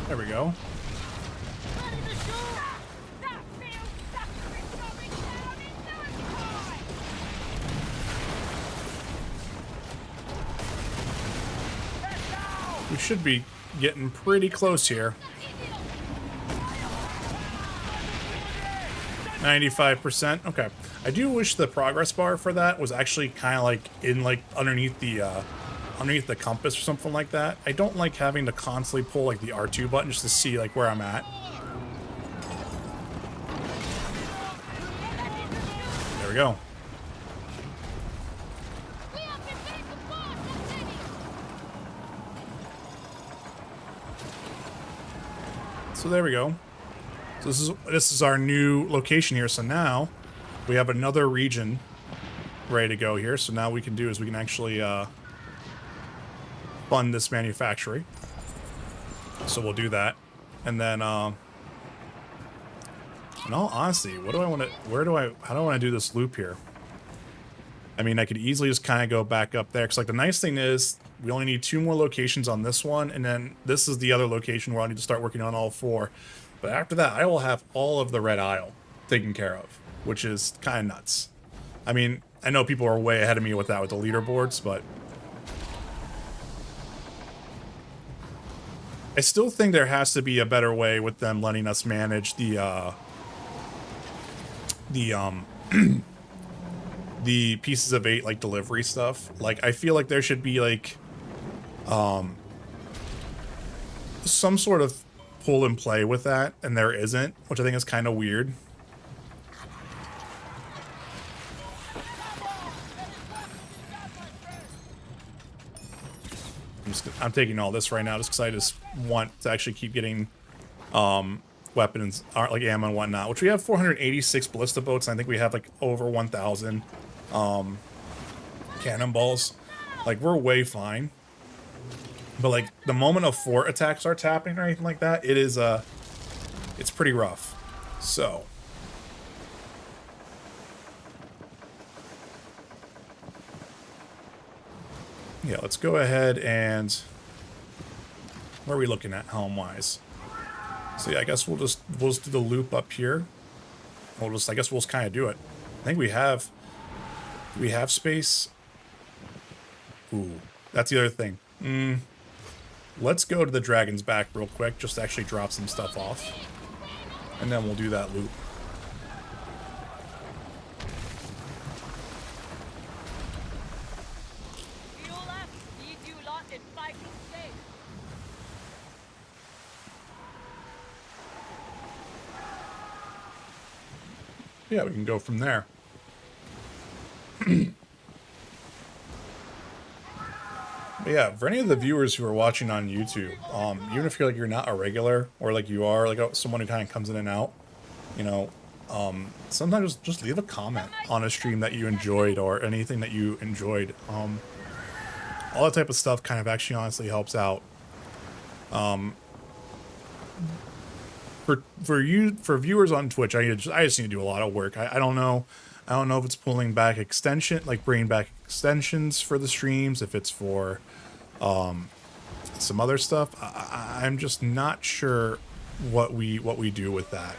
There we go. We should be getting pretty close here. 95%. Okay. I do wish the progress bar for that was actually kind of like in like underneath the compass or something like that. I don't like having to constantly pull like the R2 button just to see like where I'm at. There we go. So there we go. So this is our new location here. So now we have another region ready to go here. So now we can do is we can actually fund this manufactory. So we'll do that. And then in all honesty, what do I want to how do I want to do this loop here? I mean, I could easily just kind of go back up there, because like the nice thing is we only need 2 more locations on this one, and then this is the other location where I need to start working on all 4. But after that, I will have all of the Red Isle taken care of, which is kind of nuts. I mean, I know people are way ahead of me with that with the leaderboards, but I still think there has to be a better way with them letting us manage the the pieces of 8 like delivery stuff. Like I feel like there should be like some sort of pull and play with that, and there isn't, which I think is kind of weird. I'm taking all this right now just because I just want to actually keep getting weapons, like ammo and whatnot, which we have 486 ballista boats, and I think we have like over 1,000 cannonballs. Like we're way fine, but like the moment a fort attack starts happening or anything like that, it is it's pretty rough. So yeah, let's go ahead and where are we looking at helm wise? So yeah, I guess we'll just do the loop up here. I guess we'll just kind of do it. I think we have space. Ooh, that's the other thing. Let's go to the Dragon's Back real quick, just to actually drop some stuff off, and then we'll do that loop. Yeah, we can go from there. But yeah, for any of the viewers who are watching on YouTube, even if you're like you're not a regular, or like you are like someone who kind of comes in and out, you know, sometimes just leave a comment on a stream that you enjoyed or anything that you enjoyed. All that type of stuff kind of actually honestly helps out. for viewers on Twitch, I just need to do a lot of work. I don't know. I don't know if it's pulling back bringing back extensions for the streams, if it's for some other stuff. I'm just not sure what we do with that.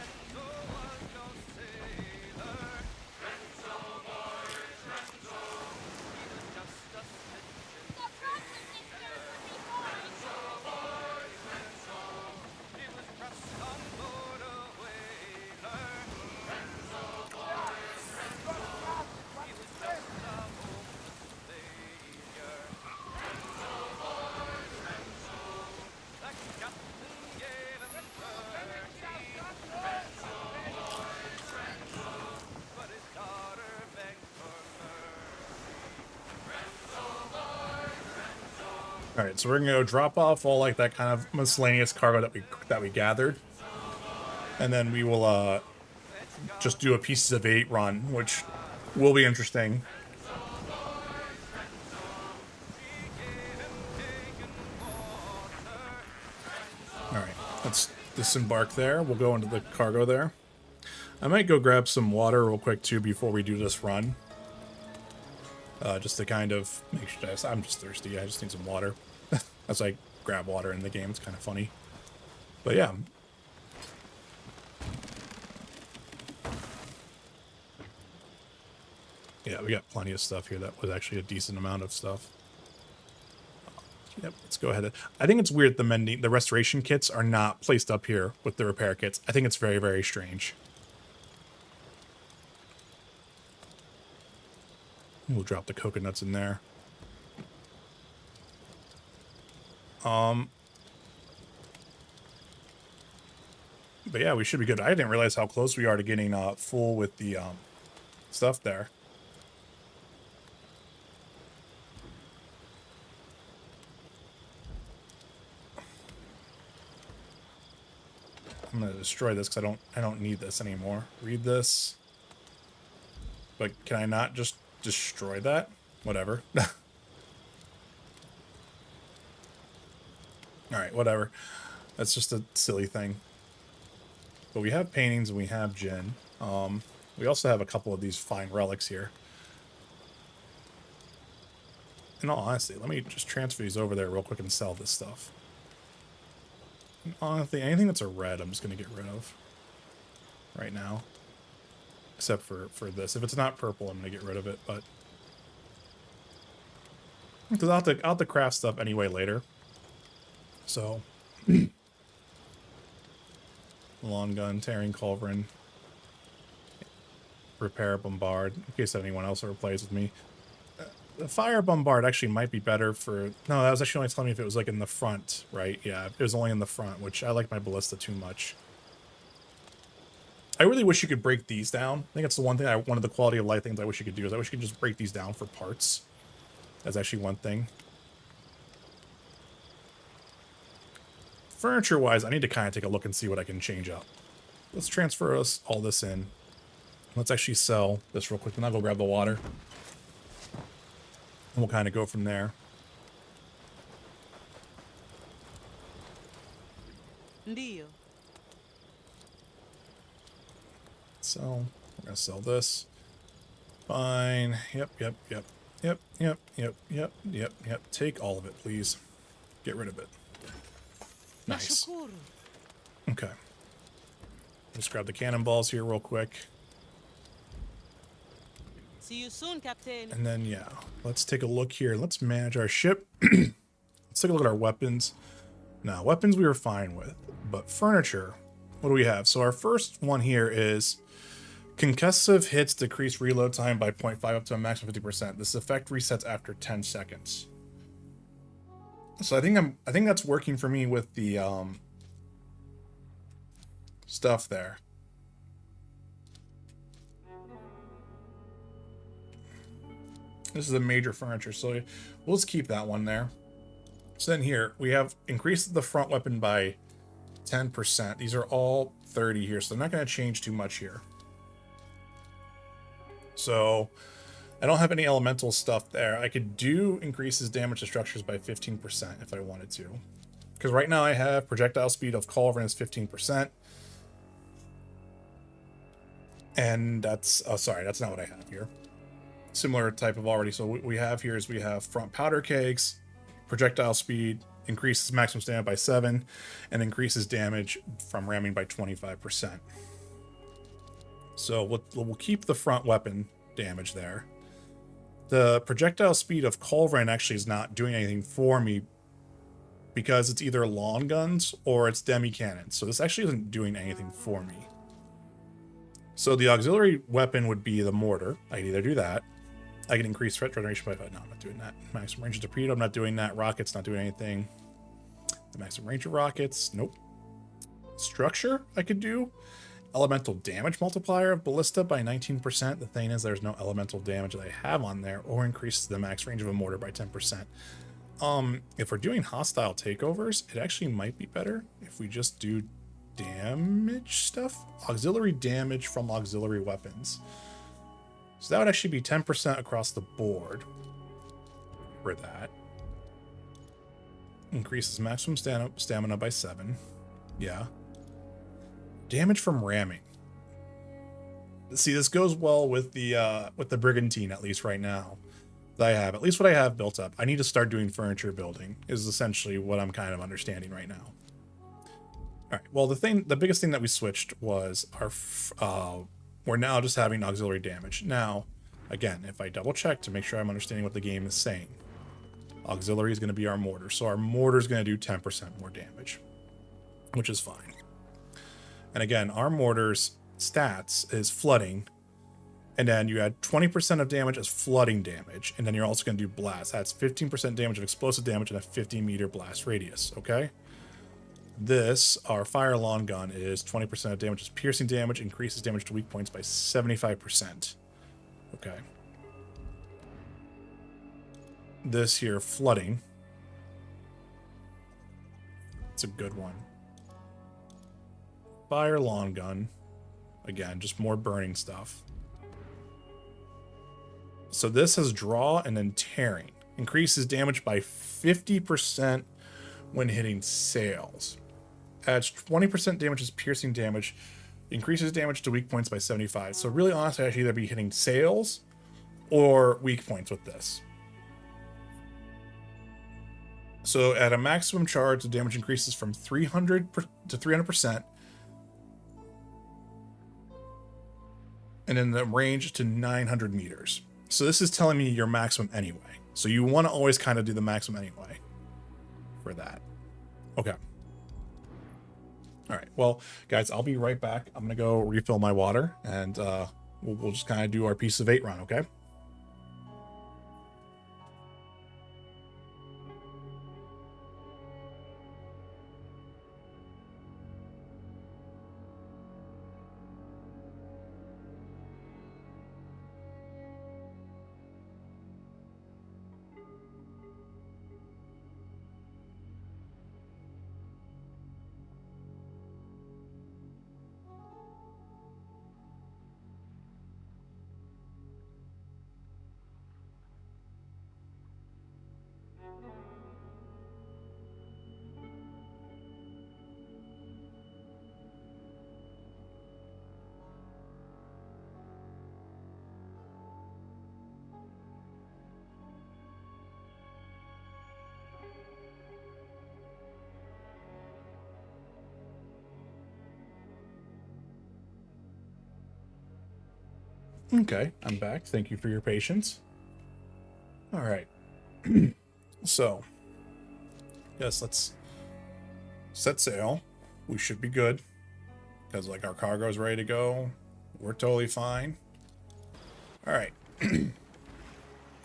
All right, so we're gonna go drop off all like that kind of miscellaneous cargo that we gathered, and then we will just do a Pieces of 8 run, which will be interesting. All right, let's disembark there. We'll go into the cargo there. I might go grab some water real quick too before we do this run. Just to kind of make sure I'm just thirsty. I just need some water. As I grab water in the game, it's kind of funny. But yeah. Yeah, we got plenty of stuff here. That was actually a decent amount of stuff. Yep, let's go ahead. I think it's weird the restoration kits are not placed up here with the repair kits. I think it's very, very strange. We'll drop the coconuts in there. But yeah, we should be good. I didn't realize how close we are to getting full with the stuff there. I'm gonna destroy this because I don't need this anymore. Read this. But can I not just destroy that? Whatever. Alright, whatever. That's just a silly thing. But we have paintings and we have gin. We also have a couple of these fine relics here. In all honesty, let me just transfer these over there real quick and sell this stuff. And honestly, anything that's a red, I'm just going to get rid of. Right now. Except for this. If it's not purple, I'm going to get rid of it, but... Because I'll have to craft stuff anyway later. So... Long gun, tearing culverin. Repair bombard, in case anyone else ever plays with me. The fire bombard actually might be better for... No, that was actually only telling me if it was like in the front, right? Yeah, it was only in the front, which I like my ballista too much. I really wish you could break these down. I think that's the one thing, one of the quality of life things I wish you could do is I wish you could just break these down for parts. That's actually one thing. Furniture-wise, I need to kind of take a look and see what I can change up. Let's transfer all this in. Let's actually sell this real quick, and I'll go grab the water. And we'll kind of go from there.
Deal.
So, we're going to sell this. Fine. Yep. Take all of it, please. Get rid of it. Nice. Okay. Just grab the cannonballs here real quick.
See you soon, Captain.
And then, yeah, let's take a look here. Let's manage our ship. Let's take a look at our weapons. Now, weapons we were fine with, but furniture, what do we have? So our first one here is concussive hits decrease reload time by 0.5 up to a maximum 50%. This effect resets after 10 seconds. So I think that's working for me with the stuff there. This is a major furniture, so we'll just keep that one there. So then here, we have increased the front weapon by 10%. These are all 30 here, so they're not going to change too much here. So I don't have any elemental stuff there. I could do increases damage to structures by 15% if I wanted to. Because right now I have projectile speed of Culverin is 15%. And that's, oh, sorry, that's not what I have here. Similar type of already. So what we have here is we have front powder kegs, projectile speed, increases maximum stamina by 7, and increases damage from ramming by 25%. So we'll keep the front weapon damage there. The projectile speed of Culverin actually is not doing anything for me because it's either long guns or it's demi cannons. So this actually isn't doing anything for me. So the auxiliary weapon would be the mortar. I can either do that. I can increase threat generation by 5. No, I'm not doing that. Maximum range of torpedo, I'm not doing that. Rockets, not doing anything. The maximum range of rockets, nope. Structure, I could do. Elemental damage multiplier of ballista by 19%. The thing is, there's no elemental damage that I have on there, or increases the max range of a mortar by 10%. If we're doing hostile takeovers, it actually might be better if we just do damage stuff. Auxiliary damage from auxiliary weapons. So that would actually be 10% across the board for that. Increases maximum stamina by 7. Yeah. Damage from ramming. See, this goes well with the brigantine, at least right now. That I have, at least what I have built up. I need to start doing furniture building, is essentially what I'm kind of understanding right now. All right. Well, the biggest thing that we switched was we're now just having auxiliary damage. Now, again, if I double check to make sure I'm understanding what the game is saying, auxiliary is going to be our mortar. So our mortar is going to do 10% more damage, which is fine. And again, our mortar's stats is flooding. And then you add 20% of damage as flooding damage. And then you're also going to do blast. That's 15% damage of explosive damage and a 50-meter blast radius. Okay? This, our fire long gun, is 20% of damage as piercing damage, increases damage to weak points by 75%. Okay. This here, flooding. It's a good one. Fire long gun. Again, just more burning stuff. So this has draw and then tearing. Increases damage by 50% when hitting sails. Adds 20% damage as piercing damage. Increases damage to weak points by 75. So really honestly, I should either be hitting sails or weak points with this. So at a maximum charge, the damage increases from 300 to 300%. And then the range to 900 meters. So this is telling me your maximum anyway. So you want to always kind of do the maximum anyway for that. Okay. All right. Well, guys, I'll be right back. I'm going to go refill my water and we'll just kind of do our piece of 8 run, okay? Okay, I'm back. Thank you for your patience. All right. So, yes, let's set sail. We should be good because like our cargo is ready to go. We're totally fine. All right.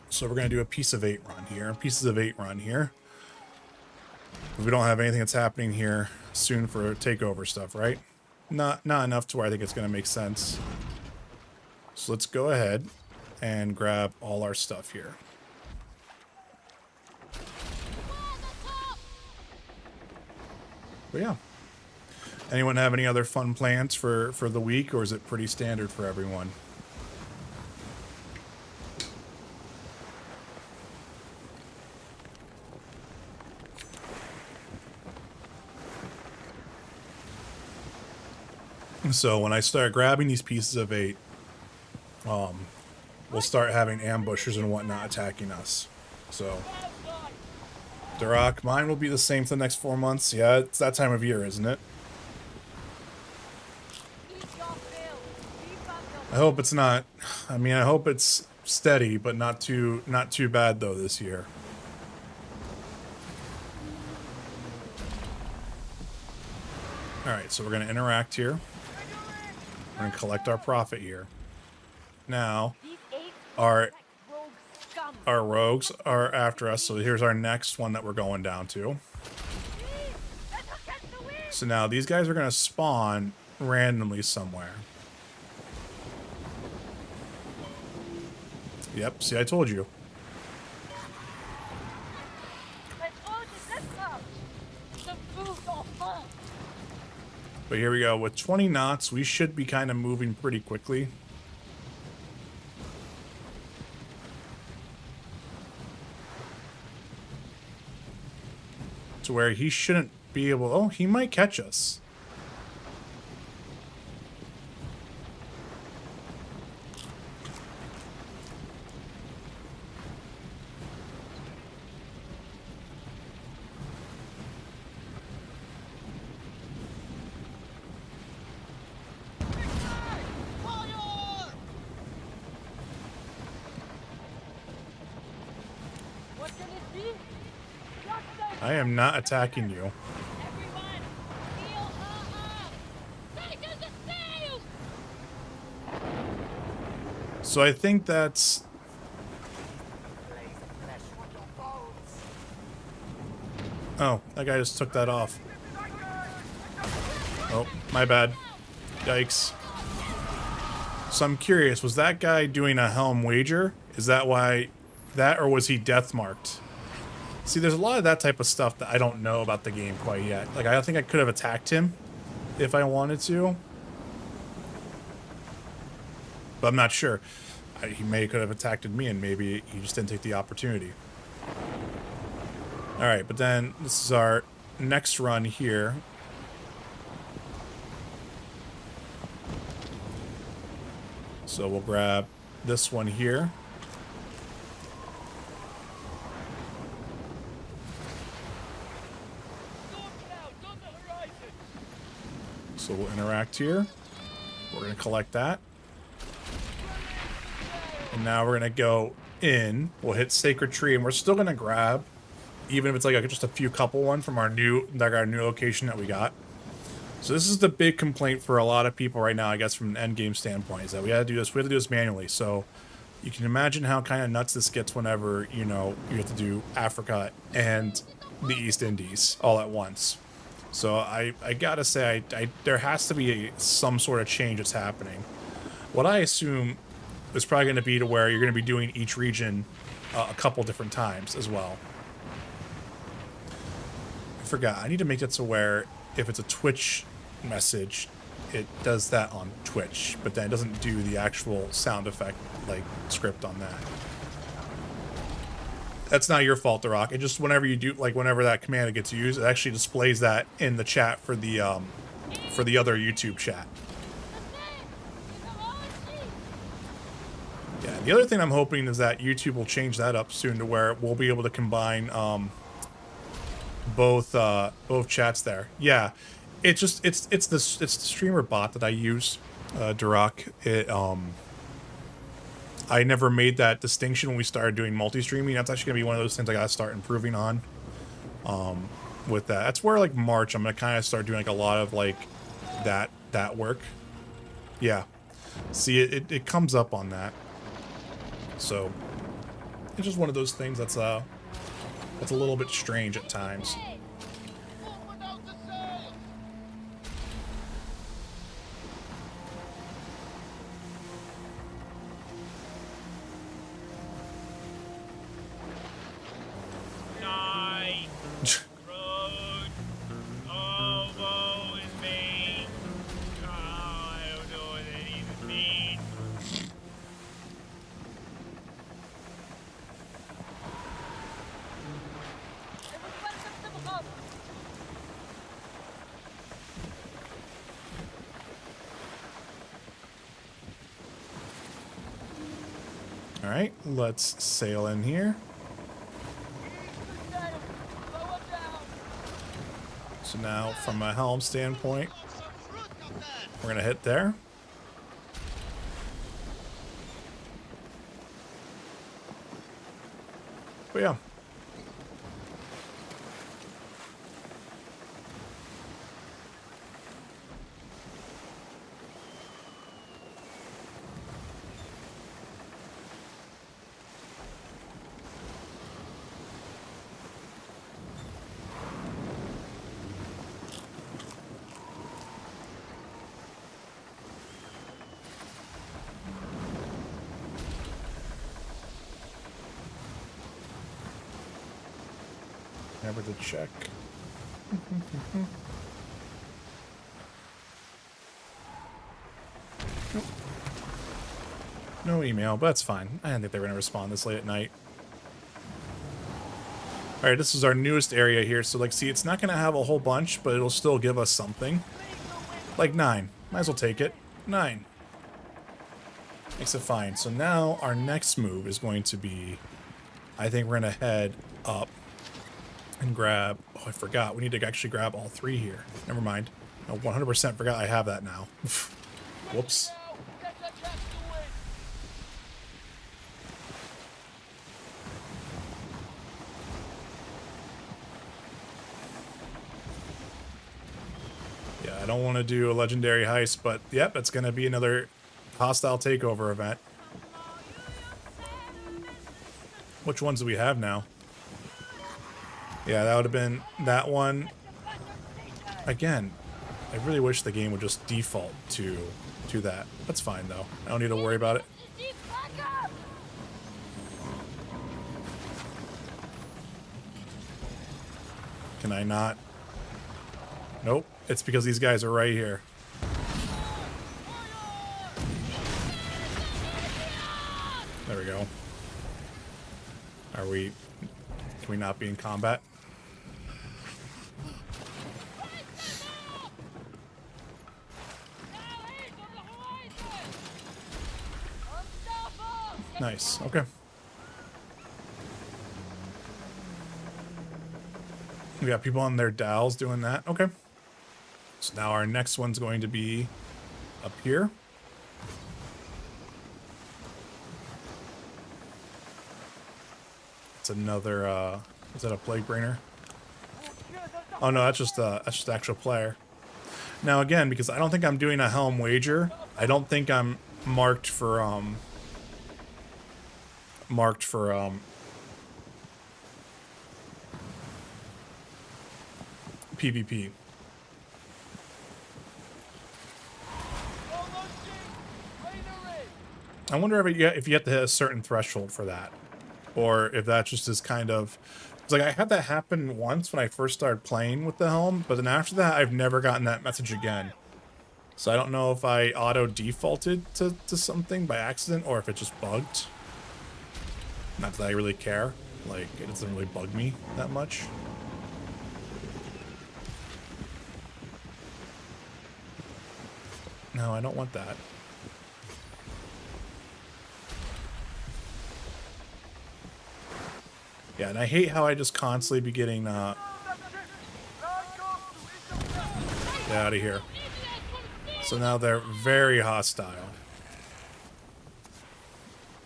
So we're going to do a piece of 8 run here. Pieces of 8 run here. We don't have anything that's happening here soon for takeover stuff, right? Not enough to where I think it's going to make sense. So let's go ahead and grab all our stuff here. But yeah. Anyone have any other fun plans for the week, or is it pretty standard for everyone? So when I start grabbing these pieces of 8, we'll start having ambushers and whatnot attacking us. So, Duroc, mine will be the same for the next 4 months. Yeah, it's that time of year, isn't it? I hope it's not. I mean, I hope it's steady, but not too bad though this year. All right, so we're gonna interact here. We're gonna collect our profit here. Now, our rogues are after us, so here's our next one that we're going down to. So now these guys are gonna spawn randomly somewhere. Yep, see, I told you. But here we go. With 20 knots, we should be kind of moving pretty quickly. To where he shouldn't be able... Oh, he might catch us. I am not attacking you. So I think that's... Oh, that guy just took that off. Oh, my bad. Yikes. So I'm curious, was that guy doing a helm wager? Is that why... That, or was he death marked? See, there's a lot of that type of stuff that I don't know about the game quite yet. Like, I think I could have attacked him if I wanted to. But I'm not sure. He could have attacked me, and maybe he just didn't take the opportunity. Alright, but then this is our next run here. So we'll grab this one here. So we'll interact here. We're going to collect that. And now we're going to go in. We'll hit Sacred Tree, and we're still going to grab, even if it's like just a few couple one from our new location that we got. So this is the big complaint for a lot of people right now, I guess, from an end game standpoint, is that we have to do this manually. So you can imagine how kind of nuts this gets whenever, you know, you have to do Africa and the East Indies all at once. So I gotta say, there has to be some sort of change that's happening. What I assume is probably going to be to where you're going to be doing each region a couple different times as well. I forgot. I need to make it to where if it's a Twitch message, it does that on Twitch, but then it doesn't do the actual sound effect like script on that. That's not your fault, The Rock. It just whenever you do, like whenever that command gets used, it actually displays that in the chat for the other YouTube chat. Yeah, the other thing I'm hoping is that YouTube will change that up soon to where we'll be able to combine both chats there. Yeah, it's the streamer bot that I use, Duroc. I never made that distinction when we started doing multi-streaming. That's actually gonna be one of those things I gotta start improving on. With that, that's where like March I'm gonna kind of start doing like a lot of like that work. Yeah, see it comes up on that. So it's just one of those things that's a little bit strange at times. All right, let's sail in here. So now, from a helm standpoint, we're gonna hit there. But yeah. Never to check. Nope. No email, but that's fine. I didn't think they were going to respond this late at night. Alright, this is our newest area here. So, like, see, it's not going to have a whole bunch, but it'll still give us something. Like 9. Might as well take it. 9. Makes it fine. So now our next move is going to be... I think we're going to head up and grab... Oh, I forgot. We need to actually grab all 3 here. Never mind. I 100% forgot I have that now. Whoops. Yeah, I don't want to do a legendary heist, but yep, it's going to be another hostile takeover event. Which ones do we have now? Yeah, that would have been that one. Again, I really wish the game would just default to that. That's fine, though. I don't need to worry about it. Can I not? Nope. It's because these guys are right here. There we go. Are we... Can we not be in combat? Nice. Okay. We got people on their dowels doing that. Okay. So now our next one's going to be up here. It's another, is that a plague brainer? Oh no, that's just actual player. Now again, because I don't think I'm doing a helm wager, I don't think I'm marked for PvP. I wonder if you have to hit a certain threshold for that, or if that just is kind of... It's like I had that happen once when I first started playing with the helm, but then after that I've never gotten that message again. So I don't know if I auto defaulted to something by accident or if it just bugged. Not that I really care. Like, it doesn't really bug me that much. No, I don't want that. Yeah, and I hate how I just constantly be getting, get out of here. So now they're very hostile.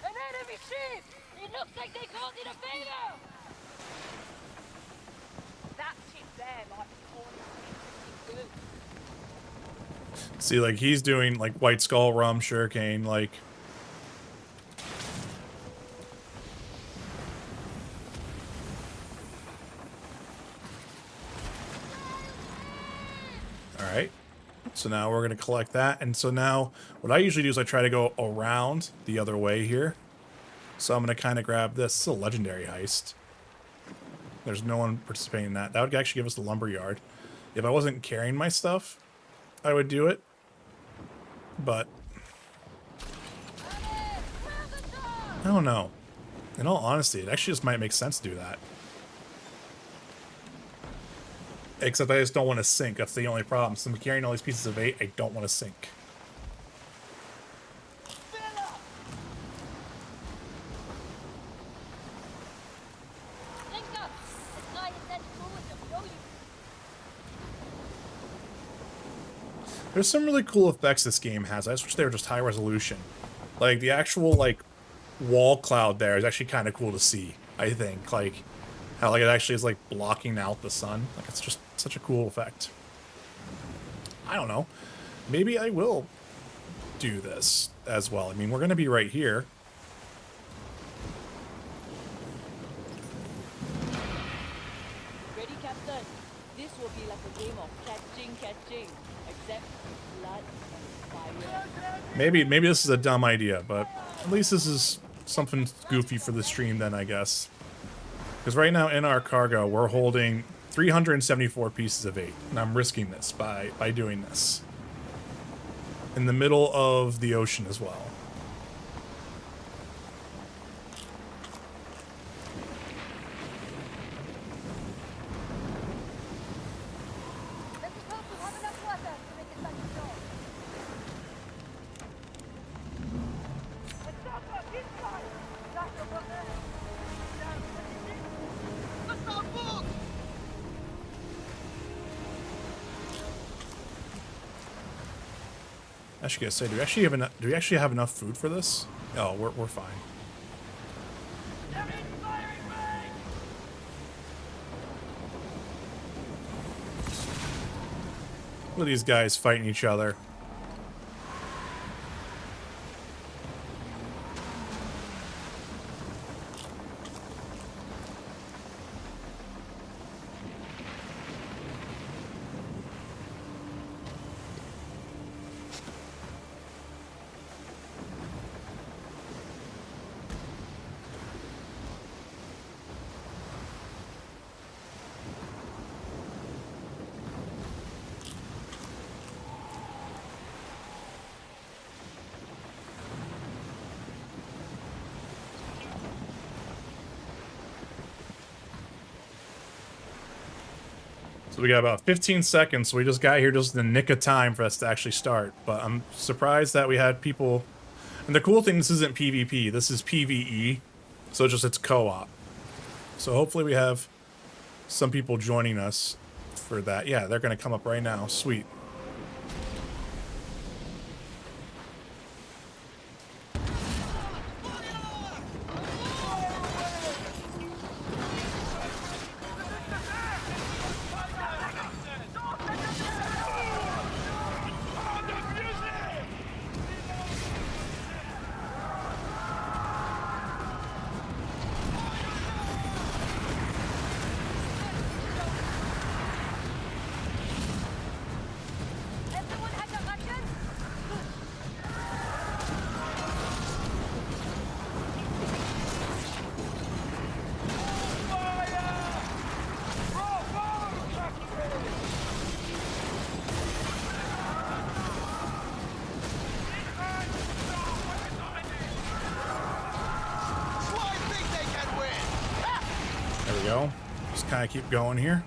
An enemy ship! It looks like they called it a beta! That ship there, like, always good.
See, like, he's doing, like, White Skull, Rum, Sugarcane, like... Alright. So now we're going to collect that. And so now, what I usually do is I try to go around the other way here. So I'm going to kind of grab this. This is a legendary heist. There's no one participating in that. That would actually give us the lumberyard. If I wasn't carrying my stuff, I would do it. But I don't know. In all honesty, it actually just might make sense to do that. Except I just don't want to sink. That's the only problem. So I'm carrying all these pieces of 8. I don't want to sink. There's some really cool effects this game has. I just wish they were just high resolution. Like the actual like wall cloud there is actually kind of cool to see. I think like how like it actually is like blocking out the sun. Like it's just such a cool effect. I don't know. Maybe I will do this as well. I mean, we're gonna be right here.
Ready, Captain? This will be like a game of catching, except blood and fire.
Maybe this is a dumb idea, but at least this is something goofy for the stream then, I guess. Because right now in our cargo, we're holding 374 pieces of 8, and I'm risking this by doing this. In the middle of the ocean as well. I should get say, do we actually have enough food for this? Oh, we're fine. Look at these guys fighting each other. So we got about 15 seconds, so we just got here just in the nick of time for us to actually start. But I'm surprised that we had people... And the cool thing, this isn't PvP, this is PvE. So it's co-op. So hopefully we have some people joining us for that. Yeah, they're going to come up right now. Sweet. There we go. Just kind of keep going here.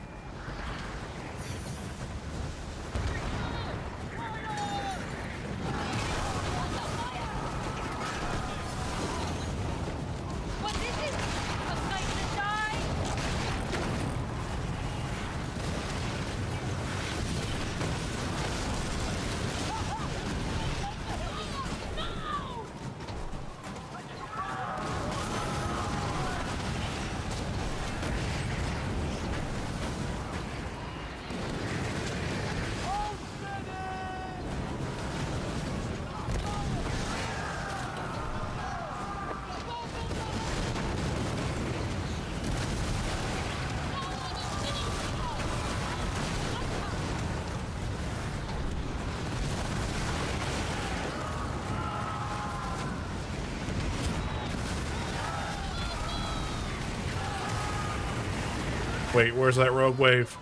Wait, where's that rogue wave?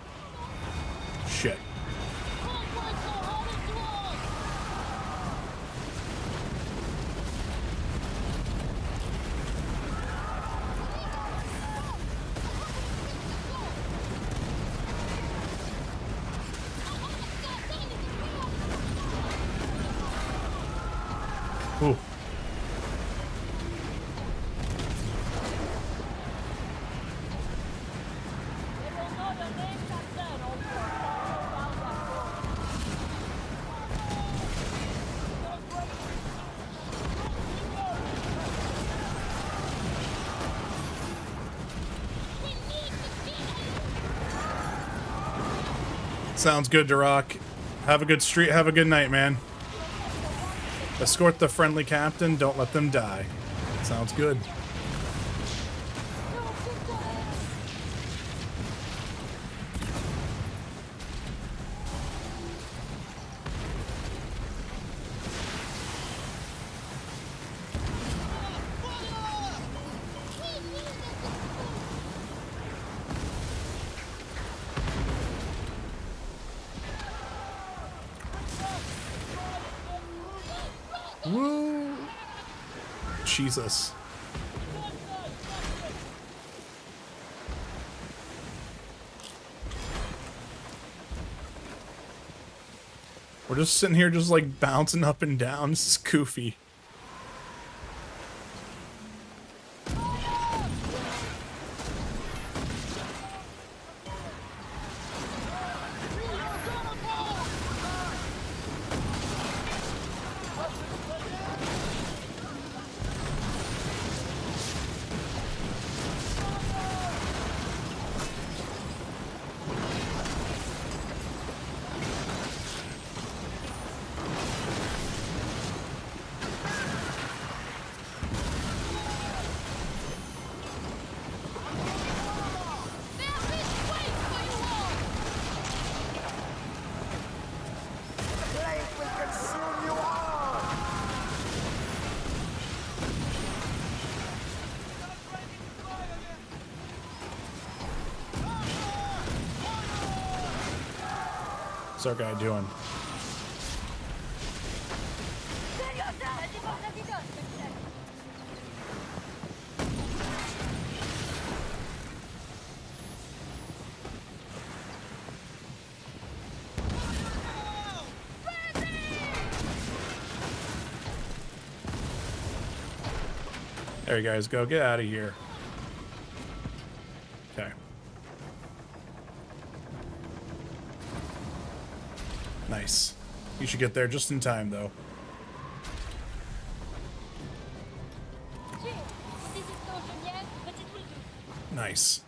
Shit. Ooh. Sounds good, Duroc. Have a good street. Have a good night, man. Escort the friendly captain. Don't let them die. Sounds good. Woo! Jesus. We're just sitting here just like bouncing up and down. This is goofy. What's our guy doing? There you guys go. Get out of here. Okay. Nice. You should get there just in time, though. Nice.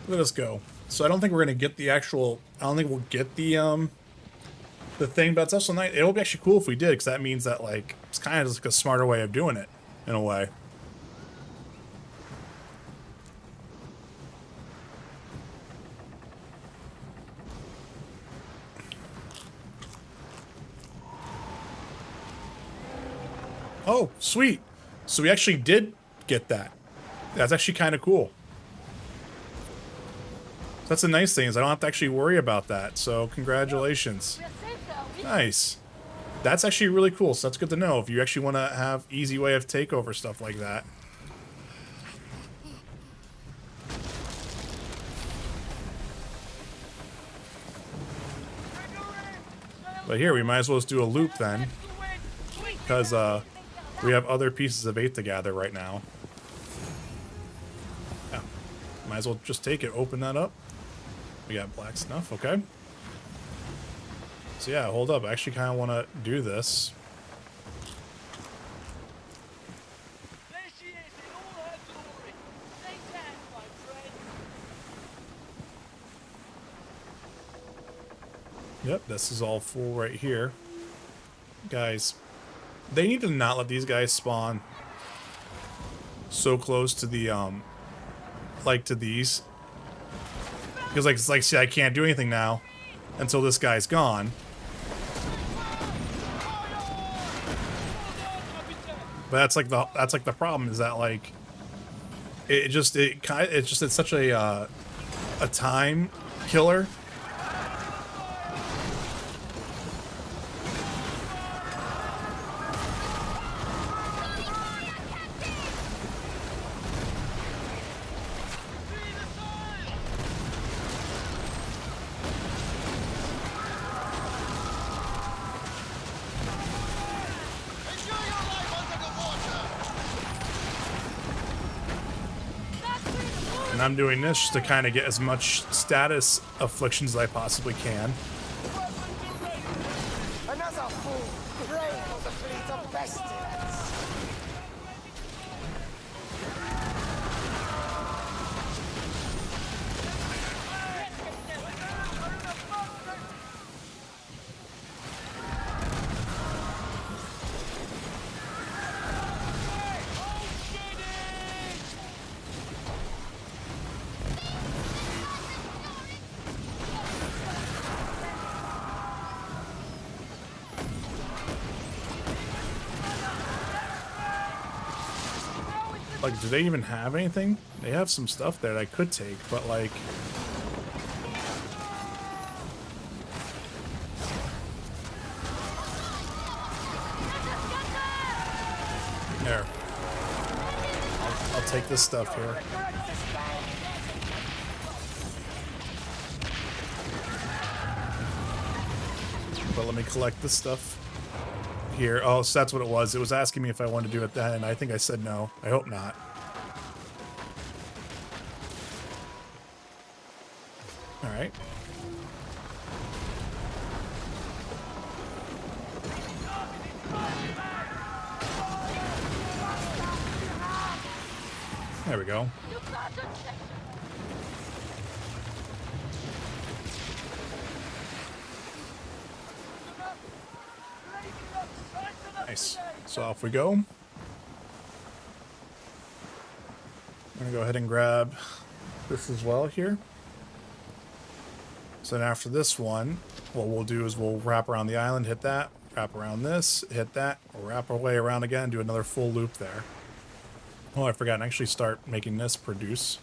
Let us go. So I don't think we're gonna get the actual. I don't think we'll get the thing, but it's also nice. It'll be actually cool if we did, because that means that like it's kind of just like a smarter way of doing it, in a way. Oh, sweet. So we actually did get that. That's actually kind of cool. That's the nice thing, is I don't have to actually worry about that. So congratulations. Nice. That's actually really cool. So that's good to know if you actually want to have easy way of takeover stuff like that. But here, we might as well just do a loop then. Because, we have other pieces of 8 to gather right now. Yeah. Might as well just take it. Open that up. We got black snuff. Okay. So yeah, hold up. I actually kind of want to do this. Yep, this is all full right here. Guys, they need to not let these guys spawn so close to the, like to these. Because like, it's like, see, I can't do anything now until this guy's gone. But that's like the problem, is that like, it's such a time killer. I'm doing this to kind of get as much status afflictions as I possibly can.
Another fool, brave for the fleet of pestilence.
Like, do they even have anything? They have some stuff there that I could take, but like... There. I'll take this stuff here. But let me collect this stuff here. Oh, so that's what it was. It was asking me if I wanted to do it then, and I think I said no. I hope not. All right. There we go. Nice. So off we go. I'm gonna go ahead and grab this as well here. So then after this one, what we'll do is we'll wrap around the island, hit that, wrap around this, hit that, wrap our way around again, do another full loop there. Oh, I forgot, and actually start making this produce.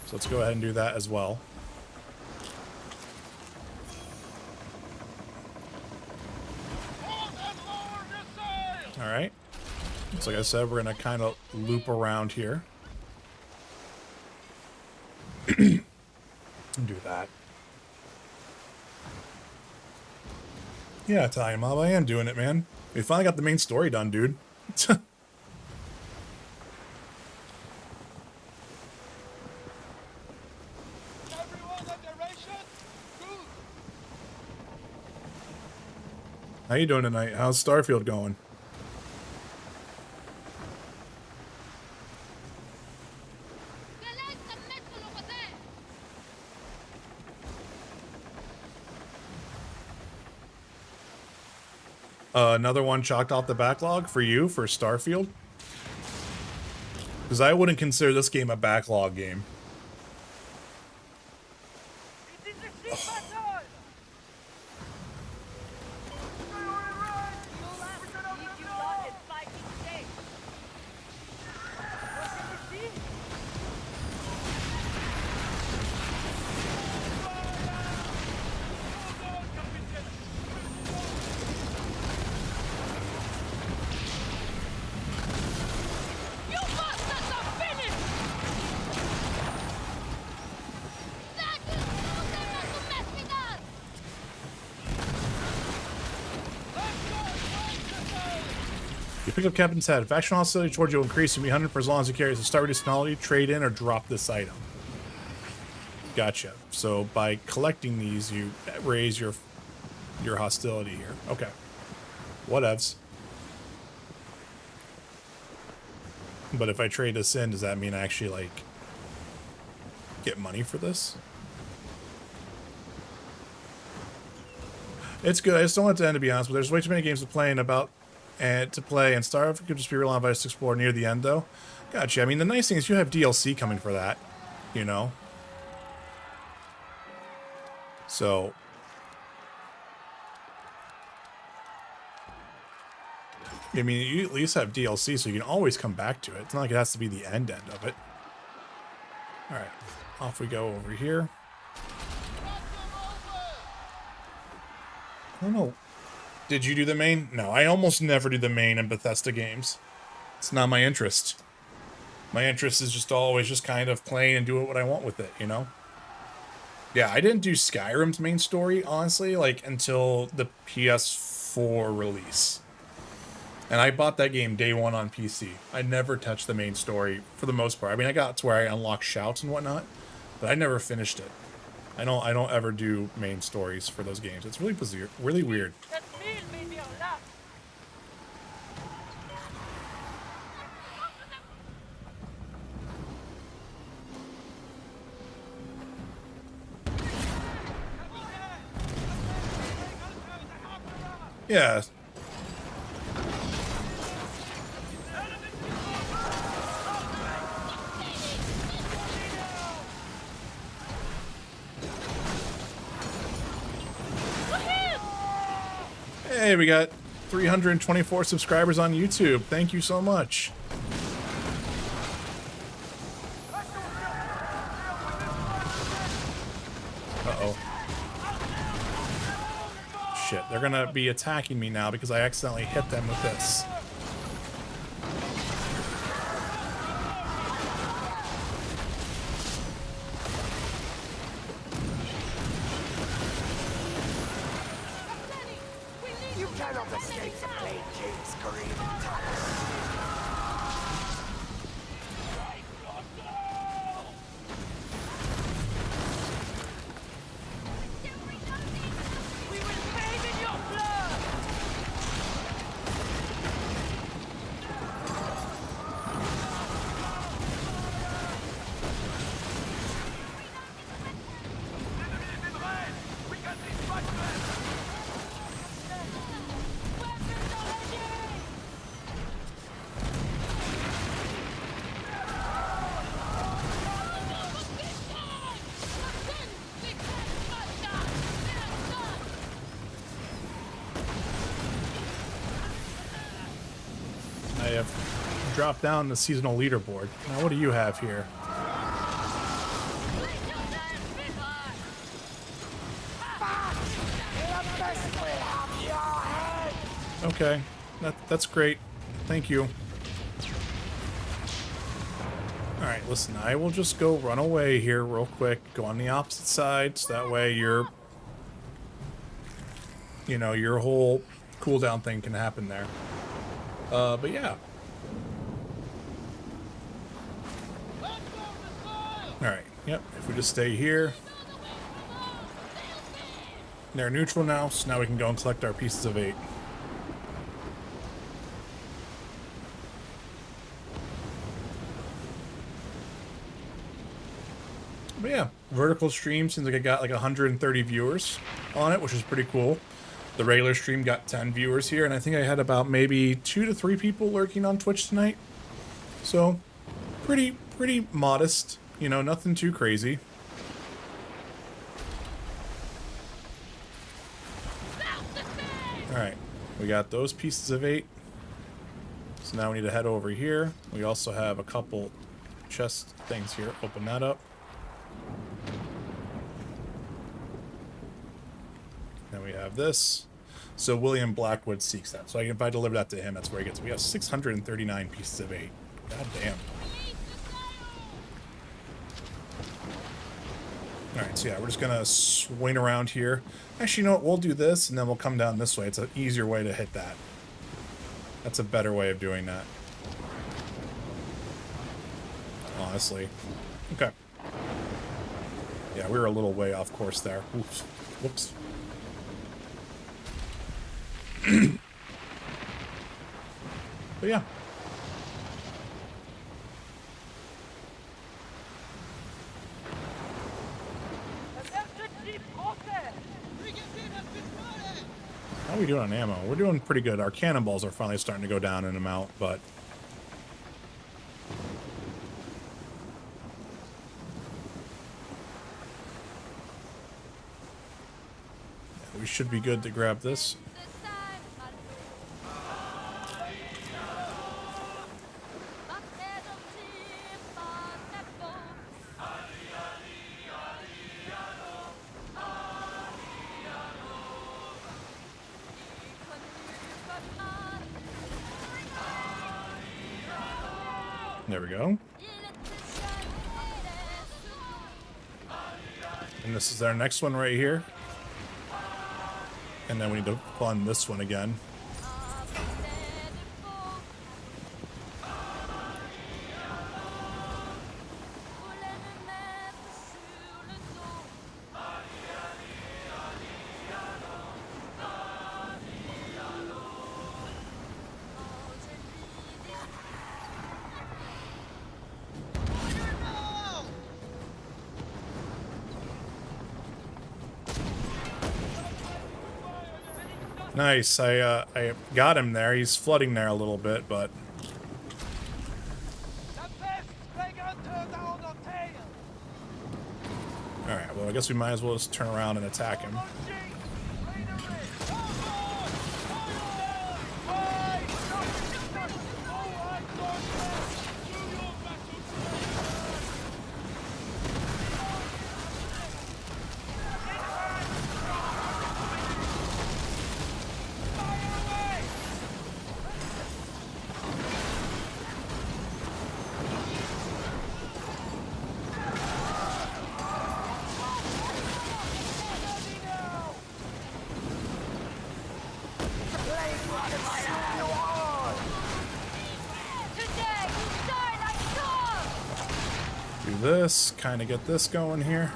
So let's go ahead and do that as well. Alright. So like I said, we're going to kind of loop around here. And do that. Yeah, Italian Mob, I am doing it, man. We finally got the main story done, dude. How you doing tonight? How's Starfield going? Another one chalked off the backlog for you for Starfield? Because I wouldn't consider this game a backlog game. You pick up Captain's Head. Faction hostility towards you will increase and be hunted for as long as you carry. So start reducing penalty, trade in, or drop this item. Gotcha. So by collecting these, you raise your hostility here. Okay. Whatevs. But if I trade this in, does that mean I actually, like, get money for this? It's good. I just don't want it to end, to be honest, but there's way too many games to play and Starfield could just be real obvious to explore near the end, though. Gotcha. I mean, the nice thing is you have DLC coming for that, you know? So... I mean, you at least have DLC, so you can always come back to it. It's not like it has to be the end of it. Alright, off we go over here. I don't know. Did you do the main? No, I almost never do the main in Bethesda games. It's not my interest. My interest is just always just kind of playing and doing what I want with it, you know? Yeah, I didn't do Skyrim's main story, honestly, like, until the PS4 release. And I bought that game day one on PC. I never touched the main story for the most part. I mean, I got to where I unlocked shouts and whatnot, but I never finished it. I don't ever do main stories for those games. It's really bizarre, really weird. Yeah. Hey, we got 324 subscribers on YouTube. Thank you so much. Uh-oh. Shit, they're gonna be attacking me now because I accidentally hit them with this.
You cannot escape the Blade King's greed.
We will bathe in your blood!
I have dropped down the seasonal leaderboard. Now, what do you have here? Okay, that's great. Thank you. Alright, listen, I will just go run away here real quick. Go on the opposite side, so that way your whole cooldown thing can happen there. But yeah. Alright, yep, if we just stay here. They're neutral now, so now we can go and collect our pieces of 8. But yeah, vertical stream seems like it got like 130 viewers on it, which is pretty cool. The regular stream got 10 viewers here, and I think I had about maybe 2 to 3 people lurking on Twitch tonight. So, pretty modest, you know, nothing too crazy. Alright, we got those pieces of 8. So now we need to head over here. We also have a couple chest things here. Open that up. Then we have this. So William Blackwood seeks that. So if I deliver that to him, that's where he gets. We have 639 pieces of 8. God damn. Alright, so yeah, we're just gonna swing around here. Actually, you know what? We'll do this, and then we'll come down this way. It's an easier way to hit that. That's a better way of doing that. Honestly. Okay. Yeah, we were a little way off course there. Oops. Whoops. But yeah. How are we doing on ammo? We're doing pretty good. Our cannonballs are finally starting to go down in amount, but yeah, we should be good to grab this. There we go. And this is our next one right here. And then we need to fund this one again. Nice. I got him there. He's flooding there a little bit, but alright, well I guess we might as well just turn around and attack him. this, kind of get this going here.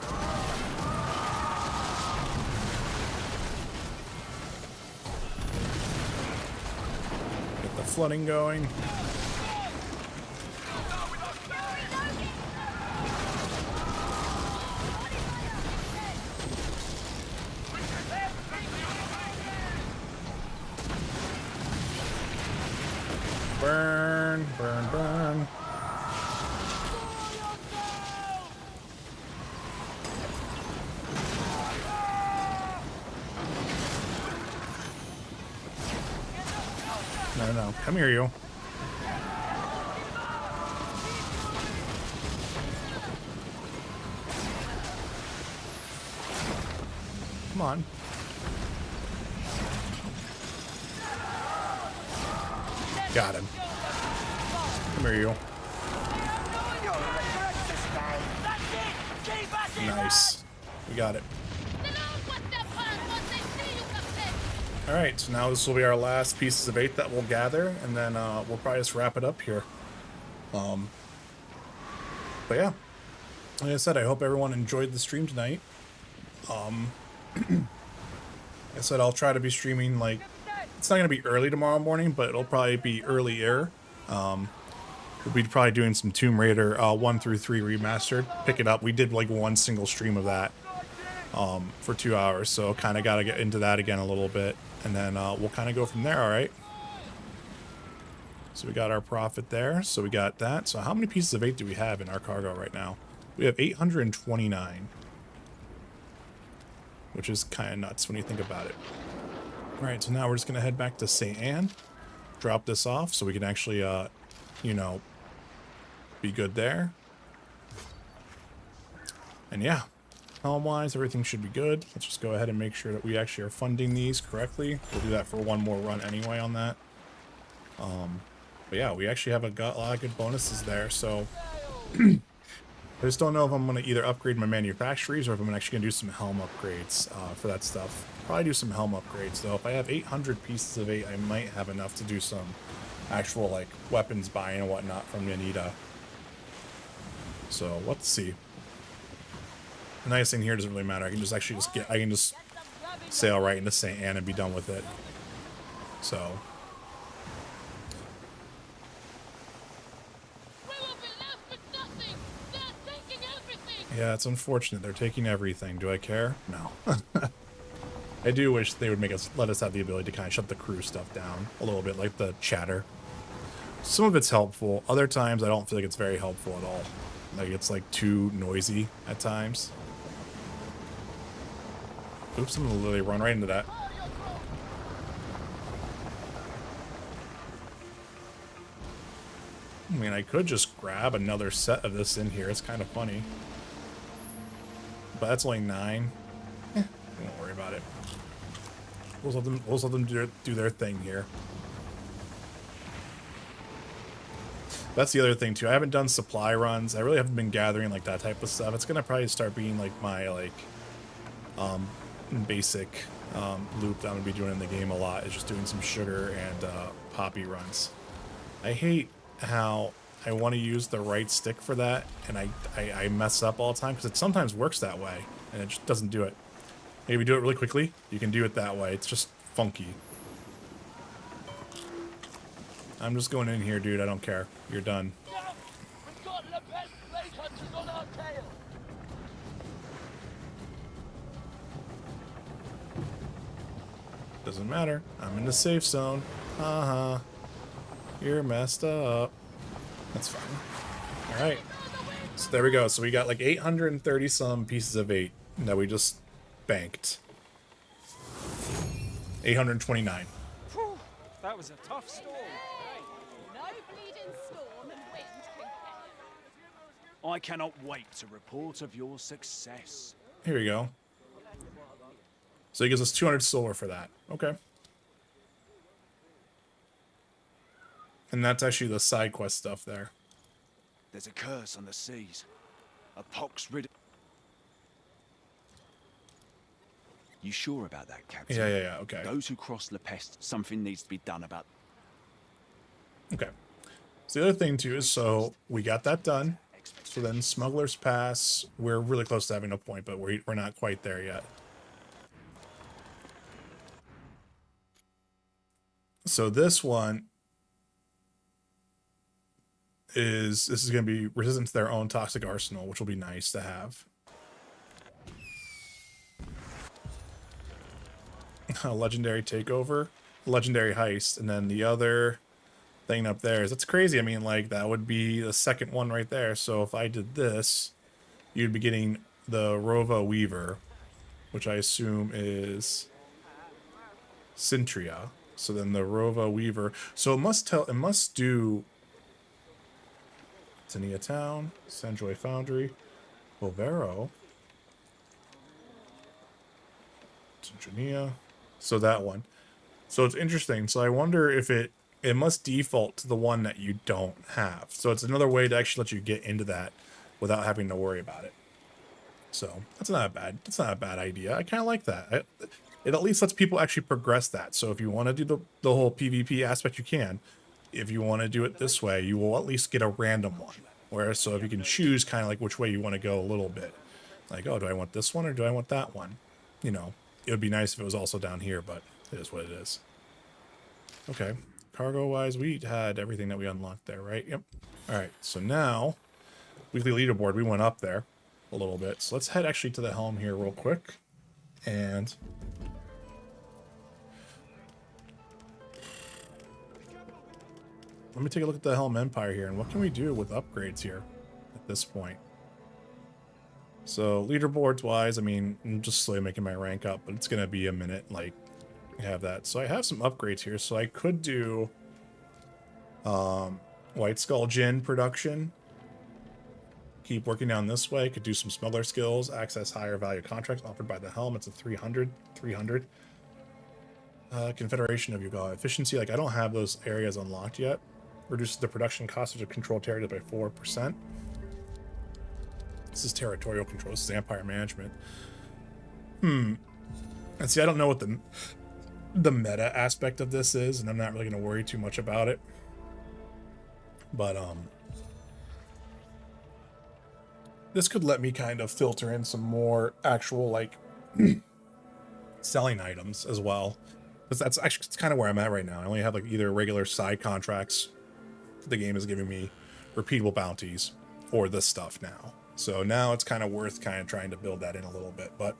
Get the flooding going. Burn, burn, burn. No, no, come here, you. Come on. Got him. Come here, you. Nice. We got it. Alright, so now this will be our last pieces of 8 that we'll gather, and then we'll probably just wrap it up here. But yeah, like I said, I hope everyone enjoyed the stream tonight. Like I said, I'll try to be streaming, like, it's not going to be early tomorrow morning, but it'll probably be earlier. We'll be probably doing some Tomb Raider 1 through 3 remastered. Pick it up. We did like one single stream of that for 2 hours, so kind of got to get into that again a little bit, and then we'll kind of go from there. All right. So we got our profit there. So we got that. So how many pieces of 8 do we have in our cargo right now? We have 829, which is kind of nuts when you think about it. All right, so now we're just gonna head back to St. Anne, drop this off so we can actually, you know, be good there. And yeah, helm-wise, everything should be good. Let's just go ahead and make sure that we actually are funding these correctly. We'll do that for one more run anyway on that. But yeah, we actually have a lot of good bonuses there, so I just don't know if I'm going to either upgrade my manufactories or if I'm actually going to do some helm upgrades for that stuff. Probably do some helm upgrades, though. If I have 800 pieces of 8, I might have enough to do some actual, like, weapons buying and whatnot from Yanita. So, let's see. The nice thing here doesn't really matter. I can just actually I can just sail right into St. Anne and be done with it. So... yeah, it's unfortunate. They're taking everything. Do I care? No. I do wish they would let us have the ability to kind of shut the crew stuff down a little bit, like the chatter. Some of it's helpful. Other times, I don't feel like it's very helpful at all. Like, it's like too noisy at times. Oops, I'm gonna literally run right into that. I mean, I could just grab another set of this in here. It's kind of funny. But that's only 9. Don't worry about it. We'll let them do their thing here. That's the other thing too. I haven't done supply runs. I really haven't been gathering like that type of stuff. It's gonna probably start being like my basic loop that I'm gonna be doing in the game a lot. Is just doing some sugar and poppy runs. I hate how I want to use the right stick for that, and I mess up all the time because it sometimes works that way, and it just doesn't do it. Maybe do it really quickly. You can do it that way. It's just funky. I'm just going in here, dude. I don't care. You're done.
We've got the best plague hunters on our tail.
Doesn't matter. I'm in the safe zone. Uh-huh. You're messed up. That's fine. Alright. So there we go. So we got like 830 some pieces of 8 that we just banked. 829.
Whew, that was a tough storm.
No bleeding storm and wind can catch.
I cannot wait to report of your success.
Here we go. So he gives us 200 silver for that. Okay. And that's actually the side quest stuff there.
There's a curse on the seas. A pox-ridden...
You sure about that, Captain?
Yeah, okay.
Those who cross the pest, something needs to be done about...
Okay. So the other thing, too, is so we got that done. So then Smuggler's Pass, we're really close to having a point, but we're not quite there yet. So this one is going to be resistant to their own toxic arsenal, which will be nice to have. A legendary takeover, legendary heist, and then the other thing up there is, that's crazy. I mean, like, that would be the second one right there. So if I did this, you'd be getting the Rova Weaver, which I assume is Sintria. So then the Rova Weaver. So it must do Tania Town, Sanjoy Foundry, Bovero, Centrania. So that one. So it's interesting. So I wonder if it must default to the one that you don't have. So it's another way to actually let you get into that without having to worry about it. So that's not a bad idea. I kind of like that. It at least lets people actually progress that. So if you want to do the whole PvP aspect, you can. If you want to do it this way, you will at least get a random one. Whereas, so if you can choose kind of like which way you want to go a little bit. Like, oh, do I want this one or do I want that one? You know, it would be nice if it was also down here, but it is what it is. Okay. Cargo-wise, we had everything that we unlocked there, right? Yep. All right, so now, weekly leaderboard, we went up there a little bit. So let's head actually to the helm here real quick. And let me take a look at the Helm Empire here, and what can we do with upgrades here at this point? So leaderboards-wise, I mean, I'm just slowly making my rank up, but it's going to be a minute, like, have that. So I have some upgrades here. So I could do White Skull Gin production. Keep working down this way. Could do some smuggler skills. Access higher value contracts offered by the Helm. It's a 300. Confederation of Yugal. Efficiency, like I don't have those areas unlocked yet. Reduces the production cost of the controlled territory by 4%. This is territorial control. This is empire management. And see, I don't know what the meta aspect of this is, and I'm not really going to worry too much about it. But this could let me kind of filter in some more actual like selling items as well, because that's actually kind of where I'm at right now. I only have like either regular side contracts. The game is giving me repeatable bounties or this stuff now. So now it's kind of worth kind of trying to build that in a little bit. But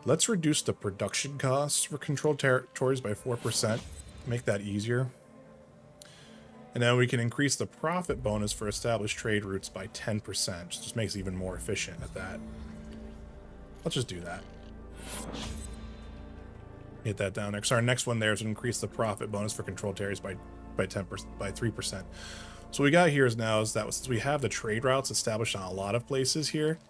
let's reduce the production costs for controlled territories by 4%. Make that easier. And then we can increase the profit bonus for established trade routes by 10%. Just makes it even more efficient at that. Let's just do that. Hit that down there. So our next one there is to increase the profit bonus for controlled territories by 3%. So what we got here is that since we have the trade routes established on a lot of places here,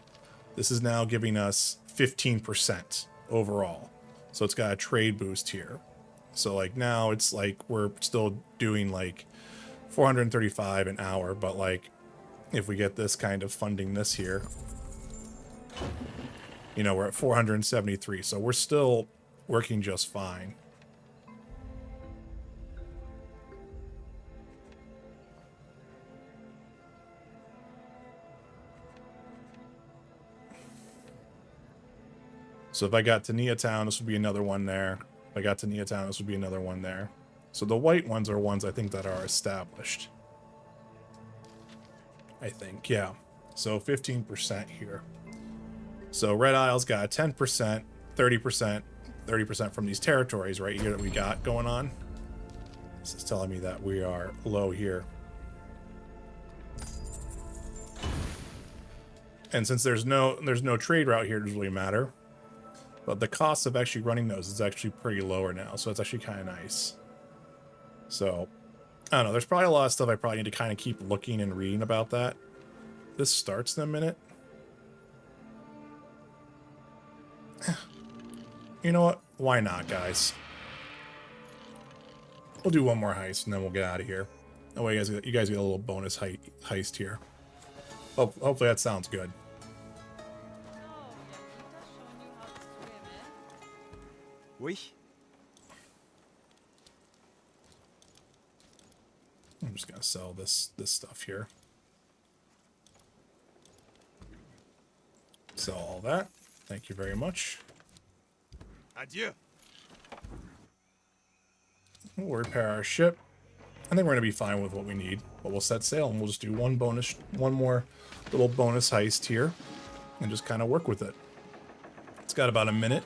this is now giving us 15% overall. So it's got a trade boost here. So like now it's like we're still doing like 435 an hour, but like if we get this kind of funding this here, you know, we're at 473. So we're still working just fine. So if I got Tania Town, this would be another one there. If I got Tania Town, this would be another one there. So the white ones are ones I think that are established. I think, yeah. So 15% here. So Red Isle's got 10%, 30%, 30% from these territories right here that we got going on. This is telling me that we are low here. And since there's no trade route here, it doesn't really matter. But the cost of actually running those is actually pretty lower now, so it's actually kind of nice. So, I don't know, there's probably a lot of stuff I probably need to kind of keep looking and reading about that. This starts in a minute. You know what? Why not, guys? We'll do one more heist, and then we'll get out of here. That way you guys get a little bonus heist here. Hopefully that sounds good.
Oui.
I'm just gonna sell this stuff here. Sell all that. Thank you very much.
Adieu.
We'll repair our ship. I think we're gonna be fine with what we need, but we'll set sail and we'll just do one more little bonus heist here, and just kind of work with it. It's got about a minute.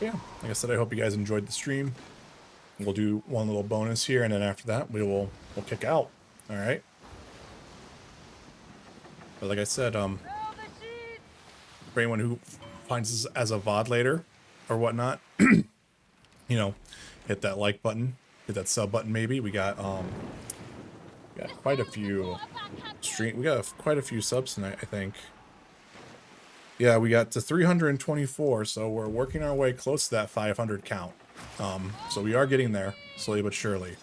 Yeah, like I said, I hope you guys enjoyed the stream. We'll do one little bonus here, and then after that, we'll kick out. All right. But like I said, for anyone who finds this as a VOD later or whatnot, you know, hit that like button, hit that sub button. Maybe we got quite a few quite a few subs tonight, I think. Yeah, we got to 324, so we're working our way close to that 500 count. So we are getting there, slowly but surely.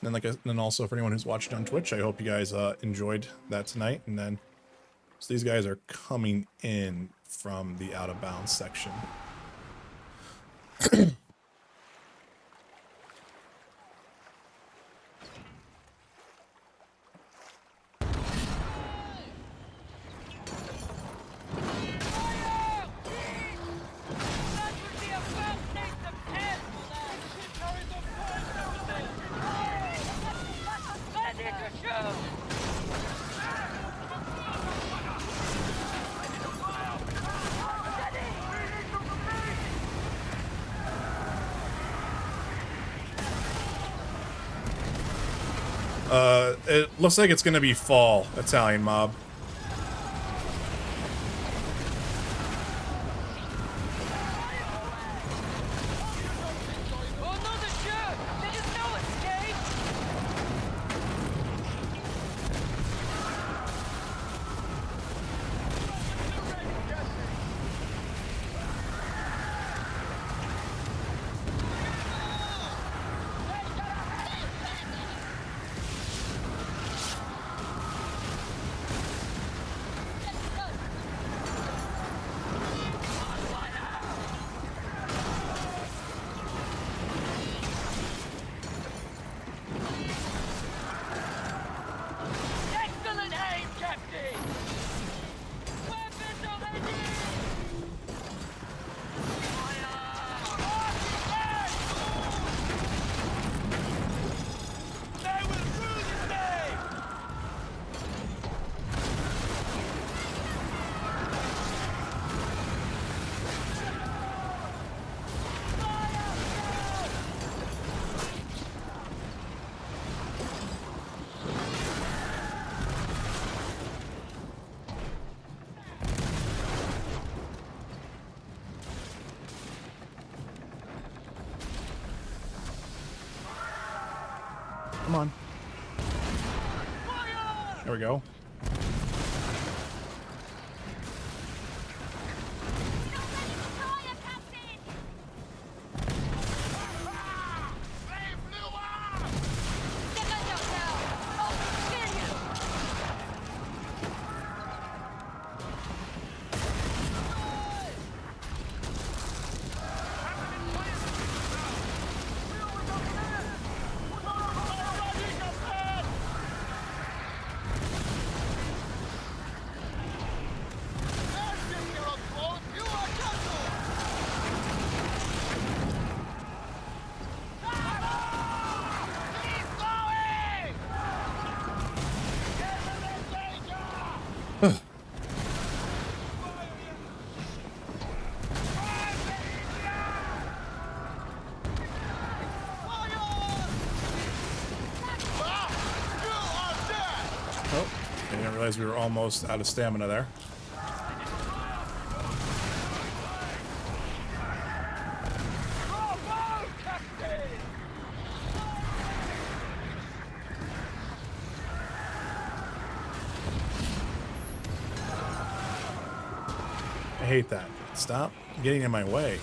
And then also for anyone who's watching on Twitch, I hope you guys enjoyed that tonight. And then, so these guys are coming in from the out of bounds section. It looks like it's gonna be fall, Italian mob. Come on. There we go. Oh, I didn't realize we were almost out of stamina there. I hate that. Stop getting in my way.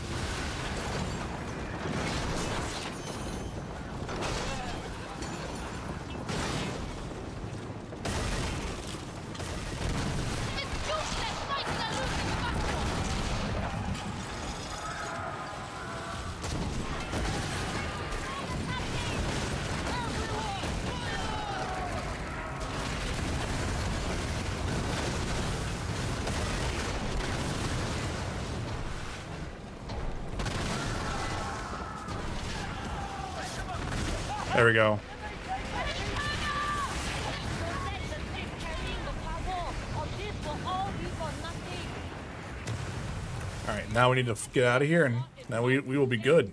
There we go. All right, now we need to get out of here, and now we will be good.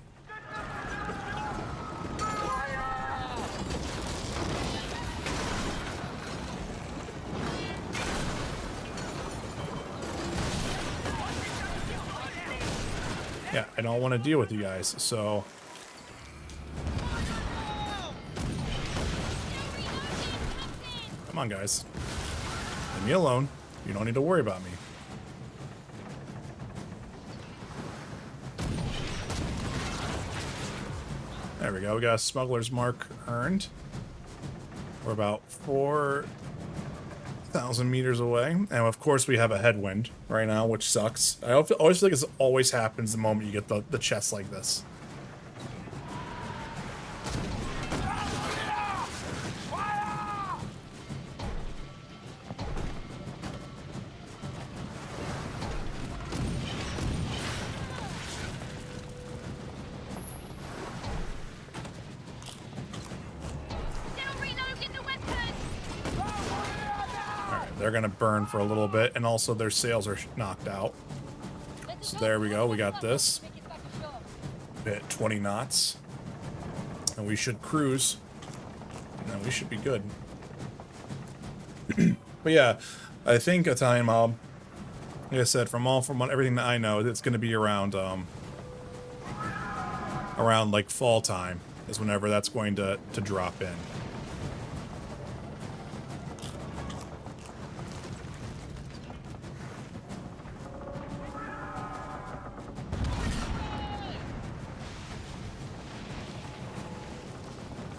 Yeah, I don't want to deal with you guys, so... Come on, guys. Leave me alone. You don't need to worry about me. There we go. We got a smuggler's mark earned. We're about 4,000 meters away. And of course, we have a headwind right now, which sucks. I always feel like this always happens the moment you get the chest like this. They're gonna burn for a little bit, and also their sails are knocked out. So there we go, we got this. Hit 20 knots. And we should cruise. And then we should be good. But yeah, I think Italian Mob, like I said, from everything that I know, it's gonna be around around like fall time is whenever that's going to drop in.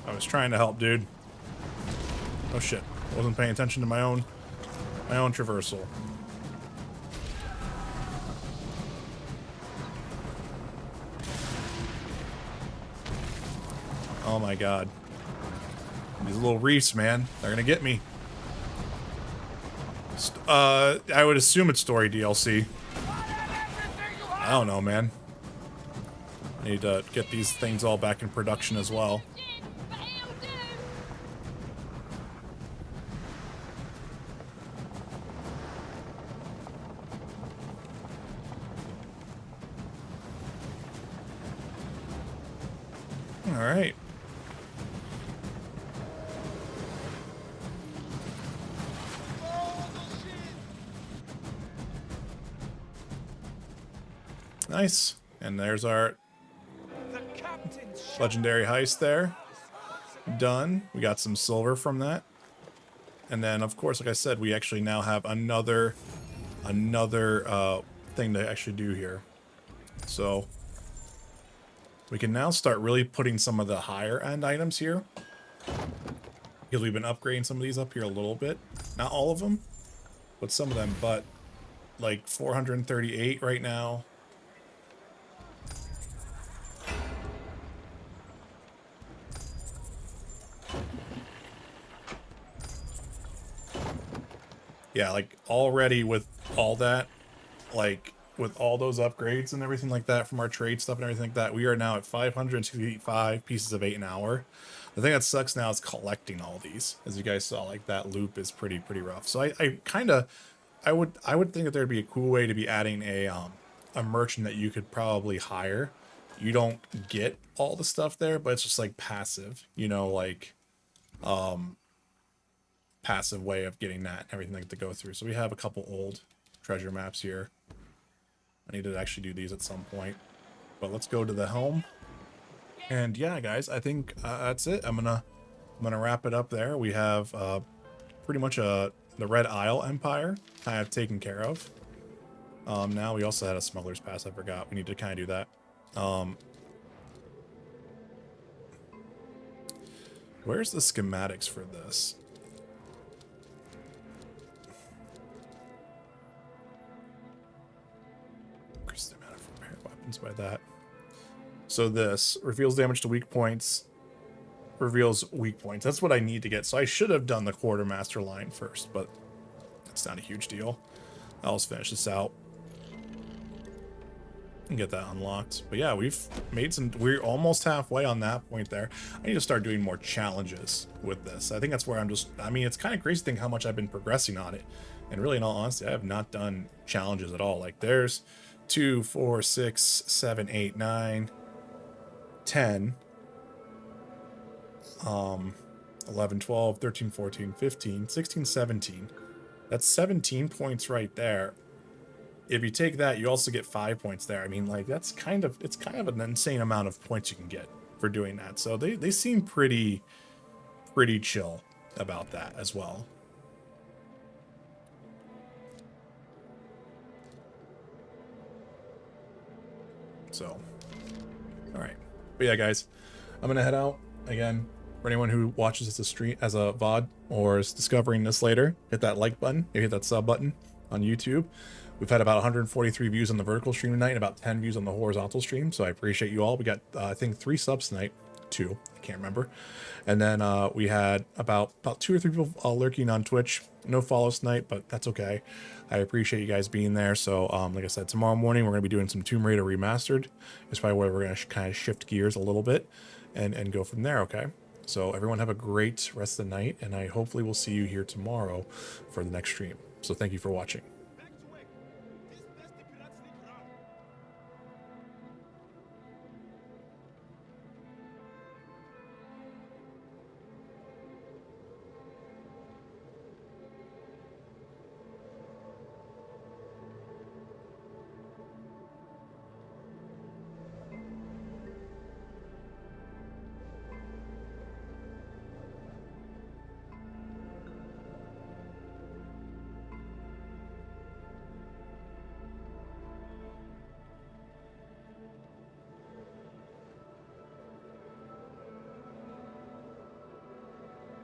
I was trying to help, dude. Oh shit. Wasn't paying attention to my own traversal. Oh my god. These little reefs, man. They're gonna get me. I would assume it's story DLC. I don't know, man. I need to get these things all back in production as well. All right. Nice. And there's our legendary heist there. Done. We got some silver from that. And then, of course, like I said, we actually now have another thing to actually do here. So we can now start really putting some of the higher end items here. Because we've been upgrading some of these up here a little bit. Not all of them, but some of them. But like 438 right now. Yeah, like already with all that, like with all those upgrades and everything like that from our trade stuff and everything like that, we are now at 565 pieces of 8 an hour. The thing that sucks now is collecting all these. As you guys saw, like that loop is pretty rough. So I would think that there'd be a cool way to be adding a merchant that you could probably hire. You don't get all the stuff there, but it's just like passive, you know, like passive way of getting that and everything like to go through. So we have a couple old treasure maps here. I need to actually do these at some point, but let's go to the helm. And yeah, guys, I think that's it. I'm gonna wrap it up there. We have pretty much the Red Isle Empire kind of taken care of. Now we also had a smuggler's pass. I forgot. We need to kind of do that. Where's the schematics for this? Increase the amount of repair weapons by that. So this reveals damage to weak points. Reveals weak points. That's what I need to get. So I should have done the quartermaster line first, but it's not a huge deal. I'll just finish this out. and get that unlocked. But yeah, we've made some, we're almost halfway on that point there. I need to start doing more challenges with this. I think that's where I'm just, I mean, it's kind of crazy to think how much I've been progressing on it. And really, in all honesty, I have not done challenges at all. Like there's 2, 4, 6, 7, 8, 9, 10, 11, 12, 13, 14, 15, 16, 17. That's 17 points right there. If you take that, you also get 5 points there. I mean, like, that's kind of, it's kind of an insane amount of points you can get for doing that. So they seem pretty chill about that as well. So, all right. But yeah, guys, I'm gonna head out again. For anyone who watches this as a VOD or is discovering this later, hit that like button, hit that sub button on YouTube. We've had about 143 views on the vertical stream tonight and about 10 views on the horizontal stream, so I appreciate you all. We got, I think, 3 subs tonight. 2, I can't remember. And then we had about 2 or 3 people lurking on Twitch. No follows tonight, but that's okay. I appreciate you guys being there. So, like I said, tomorrow morning we're going to be doing some Tomb Raider Remastered. It's probably where we're going to kind of shift gears a little bit and go from there, okay? So everyone have a great rest of the night, and I hopefully will see you here tomorrow for the next stream. So thank you for watching.